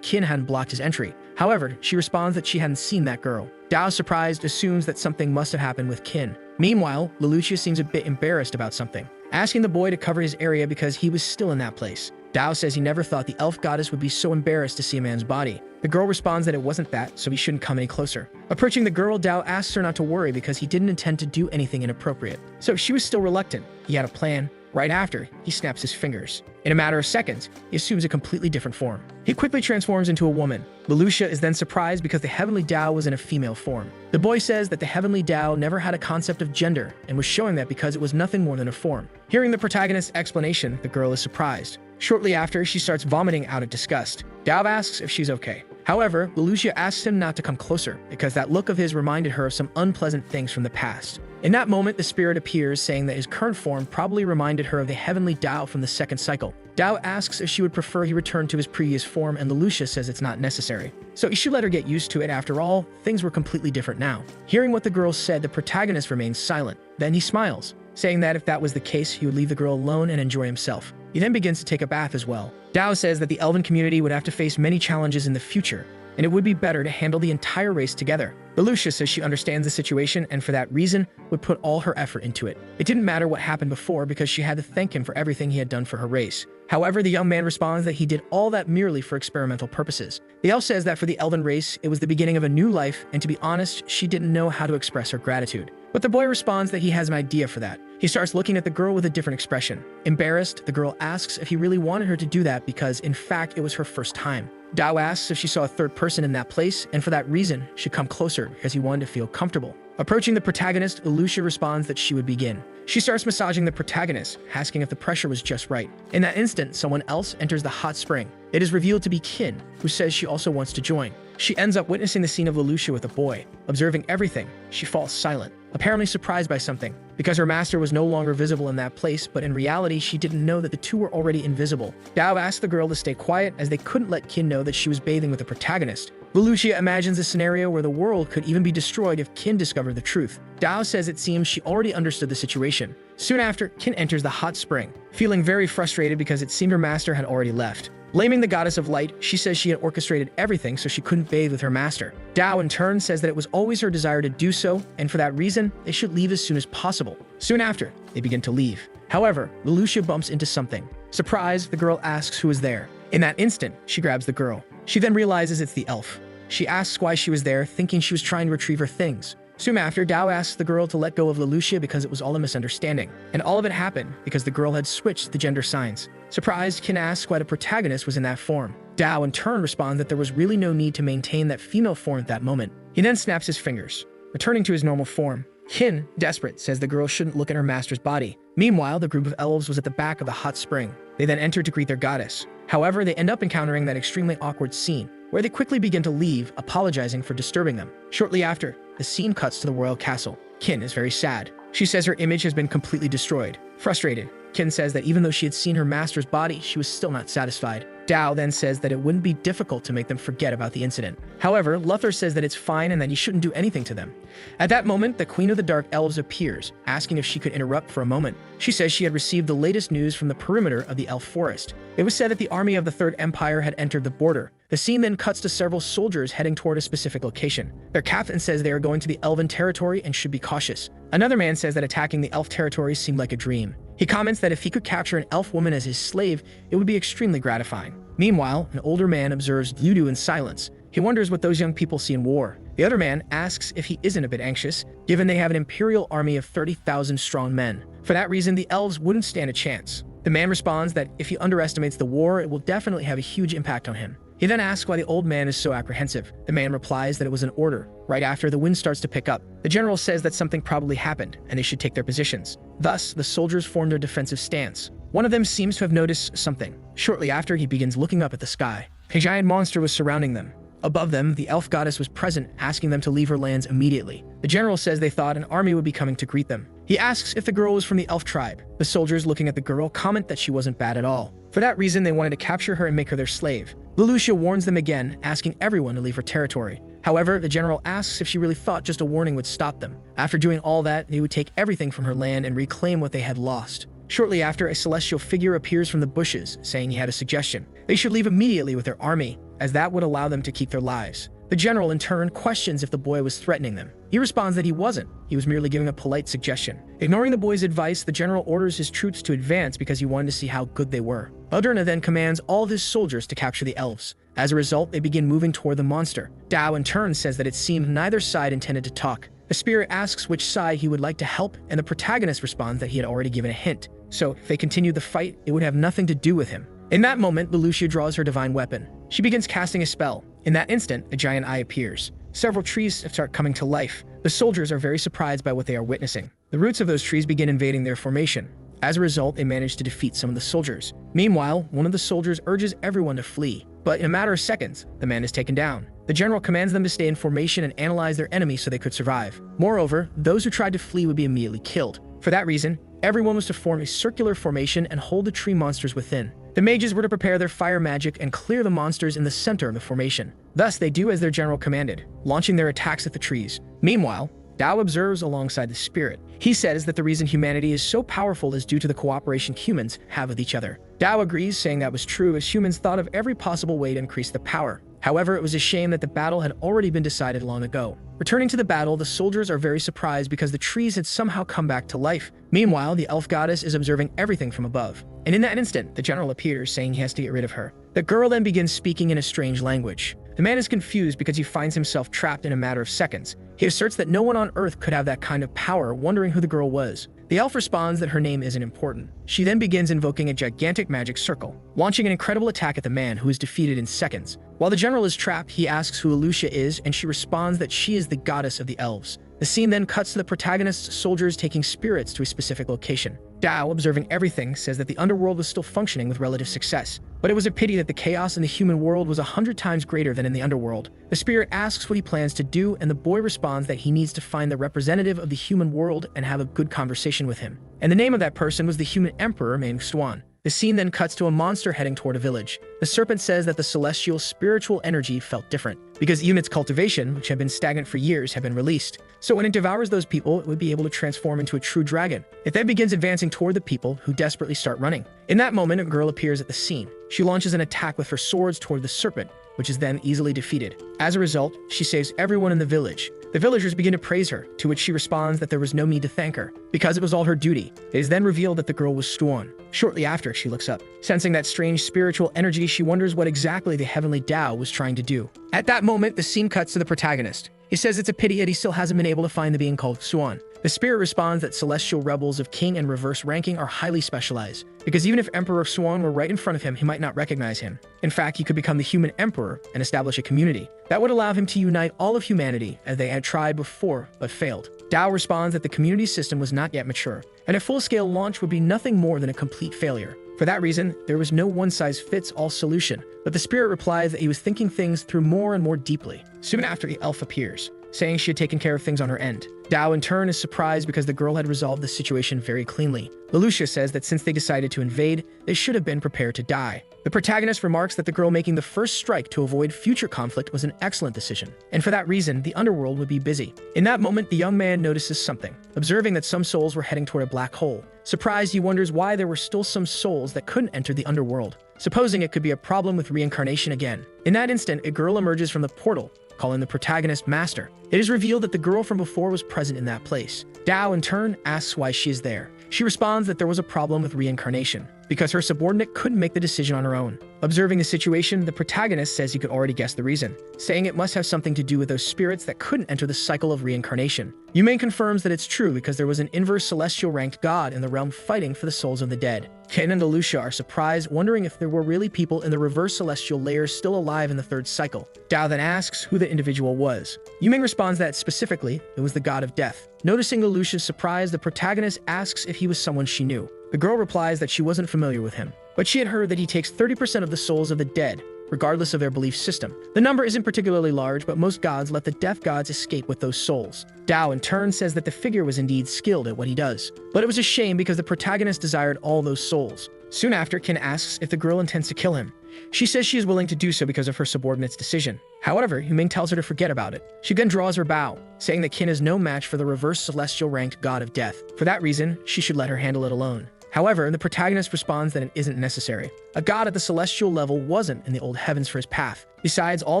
Qin hadn't blocked his entry. However, she responds that she hadn't seen that girl. Dao, surprised, assumes that something must have happened with Qin. Meanwhile, Lelouch seems a bit embarrassed about something, asking the boy to cover his area because he was still in that place. Dao says he never thought the elf goddess would be so embarrassed to see a man's body. The girl responds that it wasn't that, so he shouldn't come any closer. Approaching the girl, Dao asks her not to worry because he didn't intend to do anything inappropriate. So she was still reluctant. He had a plan. Right after, he snaps his fingers. In a matter of seconds, he assumes a completely different form. He quickly transforms into a woman. Lelouch is then surprised because the Heavenly Dao was in a female form. The boy says that the Heavenly Dao never had a concept of gender and was showing that because it was nothing more than a form. Hearing the protagonist's explanation, the girl is surprised. Shortly after, she starts vomiting out of disgust. Dao asks if she's okay. However, Lelouch asks him not to come closer because that look of his reminded her of some unpleasant things from the past. In that moment, the spirit appears, saying that his current form probably reminded her of the Heavenly Dao from the second cycle. Dao asks if she would prefer he return to his previous form, and Lelouch says it's not necessary. So he should let her get used to it. After all, things were completely different now. Hearing what the girl said, the protagonist remains silent. Then he smiles, saying that if that was the case, he would leave the girl alone and enjoy himself. He then begins to take a bath as well. Dao says that the elven community would have to face many challenges in the future, and it would be better to handle the entire race together. Lelouch says she understands the situation and for that reason would put all her effort into it. It didn't matter what happened before because she had to thank him for everything he had done for her race. However, the young man responds that he did all that merely for experimental purposes. The elf says that for the elven race, it was the beginning of a new life, and to be honest, she didn't know how to express her gratitude. But the boy responds that he has an idea for that. He starts looking at the girl with a different expression. Embarrassed, the girl asks if he really wanted her to do that because, in fact, it was her first time. Dao asks if she saw a third person in that place, and for that reason, should come closer because he wanted to feel comfortable. Approaching the protagonist, Lelouch responds that she would begin. She starts massaging the protagonist, asking if the pressure was just right. In that instant, someone else enters the hot spring. It is revealed to be Qin, who says she also wants to join. She ends up witnessing the scene of Lelouch with a boy. Observing everything, she falls silent, apparently surprised by something, because her master was no longer visible in that place, but in reality, she didn't know that the two were already invisible. Dao asked the girl to stay quiet as they couldn't let Qin know that she was bathing with the protagonist. Lelouch imagines a scenario where the world could even be destroyed if Qin discovered the truth. Dao says it seems she already understood the situation. Soon after, Qin enters the hot spring, feeling very frustrated because it seemed her master had already left. Blaming the goddess of light, she says she had orchestrated everything so she couldn't bathe with her master. Dao in turn says that it was always her desire to do so, and for that reason, they should leave as soon as possible. Soon after, they begin to leave. However, Lelouch bumps into something. Surprised, the girl asks who is there. In that instant, she grabs the girl. She then realizes it's the elf. She asks why she was there, thinking she was trying to retrieve her things. Soon after, Dao asks the girl to let go of Lelouch because it was all a misunderstanding. And all of it happened because the girl had switched the gender signs. Surprised, Qin asks why the protagonist was in that form. Dao in turn responds that there was really no need to maintain that female form at that moment. He then snaps his fingers, returning to his normal form. Qin, desperate, says the girl shouldn't look at her master's body. Meanwhile, the group of elves was at the back of the hot spring. They then enter to greet their goddess. However, they end up encountering that extremely awkward scene, where they quickly begin to leave, apologizing for disturbing them. Shortly after, the scene cuts to the royal castle. Qin is very sad. She says her image has been completely destroyed. Frustrated, Qin says that even though she had seen her master's body, she was still not satisfied. Dao then says that it wouldn't be difficult to make them forget about the incident. However, Luther says that it's fine and that he shouldn't do anything to them. At that moment, the Queen of the Dark Elves appears, asking if she could interrupt for a moment. She says she had received the latest news from the perimeter of the elf forest. It was said that the army of the Third Empire had entered the border. The scene then cuts to several soldiers heading toward a specific location. Their captain says they are going to the elven territory and should be cautious. Another man says that attacking the elf territory seemed like a dream. He comments that if he could capture an elf woman as his slave, it would be extremely gratifying. Meanwhile, an older man observes Yudu in silence. He wonders what those young people see in war. The other man asks if he isn't a bit anxious, given they have an imperial army of 30,000 strong men. For that reason, the elves wouldn't stand a chance. The man responds that if he underestimates the war, it will definitely have a huge impact on him. He then asks why the old man is so apprehensive. The man replies that it was an order. Right after, the wind starts to pick up. The general says that something probably happened, and they should take their positions. Thus, the soldiers form their defensive stance. One of them seems to have noticed something. Shortly after, he begins looking up at the sky. A giant monster was surrounding them. Above them, the elf goddess was present, asking them to leave her lands immediately. The general says they thought an army would be coming to greet them. He asks if the girl was from the elf tribe. The soldiers, looking at the girl, comment that she wasn't bad at all. For that reason, they wanted to capture her and make her their slave. Lelouch warns them again, asking everyone to leave her territory. However, the general asks if she really thought just a warning would stop them. After doing all that, they would take everything from her land and reclaim what they had lost. Shortly after, a celestial figure appears from the bushes, saying he had a suggestion. They should leave immediately with their army, as that would allow them to keep their lives. The general, in turn, questions if the boy was threatening them. He responds that he wasn't. He was merely giving a polite suggestion. Ignoring the boy's advice, the general orders his troops to advance because he wanted to see how good they were. Elderna then commands all of his soldiers to capture the elves. As a result, they begin moving toward the monster. Dao, in turn, says that it seemed neither side intended to talk. The spirit asks which side he would like to help, and the protagonist responds that he had already given a hint. So, if they continued the fight, it would have nothing to do with him. In that moment, Lelouch draws her divine weapon. She begins casting a spell. In that instant, a giant eye appears. Several trees start coming to life. The soldiers are very surprised by what they are witnessing. The roots of those trees begin invading their formation. As a result, they manage to defeat some of the soldiers. Meanwhile, one of the soldiers urges everyone to flee. But in a matter of seconds, the man is taken down. The general commands them to stay in formation and analyze their enemy so they could survive. Moreover, those who tried to flee would be immediately killed. For that reason, everyone was to form a circular formation and hold the tree monsters within. The mages were to prepare their fire magic and clear the monsters in the center of the formation. Thus, they do as their general commanded, launching their attacks at the trees. Meanwhile, Dao observes alongside the spirit. He says that the reason humanity is so powerful is due to the cooperation humans have with each other. Dao agrees, saying that was true as humans thought of every possible way to increase the power. However, it was a shame that the battle had already been decided long ago. Returning to the battle, the soldiers are very surprised because the trees had somehow come back to life. Meanwhile, the elf goddess is observing everything from above. And in that instant, the general appears, saying he has to get rid of her. The girl then begins speaking in a strange language. The man is confused because he finds himself trapped in a matter of seconds. He asserts that no one on Earth could have that kind of power, wondering who the girl was. The elf responds that her name isn't important. She then begins invoking a gigantic magic circle, launching an incredible attack at the man, who is defeated in seconds. While the general is trapped, he asks who Lelouch is, and she responds that she is the goddess of the elves. The scene then cuts to the protagonist's soldiers taking spirits to a specific location. Dao, observing everything, says that the underworld was still functioning with relative success. But it was a pity that the chaos in the human world was 100 times greater than in the underworld. The spirit asks what he plans to do, and the boy responds that he needs to find the representative of the human world and have a good conversation with him. And the name of that person was the human emperor named Xuan. The scene then cuts to a monster heading toward a village. The serpent says that the celestial spiritual energy felt different, because even its cultivation, which had been stagnant for years, had been released. So when it devours those people, it would be able to transform into a true dragon. It then begins advancing toward the people, who desperately start running. In that moment, a girl appears at the scene. She launches an attack with her swords toward the serpent, which is then easily defeated. As a result, she saves everyone in the village. The villagers begin to praise her, to which she responds that there was no need to thank her, because it was all her duty. It is then revealed that the girl was Stuan. Shortly after, she looks up. Sensing that strange spiritual energy, she wonders what exactly the Heavenly Dao was trying to do. At that moment, the scene cuts to the protagonist. He says it's a pity that he still hasn't been able to find the being called Xuan. The spirit responds that celestial rebels of king and reverse ranking are highly specialized, because even if Emperor Xuan were right in front of him, he might not recognize him. In fact, he could become the human emperor and establish a community that would allow him to unite all of humanity, as they had tried before but failed. Dao responds that the community system was not yet mature, and a full-scale launch would be nothing more than a complete failure. For that reason, there was no one-size-fits-all solution, but the spirit replies that he was thinking things through more and more deeply. Soon after, the elf appears, saying she had taken care of things on her end. Dao, in turn, is surprised because the girl had resolved the situation very cleanly. Lelouch says that since they decided to invade, they should have been prepared to die. The protagonist remarks that the girl making the first strike to avoid future conflict was an excellent decision, and for that reason, the underworld would be busy. In that moment, the young man notices something, observing that some souls were heading toward a black hole. Surprised, he wonders why there were still some souls that couldn't enter the underworld, supposing it could be a problem with reincarnation again. In that instant, a girl emerges from the portal, calling the protagonist Master. It is revealed that the girl from before was present in that place. Dao, in turn, asks why she is there. She responds that there was a problem with reincarnation, because her subordinate couldn't make the decision on her own. Observing the situation, the protagonist says he could already guess the reason, saying it must have something to do with those spirits that couldn't enter the cycle of reincarnation. Yumain confirms that it's true because there was an inverse celestial ranked god in the realm fighting for the souls of the dead. Ken and Lelouch are surprised, wondering if there were really people in the reverse celestial layers still alive in the third cycle. Dao then asks who the individual was. Yumain responds that specifically, it was the god of death. Noticing Lelouch's surprise, the protagonist asks if he was someone she knew. The girl replies that she wasn't familiar with him, but she had heard that he takes 30% of the souls of the dead, regardless of their belief system. The number isn't particularly large, but most gods let the deaf gods escape with those souls. Dao, in turn, says that the figure was indeed skilled at what he does, but it was a shame because the protagonist desired all those souls. Soon after, Qin asks if the girl intends to kill him. She says she is willing to do so because of her subordinate's decision. However, Yuming tells her to forget about it. She then draws her bow, saying that Qin is no match for the reverse celestial ranked god of death. For that reason, she should let her handle it alone. However, the protagonist responds that it isn't necessary. A god at the celestial level wasn't in the old heavens for his path. Besides, all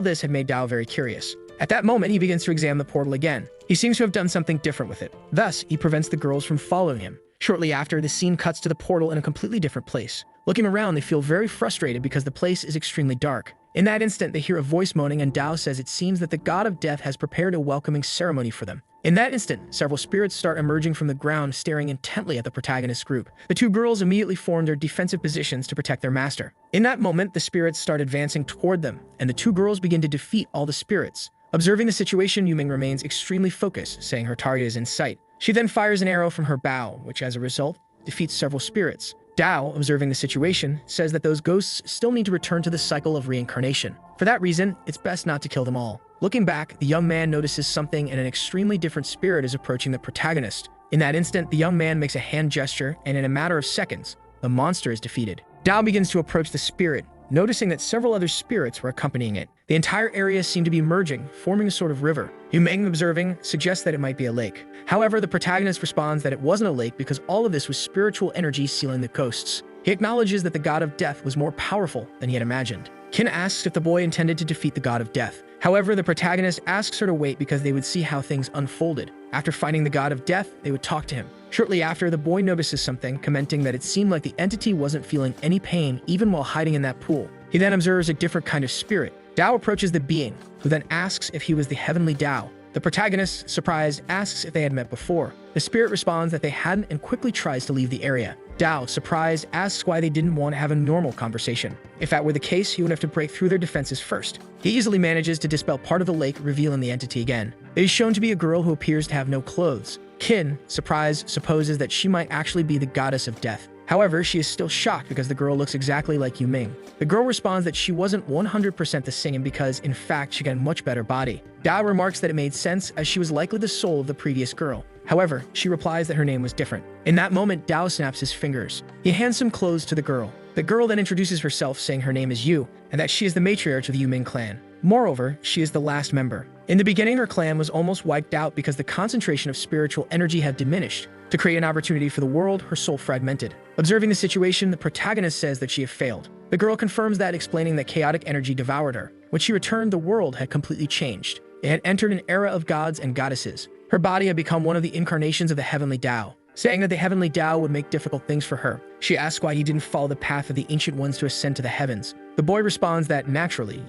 this had made Dao very curious. At that moment, he begins to examine the portal again. He seems to have done something different with it. Thus, he prevents the girls from following him. Shortly after, the scene cuts to the portal in a completely different place. Looking around, they feel very frustrated because the place is extremely dark. In that instant, they hear a voice moaning, and Dao says it seems that the god of death has prepared a welcoming ceremony for them. In that instant, several spirits start emerging from the ground, staring intently at the protagonist's group. The two girls immediately form their defensive positions to protect their master. In that moment, the spirits start advancing toward them, and the two girls begin to defeat all the spirits. Observing the situation, Yuming remains extremely focused, saying her target is in sight. She then fires an arrow from her bow, which as a result, defeats several spirits. Dao, observing the situation, says that those ghosts still need to return to the cycle of reincarnation. For that reason, it's best not to kill them all. Looking back, the young man notices something, and an extremely different spirit is approaching the protagonist. In that instant, the young man makes a hand gesture, and in a matter of seconds, the monster is defeated. Dao begins to approach the spirit, noticing that several other spirits were accompanying it. The entire area seemed to be merging, forming a sort of river. Yuming, observing, suggests that it might be a lake. However, the protagonist responds that it wasn't a lake because all of this was spiritual energy sealing the coasts. He acknowledges that the god of death was more powerful than he had imagined. Qin asks if the boy intended to defeat the god of death. However, the protagonist asks her to wait because they would see how things unfolded. After fighting the god of death, they would talk to him. Shortly after, the boy notices something, commenting that it seemed like the entity wasn't feeling any pain even while hiding in that pool. He then observes a different kind of spirit. Dao approaches the being, who then asks if he was the Heavenly Dao. The protagonist, surprised, asks if they had met before. The spirit responds that they hadn't and quickly tries to leave the area. Dao, surprised, asks why they didn't want to have a normal conversation. If that were the case, he would have to break through their defenses first. He easily manages to dispel part of the lake, revealing the entity again. It is shown to be a girl who appears to have no clothes. Qin, surprised, supposes that she might actually be the goddess of death. However, she is still shocked because the girl looks exactly like Yuming. The girl responds that she wasn't 100% the same because, in fact, she got a much better body. Dao remarks that it made sense as she was likely the soul of the previous girl. However, she replies that her name was different. In that moment, Dao snaps his fingers. He hands some clothes to the girl. The girl then introduces herself, saying her name is Yu, and that she is the matriarch of the Yuming clan. Moreover, she is the last member. In the beginning, her clan was almost wiped out because the concentration of spiritual energy had diminished. To create an opportunity for the world, her soul fragmented. Observing the situation, the protagonist says that she had failed. The girl confirms that, explaining that chaotic energy devoured her. When she returned, the world had completely changed. It had entered an era of gods and goddesses. Her body had become one of the incarnations of the Heavenly Dao. Saying that the Heavenly Dao would make difficult things for her. She asks why he didn't follow the path of the Ancient Ones to ascend to the heavens. The boy responds that, naturally,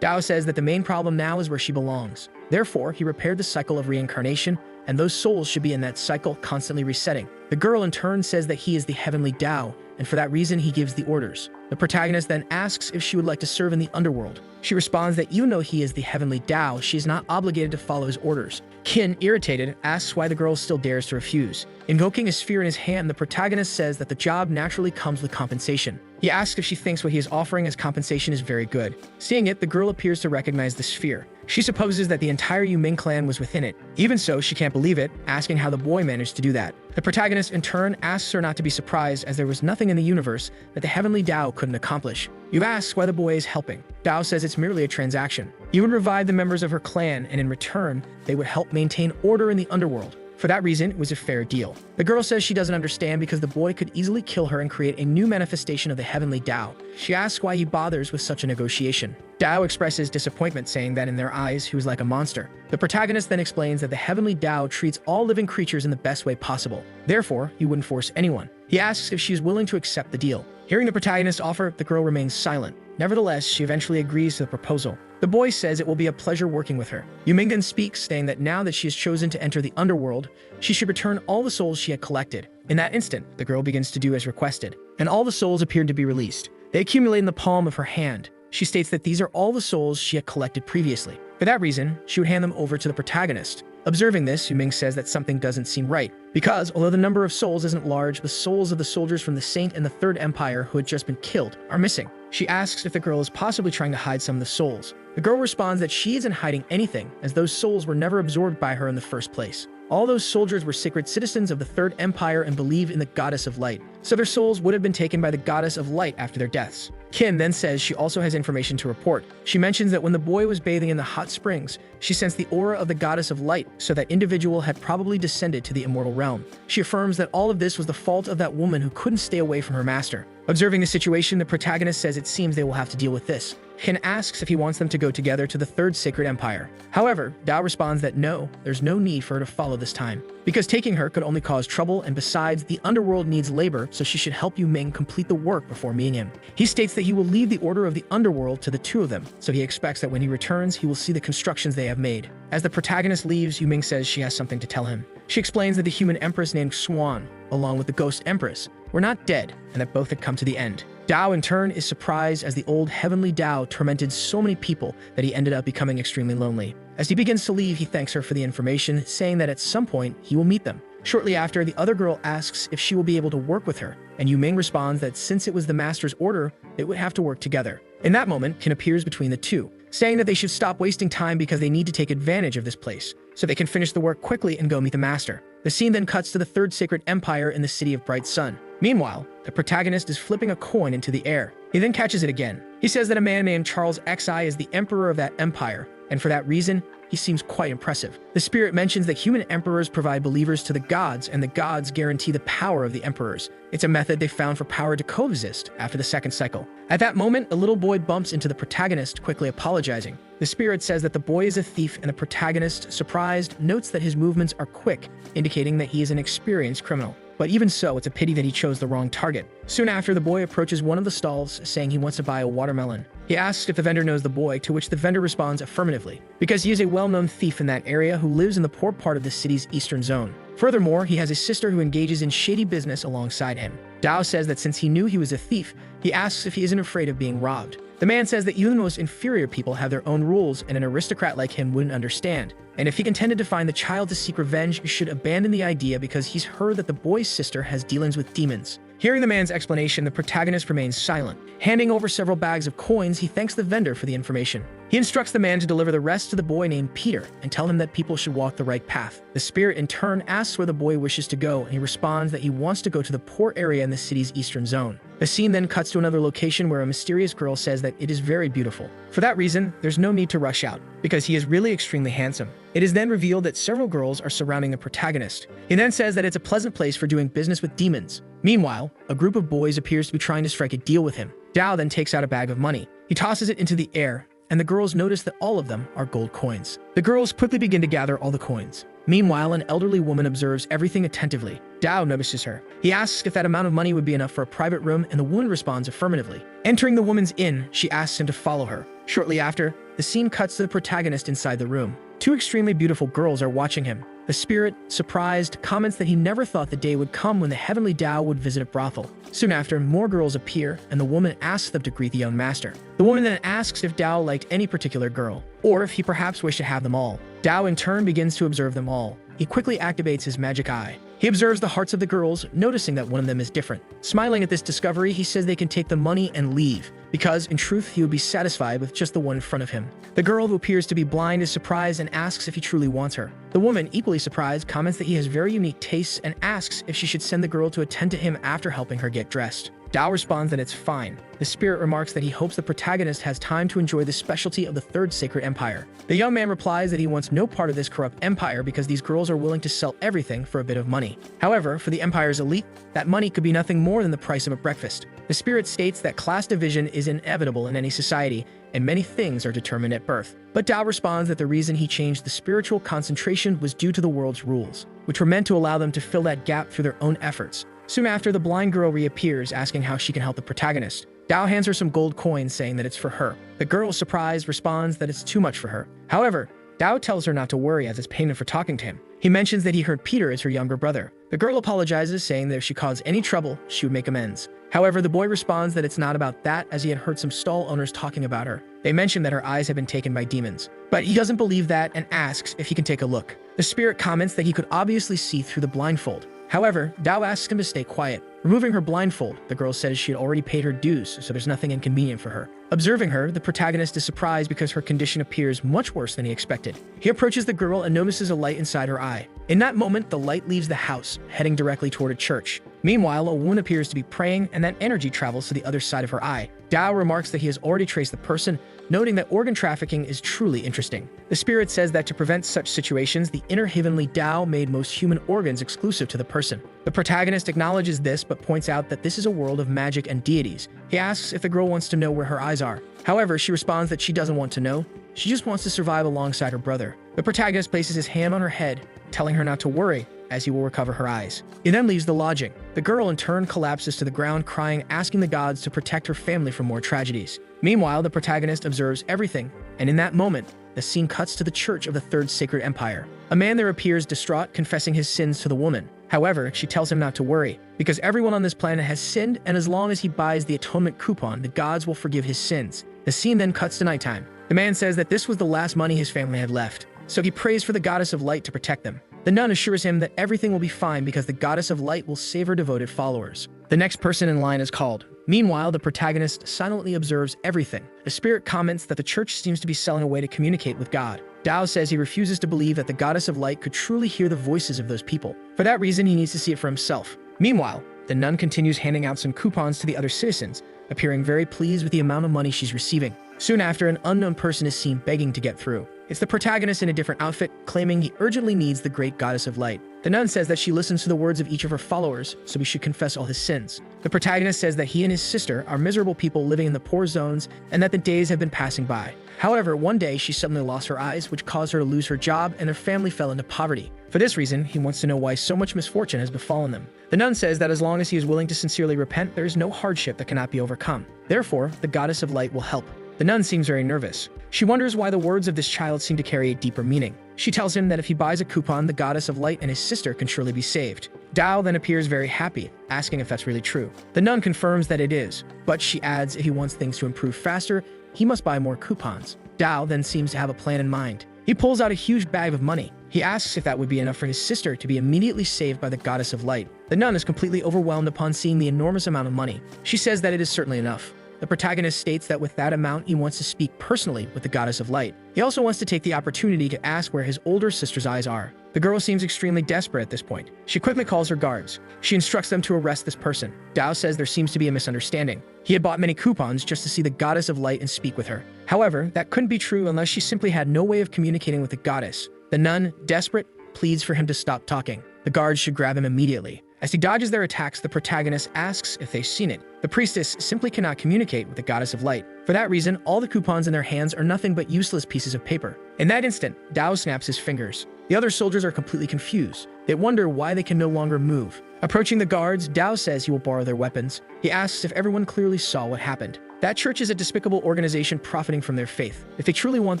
Dao says that the main problem now is where she belongs. Therefore, he repaired the cycle of reincarnation, and those souls should be in that cycle, constantly resetting. The girl in turn says that he is the Heavenly Dao, and for that reason he gives the orders. The protagonist then asks if she would like to serve in the underworld. She responds that even though he is the Heavenly Dao, she is not obligated to follow his orders. Qin, irritated, asks why the girl still dares to refuse. Invoking a sphere in his hand, the protagonist says that the job naturally comes with compensation. He asks if she thinks what he is offering as compensation is very good. Seeing it, the girl appears to recognize the sphere. She supposes that the entire Yuming clan was within it. Even so, she can't believe it, asking how the boy managed to do that. The protagonist, in turn, asks her not to be surprised as there was nothing in the universe that the Heavenly Dao couldn't accomplish. Yu asks why the boy is helping. Dao says it's merely a transaction. He would revive the members of her clan, and in return, they would help maintain order in the underworld. For that reason, it was a fair deal. The girl says she doesn't understand because the boy could easily kill her and create a new manifestation of the Heavenly Dao. She asks why he bothers with such a negotiation. Dao expresses disappointment, saying that in their eyes, he was like a monster. The protagonist then explains that the Heavenly Dao treats all living creatures in the best way possible. Therefore, he wouldn't force anyone. He asks if she is willing to accept the deal. Hearing the protagonist's offer, the girl remains silent. Nevertheless, she eventually agrees to the proposal. The boy says it will be a pleasure working with her. Yuming then speaks, saying that now that she has chosen to enter the underworld, she should return all the souls she had collected. In that instant, the girl begins to do as requested, and all the souls appeared to be released. They accumulate in the palm of her hand. She states that these are all the souls she had collected previously. For that reason, she would hand them over to the protagonist. Observing this, Yuming says that something doesn't seem right, because although the number of souls isn't large, the souls of the soldiers from the Saint and the Third Empire who had just been killed are missing. She asks if the girl is possibly trying to hide some of the souls. The girl responds that she isn't hiding anything, as those souls were never absorbed by her in the first place. All those soldiers were sacred citizens of the Third Empire and believe in the Goddess of Light, so their souls would have been taken by the Goddess of Light after their deaths. Kim then says she also has information to report. She mentions that when the boy was bathing in the hot springs, she sensed the aura of the Goddess of Light, so that individual had probably descended to the immortal realm. She affirms that all of this was the fault of that woman who couldn't stay away from her master. Observing the situation, the protagonist says it seems they will have to deal with this. Kin asks if he wants them to go together to the Third Sacred Empire. However, Dao responds that no, there's no need for her to follow this time, because taking her could only cause trouble, and besides, the underworld needs labor, so she should help Yu Ming complete the work before meeting him. He states that he will leave the order of the underworld to the two of them, so he expects that when he returns, he will see the constructions they have made. As the protagonist leaves, Yu Ming says she has something to tell him. She explains that the human empress named Swan, along with the ghost empress, were not dead, and that both had come to the end. Dao, in turn, is surprised as the old Heavenly Dao tormented so many people that he ended up becoming extremely lonely. As he begins to leave, he thanks her for the information, saying that at some point he will meet them. Shortly after, the other girl asks if she will be able to work with her, and Yu Ming responds that since it was the master's order, they would have to work together. In that moment, Qin appears between the two, saying that they should stop wasting time because they need to take advantage of this place, so they can finish the work quickly and go meet the master. The scene then cuts to the Third Sacred Empire in the city of Bright Sun. Meanwhile, the protagonist is flipping a coin into the air. He then catches it again. He says that a man named Charles Xi is the emperor of that empire, and for that reason, he seems quite impressive. The spirit mentions that human emperors provide believers to the gods, and the gods guarantee the power of the emperors. It's a method they found for power to coexist after the second cycle. At that moment, a little boy bumps into the protagonist, quickly apologizing. The spirit says that the boy is a thief, and the protagonist, surprised, notes that his movements are quick, indicating that he is an experienced criminal. But even so, it's a pity that he chose the wrong target. Soon after, the boy approaches one of the stalls, saying he wants to buy a watermelon. He asks if the vendor knows the boy, to which the vendor responds affirmatively, because he is a well-known thief in that area who lives in the poor part of the city's eastern zone. Furthermore, he has a sister who engages in shady business alongside him. Dao says that since he knew he was a thief, he asks if he isn't afraid of being robbed. The man says that even the most inferior people have their own rules, and an aristocrat like him wouldn't understand. And if he intended to find the child to seek revenge, he should abandon the idea because he's heard that the boy's sister has dealings with demons. Hearing the man's explanation, the protagonist remains silent. Handing over several bags of coins, he thanks the vendor for the information. He instructs the man to deliver the rest to the boy named Peter and tell him that people should walk the right path. The spirit in turn asks where the boy wishes to go, and he responds that he wants to go to the poor area in the city's eastern zone. The scene then cuts to another location where a mysterious girl says that it is very beautiful. For that reason, there's no need to rush out, because he is really extremely handsome. It is then revealed that several girls are surrounding the protagonist. He then says that it's a pleasant place for doing business with demons. Meanwhile, a group of boys appears to be trying to strike a deal with him. Dao then takes out a bag of money. He tosses it into the air, and the girls notice that all of them are gold coins. The girls quickly begin to gather all the coins. Meanwhile, an elderly woman observes everything attentively. Dao notices her. He asks if that amount of money would be enough for a private room, and the woman responds affirmatively. Entering the woman's inn, she asks him to follow her. Shortly after, the scene cuts to the protagonist inside the room. Two extremely beautiful girls are watching him. The spirit, surprised, comments that he never thought the day would come when the Heavenly Dao would visit a brothel. Soon after, more girls appear, and the woman asks them to greet the young master. The woman then asks if Dao liked any particular girl, or if he perhaps wished to have them all. Dao in turn begins to observe them all. He quickly activates his magic eye. He observes the hearts of the girls, noticing that one of them is different. Smiling at this discovery, he says they can take the money and leave, because, in truth, he would be satisfied with just the one in front of him. The girl, who appears to be blind, is surprised and asks if he truly wants her. The woman, equally surprised, comments that he has very unique tastes and asks if she should send the girl to attend to him after helping her get dressed. Dao responds that it's fine. The spirit remarks that he hopes the protagonist has time to enjoy the specialty of the Third Sacred Empire. The young man replies that he wants no part of this corrupt empire because these girls are willing to sell everything for a bit of money. However, for the empire's elite, that money could be nothing more than the price of a breakfast. The spirit states that class division is inevitable in any society, and many things are determined at birth. But Dao responds that the reason he changed the spiritual concentration was due to the world's rules, which were meant to allow them to fill that gap through their own efforts. Soon after, the blind girl reappears, asking how she can help the protagonist. Dao hands her some gold coins, saying that it's for her. The girl, surprised, responds that it's too much for her. However, Dao tells her not to worry, as it's payment for talking to him. He mentions that he heard Peter is her younger brother. The girl apologizes, saying that if she caused any trouble, she would make amends. However, the boy responds that it's not about that, as he had heard some stall owners talking about her. They mention that her eyes have been taken by demons. But he doesn't believe that and asks if he can take a look. The spirit comments that he could obviously see through the blindfold. However, Dao asks him to stay quiet. Removing her blindfold, the girl says she had already paid her dues, so there's nothing inconvenient for her. Observing her, the protagonist is surprised because her condition appears much worse than he expected. He approaches the girl and notices a light inside her eye. In that moment, the light leaves the house, heading directly toward a church. Meanwhile, a woman appears to be praying, and that energy travels to the other side of her eye. Dao remarks that he has already traced the person, noting that organ trafficking is truly interesting. The spirit says that to prevent such situations, the inner Heavenly Dao made most human organs exclusive to the person. The protagonist acknowledges this but points out that this is a world of magic and deities. He asks if the girl wants to know where her eyes are. However, she responds that she doesn't want to know. She just wants to survive alongside her brother. The protagonist places his hand on her head, telling her not to worry, as he will recover her eyes. He then leaves the lodging. The girl in turn collapses to the ground crying, asking the gods to protect her family from more tragedies. Meanwhile, the protagonist observes everything, and in that moment, the scene cuts to the church of the Third Sacred Empire. A man there appears distraught, confessing his sins to the woman. However, she tells him not to worry, because everyone on this planet has sinned, and as long as he buys the atonement coupon, the gods will forgive his sins. The scene then cuts to nighttime. The man says that this was the last money his family had left, so he prays for the goddess of light to protect them. The nun assures him that everything will be fine because the goddess of light will save her devoted followers. The next person in line is called. Meanwhile, the protagonist silently observes everything. The spirit comments that the church seems to be selling a way to communicate with God. Dao says he refuses to believe that the goddess of light could truly hear the voices of those people. For that reason, he needs to see it for himself. Meanwhile, the nun continues handing out some coupons to the other citizens, appearing very pleased with the amount of money she's receiving. Soon after, an unknown person is seen begging to get through. It's the protagonist in a different outfit, claiming he urgently needs the great goddess of light. The nun says that she listens to the words of each of her followers, so he should confess all his sins. The protagonist says that he and his sister are miserable people living in the poor zones and that the days have been passing by. However, one day she suddenly lost her eyes, which caused her to lose her job, and their family fell into poverty. For this reason, he wants to know why so much misfortune has befallen them. The nun says that as long as he is willing to sincerely repent, there is no hardship that cannot be overcome. Therefore, the goddess of light will help. The nun seems very nervous. She wonders why the words of this child seem to carry a deeper meaning. She tells him that if he buys a coupon, the goddess of light and his sister can surely be saved. Dao then appears very happy, asking if that's really true. The nun confirms that it is, but she adds if he wants things to improve faster, he must buy more coupons. Dao then seems to have a plan in mind. He pulls out a huge bag of money. He asks if that would be enough for his sister to be immediately saved by the goddess of light. The nun is completely overwhelmed upon seeing the enormous amount of money. She says that it is certainly enough. The protagonist states that with that amount, he wants to speak personally with the goddess of light. He also wants to take the opportunity to ask where his older sister's eyes are. The girl seems extremely desperate at this point. She quickly calls her guards. She instructs them to arrest this person. Dao says there seems to be a misunderstanding. He had bought many coupons just to see the goddess of light and speak with her. However, that couldn't be true unless she simply had no way of communicating with the goddess. The nun, desperate, pleads for him to stop talking. The guards should grab him immediately. As he dodges their attacks, the protagonist asks if they've seen it. The priestess simply cannot communicate with the goddess of light. For that reason, all the coupons in their hands are nothing but useless pieces of paper. In that instant, Dao snaps his fingers. The other soldiers are completely confused. They wonder why they can no longer move. Approaching the guards, Dao says he will borrow their weapons. He asks if everyone clearly saw what happened. That church is a despicable organization profiting from their faith. If they truly want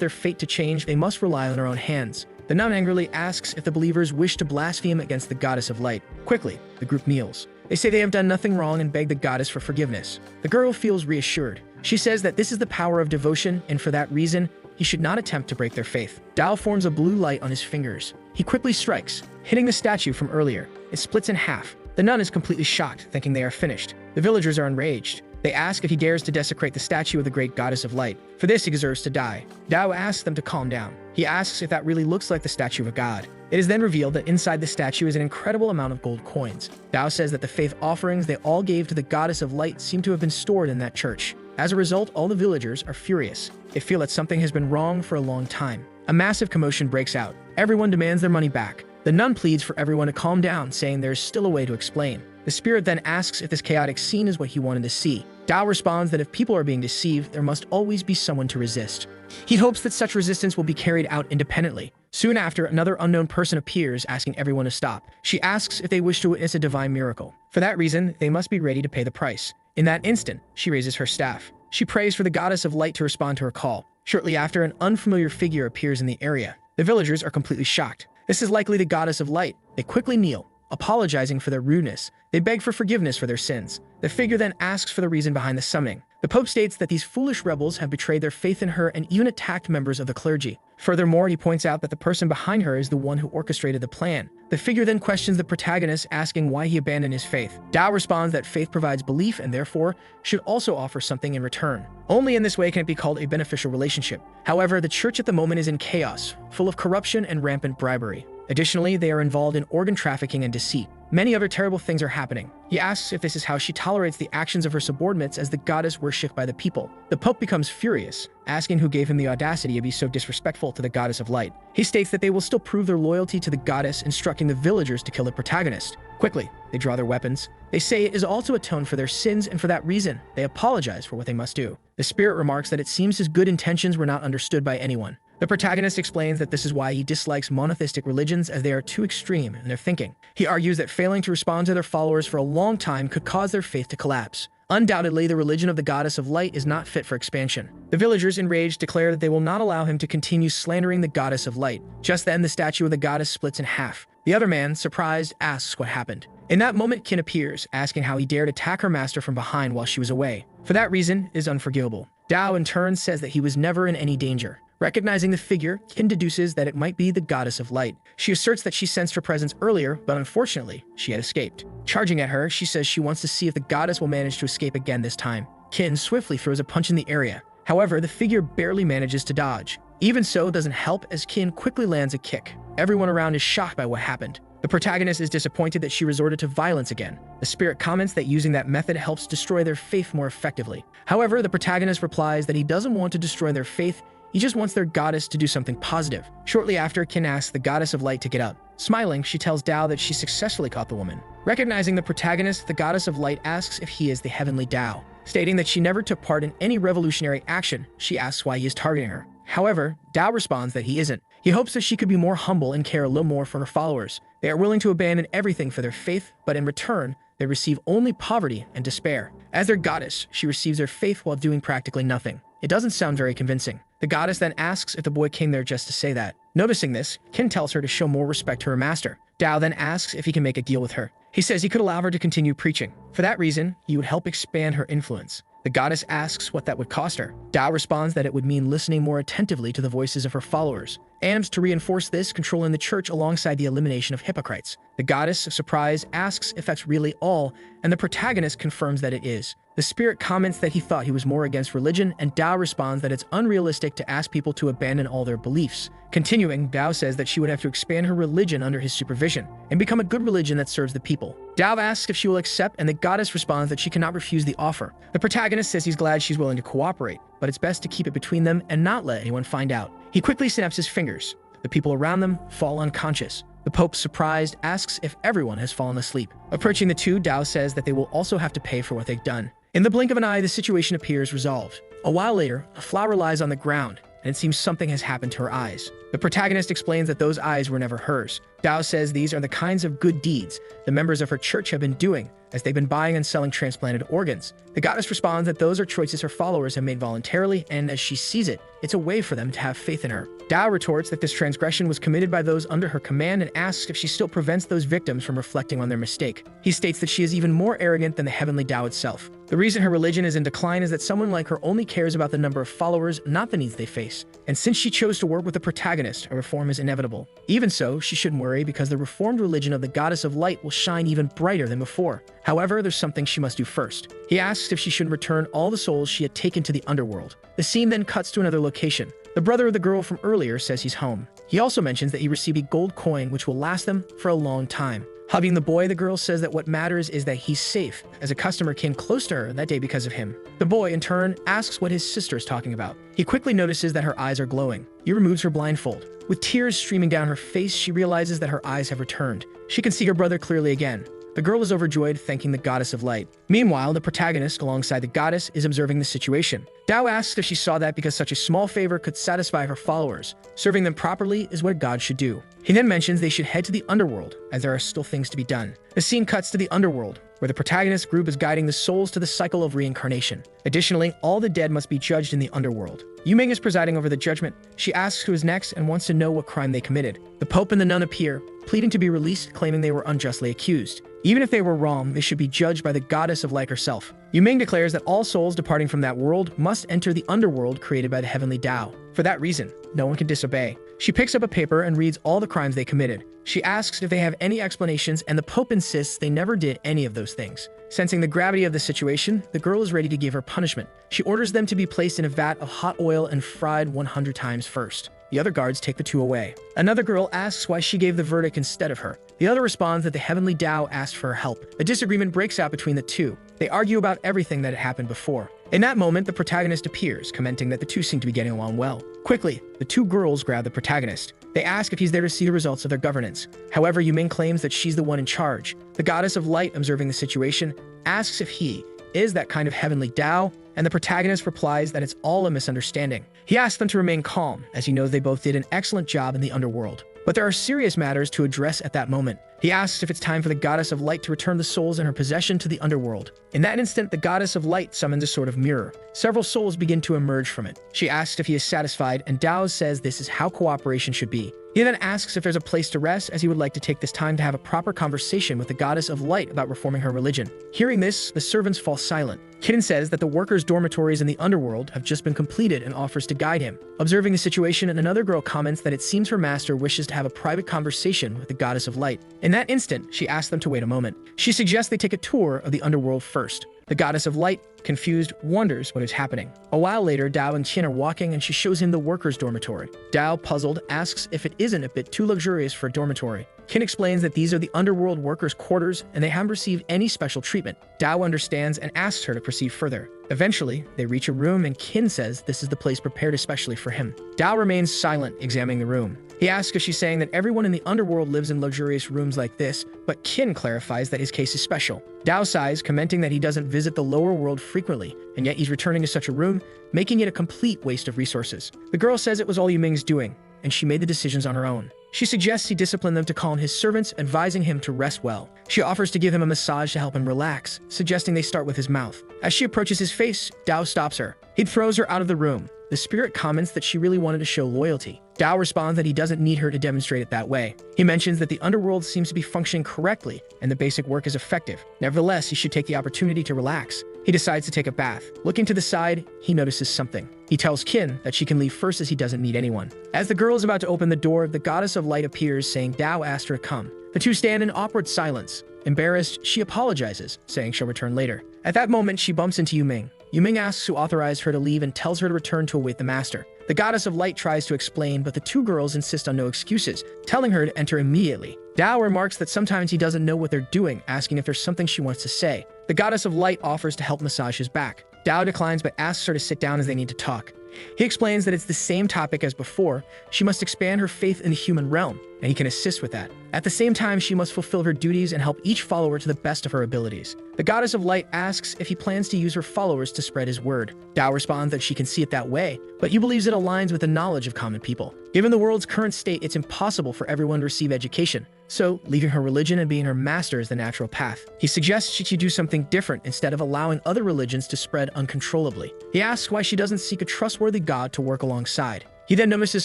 their fate to change, they must rely on their own hands. The nun angrily asks if the believers wish to blaspheme against the goddess of light. Quickly, the group kneels. They say they have done nothing wrong and beg the goddess for forgiveness. The girl feels reassured. She says that this is the power of devotion, and for that reason, he should not attempt to break their faith. Dao forms a blue light on his fingers. He quickly strikes, hitting the statue from earlier. It splits in half. The nun is completely shocked, thinking they are finished. The villagers are enraged. They ask if he dares to desecrate the statue of the great goddess of light. For this, he deserves to die. Dao asks them to calm down. He asks if that really looks like the statue of a god. It is then revealed that inside the statue is an incredible amount of gold coins. Dao says that the faith offerings they all gave to the goddess of light seem to have been stored in that church. As a result, all the villagers are furious. They feel that something has been wrong for a long time. A massive commotion breaks out. Everyone demands their money back. The nun pleads for everyone to calm down, saying there is still a way to explain. The spirit then asks if this chaotic scene is what he wanted to see. Dao responds that if people are being deceived, there must always be someone to resist. He hopes that such resistance will be carried out independently. Soon after, another unknown person appears, asking everyone to stop. She asks if they wish to witness a divine miracle. For that reason, they must be ready to pay the price. In that instant, she raises her staff. She prays for the goddess of light to respond to her call. Shortly after, an unfamiliar figure appears in the area. The villagers are completely shocked. This is likely the goddess of light. They quickly kneel, apologizing for their rudeness. They beg for forgiveness for their sins. The figure then asks for the reason behind the summoning. The Pope states that these foolish rebels have betrayed their faith in her and even attacked members of the clergy. Furthermore, he points out that the person behind her is the one who orchestrated the plan. The figure then questions the protagonist, asking why he abandoned his faith. Dao responds that faith provides belief and therefore should also offer something in return. Only in this way can it be called a beneficial relationship. However, the church at the moment is in chaos, full of corruption and rampant bribery. Additionally, they are involved in organ trafficking and deceit. Many other terrible things are happening. He asks if this is how she tolerates the actions of her subordinates as the goddess worshipped by the people. The Pope becomes furious, asking who gave him the audacity to be so disrespectful to the goddess of light. He states that they will still prove their loyalty to the goddess, instructing the villagers to kill the protagonist. Quickly, they draw their weapons. They say it is all to atone for their sins, and for that reason, they apologize for what they must do. The spirit remarks that it seems his good intentions were not understood by anyone. The protagonist explains that this is why he dislikes monotheistic religions, as they are too extreme in their thinking. He argues that failing to respond to their followers for a long time could cause their faith to collapse. Undoubtedly, the religion of the goddess of light is not fit for expansion. The villagers, enraged, declare that they will not allow him to continue slandering the goddess of light. Just then, the statue of the goddess splits in half. The other man, surprised, asks what happened. In that moment, Qin appears, asking how he dared attack her master from behind while she was away. For that reason, it is unforgivable. Dao, in turn, says that he was never in any danger. Recognizing the figure, Qin deduces that it might be the goddess of light. She asserts that she sensed her presence earlier, but unfortunately, she had escaped. Charging at her, she says she wants to see if the goddess will manage to escape again this time. Qin swiftly throws a punch in the area. However, the figure barely manages to dodge. Even so, it doesn't help as Qin quickly lands a kick. Everyone around is shocked by what happened. The protagonist is disappointed that she resorted to violence again. The spirit comments that using that method helps destroy their faith more effectively. However, the protagonist replies that he doesn't want to destroy their faith, he just wants their goddess to do something positive. Shortly after, Qin asks the goddess of light to get up. Smiling, she tells Dao that she successfully caught the woman. Recognizing the protagonist, the goddess of light asks if he is the Heavenly Dao. Stating that she never took part in any revolutionary action, she asks why he is targeting her. However, Dao responds that he isn't. He hopes that she could be more humble and care a little more for her followers. They are willing to abandon everything for their faith, but in return, they receive only poverty and despair. As their goddess, she receives their faith while doing practically nothing. It doesn't sound very convincing. The goddess then asks if the boy came there just to say that. Noticing this, Qin tells her to show more respect to her master. Dao then asks if he can make a deal with her. He says he could allow her to continue preaching. For that reason, he would help expand her influence. The goddess asks what that would cost her. Dao responds that it would mean listening more attentively to the voices of her followers. Aims to reinforce this, controlling the church alongside the elimination of hypocrites. The goddess, surprised, asks if that's really all, and the protagonist confirms that it is. The spirit comments that he thought he was more against religion, and Dao responds that it's unrealistic to ask people to abandon all their beliefs. Continuing, Dao says that she would have to expand her religion under his supervision and become a good religion that serves the people. Dao asks if she will accept, and the goddess responds that she cannot refuse the offer. The protagonist says he's glad she's willing to cooperate, but it's best to keep it between them and not let anyone find out. He quickly snaps his fingers. The people around them fall unconscious. The Pope, surprised, asks if everyone has fallen asleep. Approaching the two, Dao says that they will also have to pay for what they've done. In the blink of an eye, the situation appears resolved. A while later, a flower lies on the ground, and it seems something has happened to her eyes. The protagonist explains that those eyes were never hers. Dao says these are the kinds of good deeds the members of her church have been doing, as they've been buying and selling transplanted organs. The goddess responds that those are choices her followers have made voluntarily, and as she sees it, it's a way for them to have faith in her. Dao retorts that this transgression was committed by those under her command and asks if she still prevents those victims from reflecting on their mistake. He states that she is even more arrogant than the Heavenly Dao itself. The reason her religion is in decline is that someone like her only cares about the number of followers, not the needs they face. And since she chose to work with the protagonist, a reform is inevitable. Even so, she shouldn't worry because the reformed religion of the goddess of light will shine even brighter than before. However, there's something she must do first. He asks if she should return all the souls she had taken to the underworld. The scene then cuts to another location. The brother of the girl from earlier says he's home. He also mentions that he received a gold coin which will last them for a long time. Hugging the boy, the girl says that what matters is that he's safe, as a customer came close to her that day because of him. The boy, in turn, asks what his sister is talking about. He quickly notices that her eyes are glowing. He removes her blindfold. With tears streaming down her face, she realizes that her eyes have returned. She can see her brother clearly again. The girl is overjoyed, thanking the goddess of light. Meanwhile, the protagonist, alongside the goddess, is observing the situation. Dao asks if she saw that because such a small favor could satisfy her followers. Serving them properly is what God should do. He then mentions they should head to the underworld, as there are still things to be done. The scene cuts to the underworld, where the protagonist group is guiding the souls to the cycle of reincarnation. Additionally, all the dead must be judged in the underworld. Yuming is presiding over the judgment. She asks who is next and wants to know what crime they committed. The Pope and the nun appear, pleading to be released, claiming they were unjustly accused. Even if they were wrong, they should be judged by the goddess of light herself. Yuming declares that all souls departing from that world must enter the underworld created by the Heavenly Dao. For that reason, no one can disobey. She picks up a paper and reads all the crimes they committed. She asks if they have any explanations, and the Pope insists they never did any of those things. Sensing the gravity of the situation, the girl is ready to give her punishment. She orders them to be placed in a vat of hot oil and fried 100 times first. The other guards take the two away. Another girl asks why she gave the verdict instead of her. The other responds that the Heavenly Dao asked for her help. A disagreement breaks out between the two. They argue about everything that had happened before. In that moment, the protagonist appears, commenting that the two seem to be getting along well. Quickly, the two girls grab the protagonist. They ask if he's there to see the results of their governance. However, Yuming claims that she's the one in charge. The goddess of light, observing the situation, asks if he is that kind of Heavenly Dao, and the protagonist replies that it's all a misunderstanding. He asks them to remain calm, as he knows they both did an excellent job in the underworld. But there are serious matters to address at that moment. He asks if it's time for the goddess of light to return the souls in her possession to the underworld. In that instant, the goddess of light summons a sort of mirror. Several souls begin to emerge from it. She asks if he is satisfied, and Dao says this is how cooperation should be. He then asks if there's a place to rest, as he would like to take this time to have a proper conversation with the goddess of light about reforming her religion. Hearing this, the servants fall silent. Kitten says that the workers' dormitories in the underworld have just been completed and offers to guide him. Observing the situation, another girl comments that it seems her master wishes to have a private conversation with the goddess of light. In that instant, she asks them to wait a moment. She suggests they take a tour of the underworld first. The goddess of light, confused, wonders what is happening. A while later, Dao and Qin are walking and she shows him the workers' dormitory. Dao, puzzled, asks if it isn't a bit too luxurious for a dormitory. Qin explains that these are the underworld workers' quarters and they haven't received any special treatment. Dao understands and asks her to proceed further. Eventually, they reach a room and Qin says this is the place prepared especially for him. Dao remains silent, examining the room. He asks if she's saying that everyone in the underworld lives in luxurious rooms like this, but Qin clarifies that his case is special. Dao sighs, commenting that he doesn't visit the lower world frequently, and yet he's returning to such a room, making it a complete waste of resources. The girl says it was all Yuming's doing, and she made the decisions on her own. She suggests he discipline them to calm his servants, advising him to rest well. She offers to give him a massage to help him relax, suggesting they start with his mouth. As she approaches his face, Dao stops her. He throws her out of the room. The spirit comments that she really wanted to show loyalty. Dao responds that he doesn't need her to demonstrate it that way. He mentions that the underworld seems to be functioning correctly and the basic work is effective. Nevertheless, he should take the opportunity to relax. He decides to take a bath. Looking to the side, he notices something. He tells Qin that she can leave first as he doesn't need anyone. As the girl is about to open the door, the goddess of light appears, saying Dao asked her to come. The two stand in awkward silence. Embarrassed, she apologizes, saying she'll return later. At that moment, she bumps into Yuming. Yuming asks who authorized her to leave and tells her to return to await the master. The goddess of light tries to explain, but the two girls insist on no excuses, telling her to enter immediately. Dao remarks that sometimes he doesn't know what they're doing, asking if there's something she wants to say. The goddess of light offers to help massage his back. Dao declines but asks her to sit down as they need to talk. He explains that it's the same topic as before. She must expand her faith in the human realm, and he can assist with that. At the same time, she must fulfill her duties and help each follower to the best of her abilities. The goddess of light asks if he plans to use her followers to spread his word. Dao responds that she can see it that way, but he believes it aligns with the knowledge of common people. Given the world's current state, it's impossible for everyone to receive education, so leaving her religion and being her master is the natural path. He suggests she should do something different instead of allowing other religions to spread uncontrollably. He asks why she doesn't seek a trustworthy god to work alongside. He then notices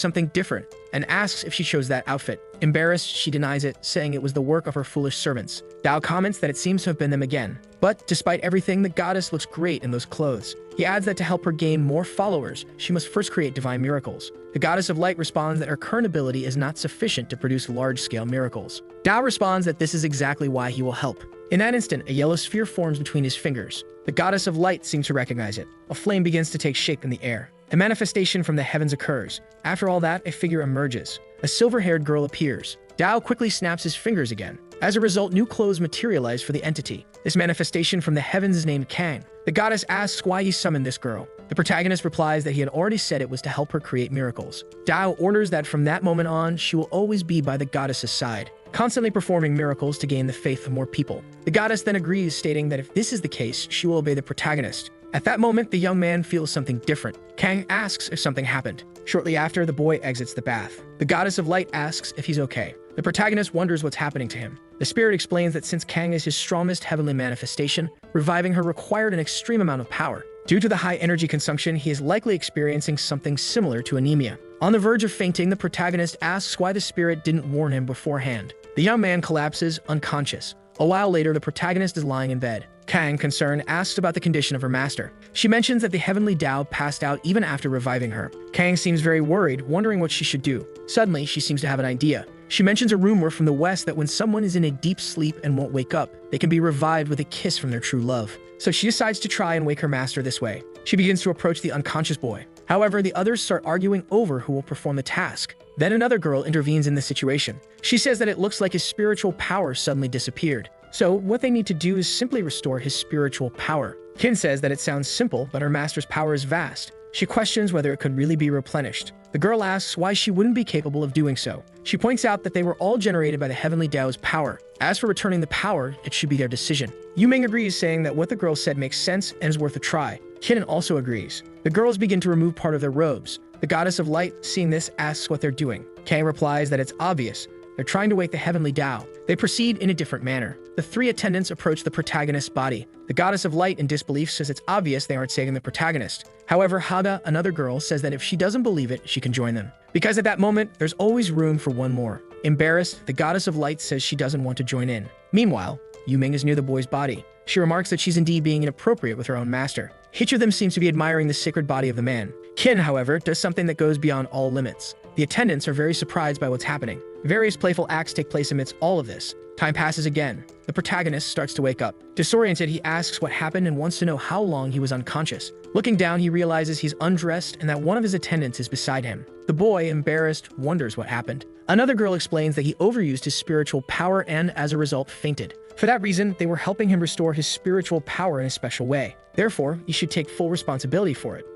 something different and asks if she chose that outfit. Embarrassed, she denies it, saying it was the work of her foolish servants. Dao comments that it seems to have been them again. But despite everything, the goddess looks great in those clothes. He adds that to help her gain more followers, she must first create divine miracles. The goddess of light responds that her current ability is not sufficient to produce large-scale miracles. Dao responds that this is exactly why he will help. In that instant, a yellow sphere forms between his fingers. The goddess of light seems to recognize it. A flame begins to take shape in the air. A manifestation from the heavens occurs. After all that, a figure emerges. A silver-haired girl appears. Dao quickly snaps his fingers again. As a result, new clothes materialize for the entity. This manifestation from the heavens is named Kang. The goddess asks why he summoned this girl. The protagonist replies that he had already said it was to help her create miracles. Dao orders that from that moment on, she will always be by the goddess's side, constantly performing miracles to gain the faith of more people. The goddess then agrees, stating that if this is the case, she will obey the protagonist. At that moment, the young man feels something different. Kang asks if something happened. Shortly after, the boy exits the bath. The goddess of light asks if he's okay. The protagonist wonders what's happening to him. The spirit explains that since Kang is his strongest heavenly manifestation, reviving her required an extreme amount of power. Due to the high energy consumption, he is likely experiencing something similar to anemia. On the verge of fainting, the protagonist asks why the spirit didn't warn him beforehand. The young man collapses, unconscious. A while later, the protagonist is lying in bed. Kang, concerned, asks about the condition of her master. She mentions that the Heavenly Dao passed out even after reviving her. Kang seems very worried, wondering what she should do. Suddenly, she seems to have an idea. She mentions a rumor from the West that when someone is in a deep sleep and won't wake up, they can be revived with a kiss from their true love. So she decides to try and wake her master this way. She begins to approach the unconscious boy. However, the others start arguing over who will perform the task. Then another girl intervenes in the situation. She says that it looks like his spiritual power suddenly disappeared. So what they need to do is simply restore his spiritual power. Kin says that it sounds simple, but her master's power is vast. She questions whether it could really be replenished. The girl asks why she wouldn't be capable of doing so. She points out that they were all generated by the Heavenly Dao's power. As for returning the power, it should be their decision. Yuming agrees, saying that what the girl said makes sense and is worth a try. Kin also agrees. The girls begin to remove part of their robes. The goddess of light, seeing this, asks what they're doing. Kang replies that it's obvious. They're trying to wake the Heavenly Dao. They proceed in a different manner. The three attendants approach the protagonist's body. The goddess of light, in disbelief, says it's obvious they aren't saving the protagonist. However, Haga, another girl, says that if she doesn't believe it, she can join them. Because at that moment, there's always room for one more. Embarrassed, the goddess of light says she doesn't want to join in. Meanwhile, Yuming is near the boy's body. She remarks that she's indeed being inappropriate with her own master. Each of them seems to be admiring the sacred body of the man. Kin, however, does something that goes beyond all limits. The attendants are very surprised by what's happening. Various playful acts take place amidst all of this. Time passes again. The protagonist starts to wake up. Disoriented, he asks what happened and wants to know how long he was unconscious. Looking down, he realizes he's undressed and that one of his attendants is beside him. The boy, embarrassed, wonders what happened. Another girl explains that he overused his spiritual power and, as a result, fainted. For that reason, they were helping him restore his spiritual power in a special way. Therefore, he should take full responsibility for it.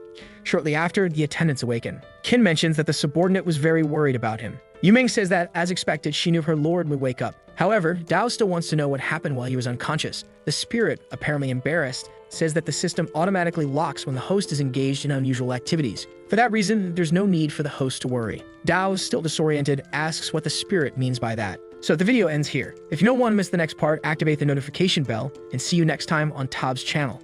Shortly after, the attendants awaken. Kin mentions that the subordinate was very worried about him. Yuming says that, as expected, she knew her lord would wake up. However, Dao still wants to know what happened while he was unconscious. The spirit, apparently embarrassed, says that the system automatically locks when the host is engaged in unusual activities. For that reason, there's no need for the host to worry. Dao, still disoriented, asks what the spirit means by that. So the video ends here. If you don't want to miss the next part, activate the notification bell, and see you next time on Tab's channel.